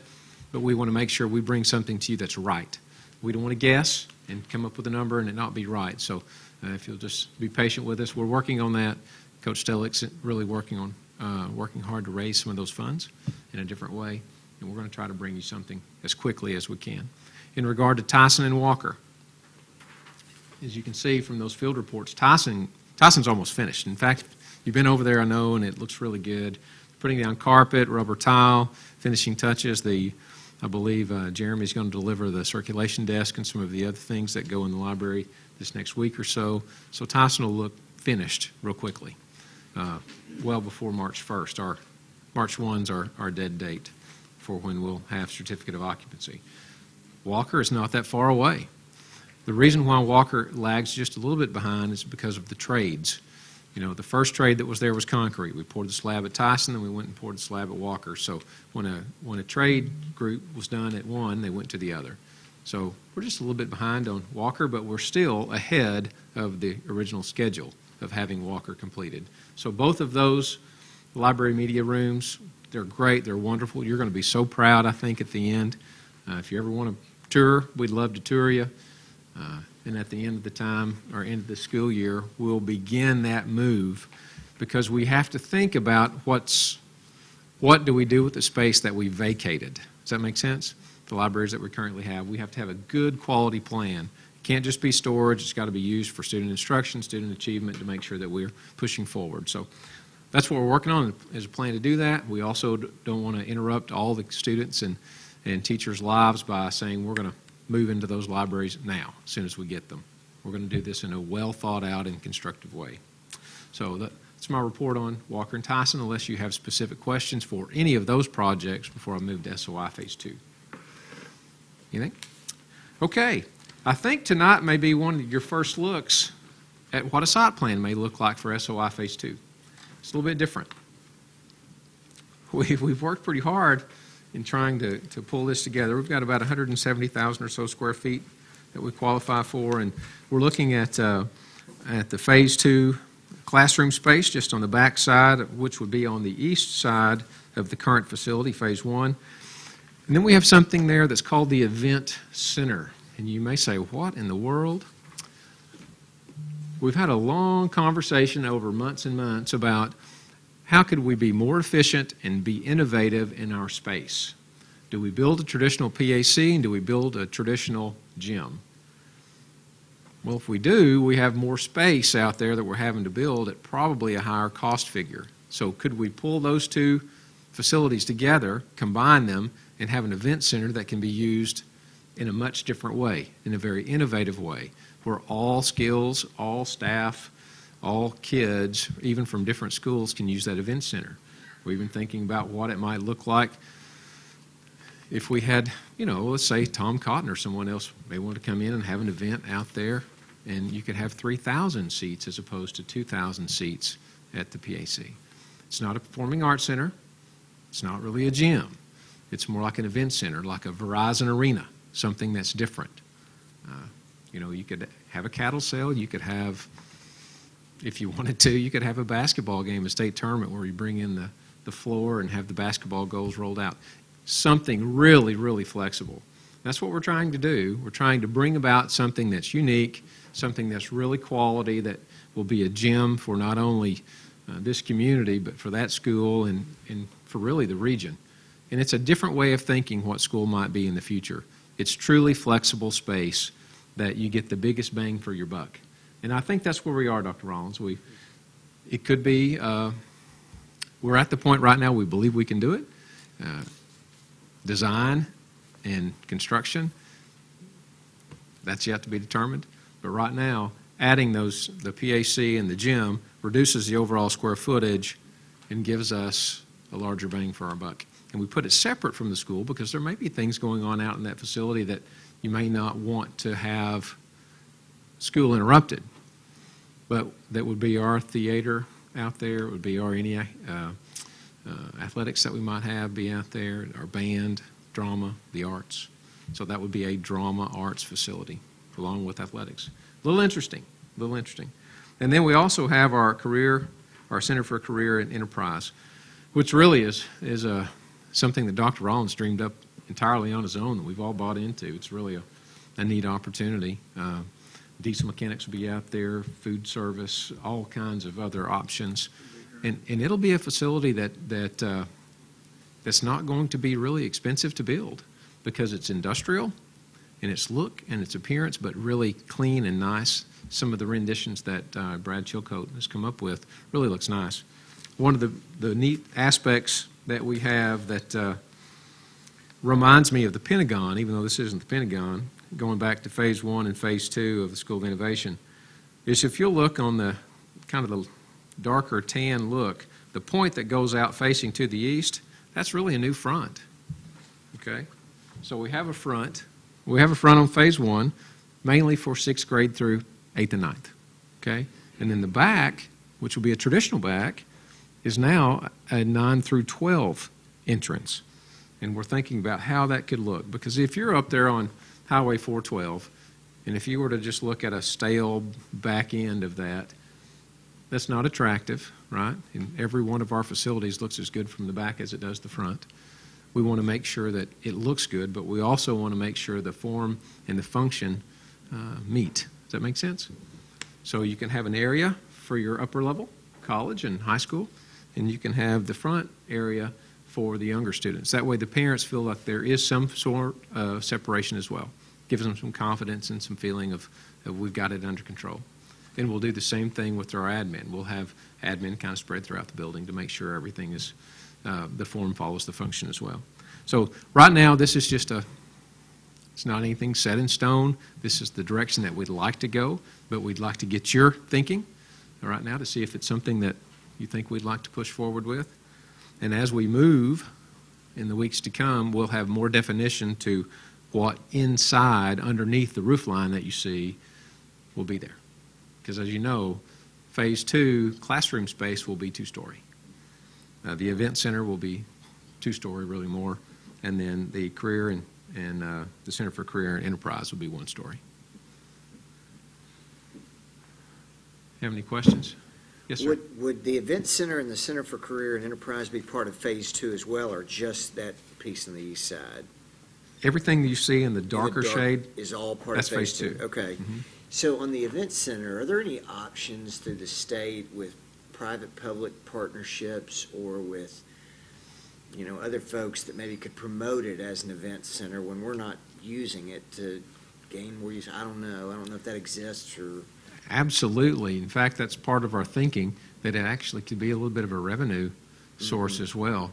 but we want to make sure we bring something to you that's right. We don't want to guess and come up with a number and it not be right. So if you'll just be patient with us, we're working on that. Coach Stellick's really working hard to raise some of those funds in a different way, and we're going to try to bring you something as quickly as we can. In regard to Tyson and Walker, as you can see from those field reports, Tyson's almost finished. In fact, you've been over there, I know, and it looks really good. Putting down carpet, rubber tile, finishing touches. I believe Jeremy's going to deliver the circulation desk and some of the other things that go in the library this next week or so. So Tyson will look finished real quickly, well before March 1st. March 1's our dead date for when we'll have certificate of occupancy. Walker is not that far away. The reason why Walker lags just a little bit behind is because of the trades. You know, the first trade that was there was concrete. We poured the slab at Tyson, then we went and poured the slab at Walker. So when a trade group was done at one, they went to the other. So we're just a little bit behind on Walker, but we're still ahead of the original schedule of having Walker completed. So both of those library media rooms, they're great, they're wonderful. You're going to be so proud, I think, at the end. If you ever want to tour, we'd love to tour you. And at the end of the time, or end of the school year, we'll begin that move because we have to think about what do we do with the space that we vacated. Does that make sense? The libraries that we currently have, we have to have a good quality plan. It can't just be storage. It's got to be used for student instruction, student achievement to make sure that we're pushing forward. So that's what we're working on is a plan to do that. We also don't want to interrupt all the students and teachers' lives by saying we're going to move into those libraries now, as soon as we get them. We're going to do this in a well thought out and constructive way. So that's my report on Walker and Tyson, unless you have specific questions for any of those projects before I move to SOI Phase 2. Anything? Okay. I think tonight may be one of your first looks at what a site plan may look like for SOI Phase 2. It's a little bit different. We've worked pretty hard in trying to pull this together. We've got about 170,000 or so square feet that we qualify for, and we're looking at the Phase 2 classroom space just on the back side, which would be on the east side of the current facility, Phase 1. And then we have something there that's called the Event Center. And you may say, what in the world? We've had a long conversation over months and months about how could we be more efficient and be innovative in our space? Do we build a traditional PAC and do we build a traditional gym? Well, if we do, we have more space out there that we're having to build at probably a higher cost figure. So could we pull those two facilities together, combine them, and have an event center that can be used in a much different way, in a very innovative way, where all skills, all staff, all kids, even from different schools, can use that event center. We're even thinking about what it might look like if we had, let's say Tom Cotton or someone else may want to come in and have an event out there, and you could have 3,000 seats as opposed to 2,000 seats at the PAC. It's not a performing arts center. It's not really a gym. It's more like an event center, like a Verizon Arena, something that's different. You could have a cattle sale. You could have, if you wanted to, you could have a basketball game, a state tournament where you bring in the floor and have the basketball goals rolled out. Something really, really flexible. That's what we're trying to do. We're trying to bring about something that's unique, something that's really quality, that will be a gem for not only this community, but for that school and for really the region. And it's a different way of thinking what school might be in the future. It's truly flexible space that you get the biggest bang for your buck. And I think that's where we are, Dr. Rollins. It could be, we're at the point right now we believe we can do it. Design and construction, that's yet to be determined. But right now, adding the PAC and the gym reduces the overall square footage and gives us a larger bang for our buck. And we put it separate from the school because there may be things going on out in that facility that you may not want to have school interrupted. But that would be our theater out there. It would be our any athletics that we might have be out there, our band, drama, the arts. So that would be a drama arts facility along with athletics. A little interesting. And then we also have our Center for Career and Enterprise, which really is something that Dr. Rollins dreamed up entirely on his own that we've all bought into. It's really a neat opportunity. Diesel mechanics will be out there, food service, all kinds of other options. And it'll be a facility that's not going to be really expensive to build because it's industrial in its look and its appearance, but really clean and nice. Some of the renditions that Brad Chilcote has come up with really looks nice. One of the neat aspects that we have that reminds me of the Pentagon, even though this isn't the Pentagon, going back to Phase 1 and Phase 2 of the School of Innovation, is if you'll look on the kind of the darker tan look, the point that goes out facing to the east, that's really a new front. Okay? So we have a front. We have a front on Phase 1, mainly for 6th grade through 8th and 9th. Okay? And then the back, which will be a traditional back, is now a 9 through 12 entrance. And we're thinking about how that could look. Because if you're up there on Highway 412, and if you were to just look at a stale back end of that, that's not attractive, right? And every one of our facilities looks as good from the back as it does the front. We want to make sure that it looks good, but we also want to make sure the form and the function meet. Does that make sense? So you can have an area for your upper level, college and high school, and you can have the front area for the younger students. That way the parents feel like there is some sort of separation as well. Gives them some confidence and some feeling of we've got it under control. And we'll do the same thing with our admin. We'll have admin kind of spread throughout the building to make sure everything is, the form follows the function as well. So right now this is just it's not anything set in stone. This is the direction that we'd like to go, but we'd like to get your thinking right now to see if it's something that you think we'd like to push forward with. And as we move in the weeks to come, we'll have more definition to what inside, underneath the roof line that you see, will be there. Because as you know, Phase 2 classroom space will be 2-story. The event center will be 2-story, really more, and then the career and the Center for Career and Enterprise will be 1-story. Have any questions? Yes, sir. Would the Event Center and the Center for Career and Enterprise be part of Phase 2 as well, or just that piece on the east side? Everything that you see in the darker shade is all part that's of Phase 2. Okay. Mm-hmm. So on the Event Center, are there any options through the state with private-public partnerships or with, other folks that maybe could promote it as an event center when we're not using it to gain more use? I don't know. I don't know if that exists or... Absolutely. In fact, that's part of our thinking, that it actually could be a little bit of a revenue source as well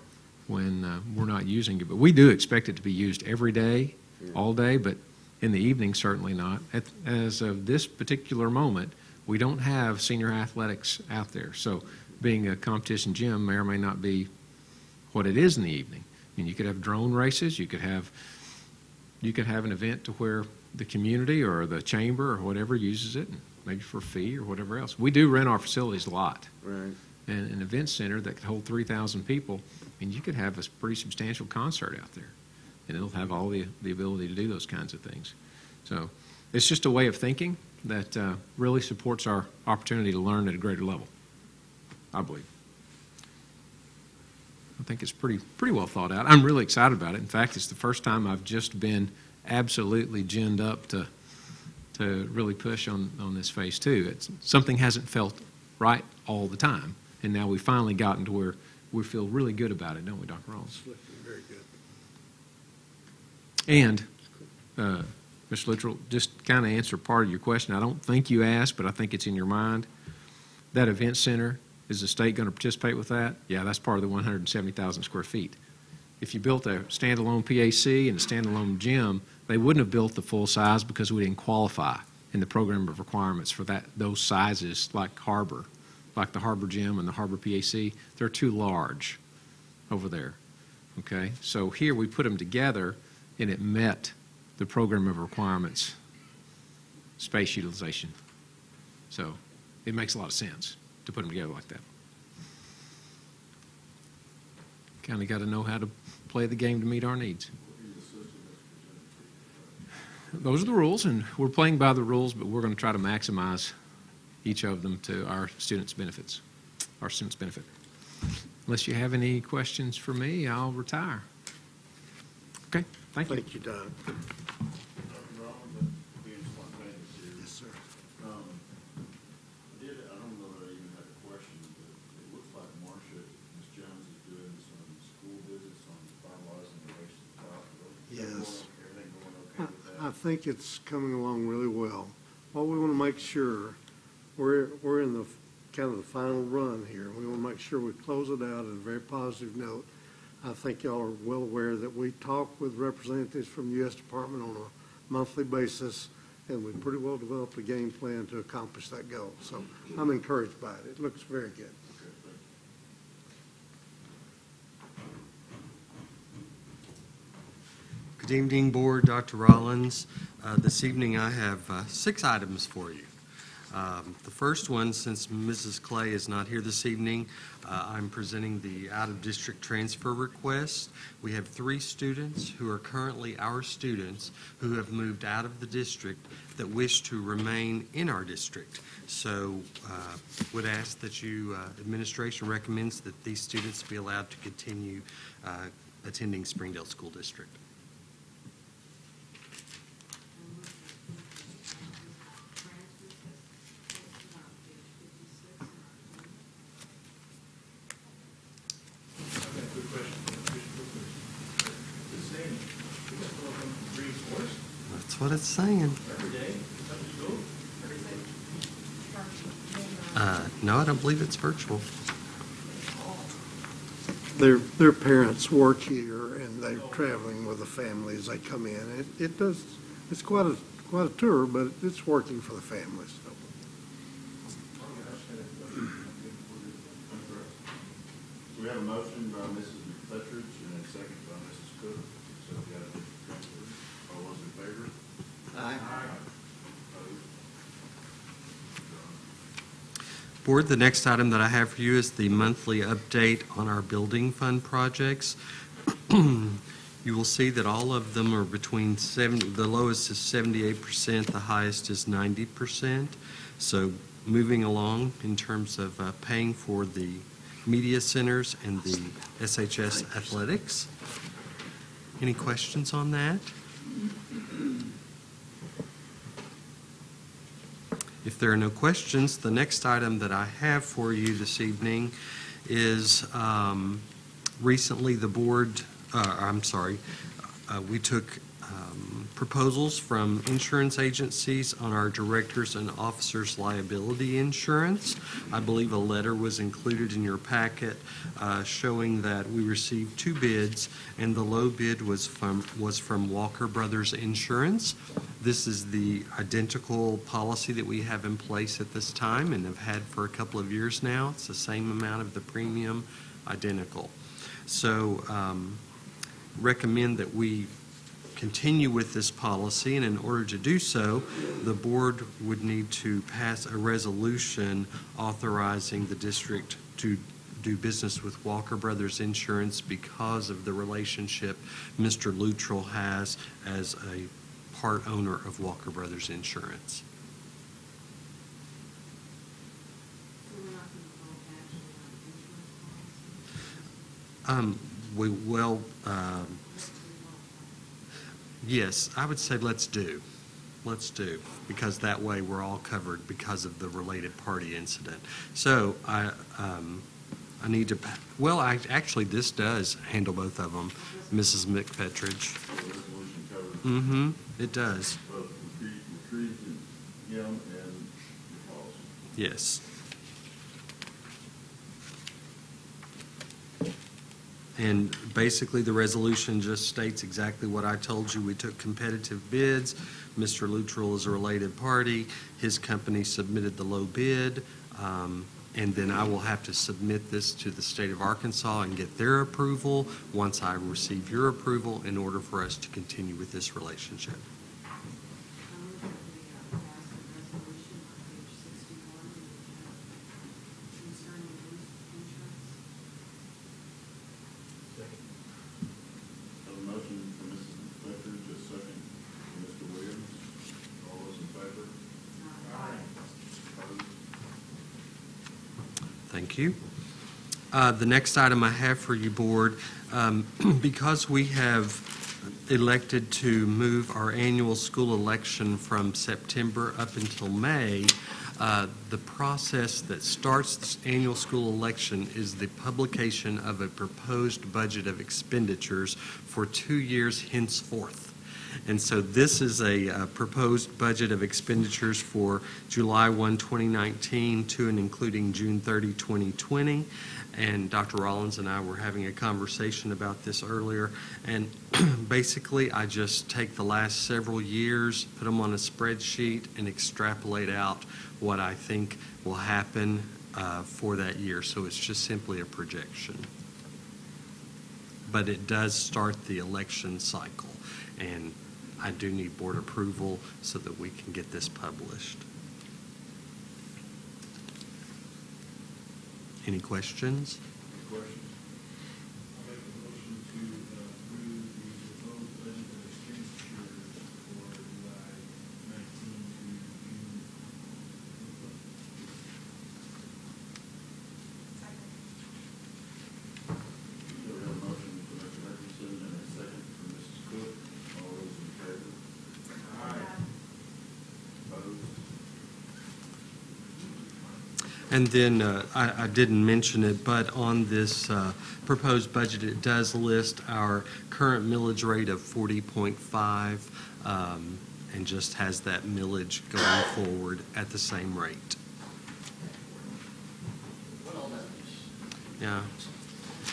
when we're not using it. But we do expect it to be used every day, all day, but in the evening, certainly not. As of this particular moment, we don't have senior athletics out there. So being a competition gym may or may not be what it is in the evening. I mean, you could have drone races. You could have an event to where the community or the chamber or whatever uses it, maybe for a fee or whatever else. We do rent our facilities a lot. Right. And an event center that could hold 3,000 people, I mean, you could have a pretty substantial concert out there. And it'll have all the ability to do those kinds of things. So it's just a way of thinking that really supports our opportunity to learn at a greater level, I believe. think it's pretty well thought out. I'm really excited about it. In fact, it's the first time I've just been absolutely ginned up to really push on this phase two. Something hasn't felt right all the time, and now we've finally gotten to where we feel really good about it, don't we, Dr. Rollins? Very good. And, Mr. Luttrell, just kind of answer part of your question. I don't think you asked, but I think it's in your mind. That event center, is the state going to participate with that? Yeah, that's part of the 170,000 square feet. If you built a standalone PAC and a standalone gym, they wouldn't have built the full size because we didn't qualify in the program of requirements for those sizes like HAR-BER, like the HAR-BER gym and the HAR-BER PAC. They're too large over there. Okay, so here we put them together and it met the program of requirements space utilization. So it makes a lot of sense to put them together like that. Kind of got to know how to play the game to meet our needs. Those are the rules, and we're playing by the rules, but we're going to try to maximize each of them to our students' benefit. Unless you have any questions for me, I'll retire. Okay, thank you. Thank you, Doug. Yes, sir. I don't know that I even had a question, but it looks like Marcia, Ms. Jones is doing some school visits on finalizing the race to the top. Yes. Everything going okay with that? I think it's coming along really well. What we want to make sure, we're in the kind of the final run here. We want to make sure we close it out at a very positive note. I think y'all are well aware that we talk with representatives from the U.S. Department on a monthly basis, and we pretty well developed a game plan to accomplish that goal. So I'm encouraged by it. It looks very good. Good evening, Board, Dr. Rollins. This evening I have 6 items for you. The first one, since Mrs. Clay is not here this evening, I'm presenting the out-of-district transfer request. We have 3 students who are currently our students who have moved out of the district that wish to remain in our district. So would ask that you, administration recommends that these students be allowed to continue attending Springdale School District. That's what it's saying. Every day, come to school, No, I don't believe it's virtual. Their parents work here, and they're traveling with the family as they come in. It's quite a tour, but it's working for the families. So. We have a motion by Mrs. McFettridge and a second by Mrs. Cook. So we got a transfer. All those in favor? Aye. Board, the next item that I have for you is the monthly update on our building fund projects. You will see that all of them are between the lowest is 78%, the highest is 90%. So moving along in terms of paying for the media centers and the SHS athletics. Any questions on that? If there are no questions, the next item that I have for you this evening is recently the board, we took proposals from insurance agencies on our directors and officers liability insurance. I believe a letter was included in your packet showing that we received 2 bids, and the low bid was from Walker Brothers Insurance. This is the identical policy that we have in place at this time and have had for a couple of years now. It's the same amount of the premium, identical. So recommend that we continue with this policy, and in order to do so, the board would need to pass a resolution authorizing the district to do business with Walker Brothers Insurance because of the relationship Mr. Luttrell has as a part owner of Walker Brothers Insurance. We will, yes, I would say let's do, because that way we're all covered because of the related party incident. So I need to, well, actually, this does handle both of them, Mrs. McPetridge. Mm-hmm, it does. Retrieve him and the policy. Yes. And basically, the resolution just states exactly what I told you. We took competitive bids. Mr. Luttrell is a related party. His company submitted the low bid. And then I will have to submit this to the state of Arkansas and get their approval once I receive your approval in order for us to continue with this relationship. Have a motion from Mrs. McPetridge, a second from Mr. Williams. All those in favor? Aye. Opposed? Thank you. The next item I have for you, Board, because we have elected to move our annual school election from September up until May, the process that starts this annual school election is the publication of a proposed budget of expenditures for 2 years henceforth. And so this is a proposed budget of expenditures for July 1, 2019 to and including June 30, 2020. And Dr. Rollins and I were having a conversation about this earlier. And basically, I just take the last several years, put them on a spreadsheet, and extrapolate out what I think will happen for that year. So it's just simply a projection. But it does start the election cycle. And I do need board approval so that we can get this published. Any questions? Questions? I'll make a motion to approve the proposed budget of expenditures for July 19 to June. So we have a motion from Mr. Hutchinson and a second from Mrs. Cook. All those in favor? Aye. Opposed? And then I didn't mention it, but on this proposed budget, it does list our current millage rate of 40.5 and just has that millage going forward at the same rate. Yeah.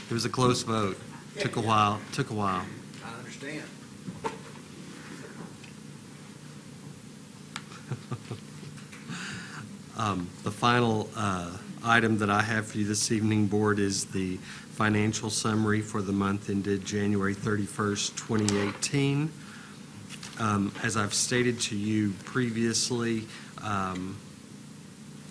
It was a close vote. Took a while. I understand. The final item that I have for you this evening, Board, is the financial summary for the month ended January 31st, 2018. As I've stated to you previously,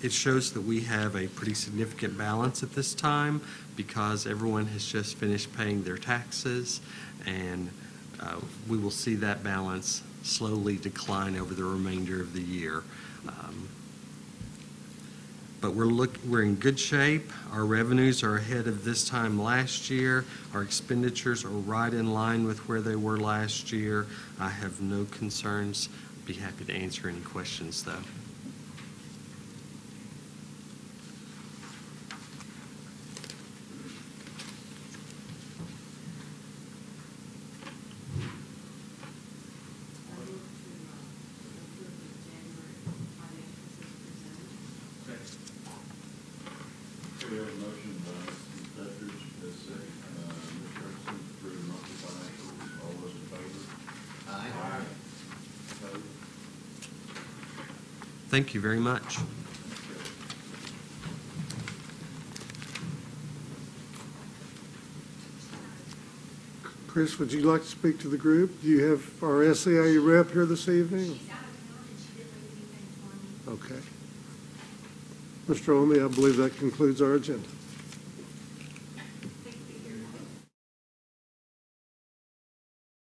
it shows that we have a pretty significant balance at this time because everyone has just finished paying their taxes, and we will see that balance slowly decline over the remainder of the year. But we're in good shape. Our revenues are ahead of this time last year. Our expenditures are right in line with where they were last year. I have no concerns. Be happy to answer any questions, though. We have a motion by Mrs. Petridge, a second, Mr. Hutchinson, to approve the monthly financials. All those in favor? Aye. Opposed? Thank you very much. Chris, would you like to speak to the group? Do you have our SEIU rep here this evening? She's out of town and she didn't leave anything for me. Okay. Mr. Olney, I believe that concludes our agenda.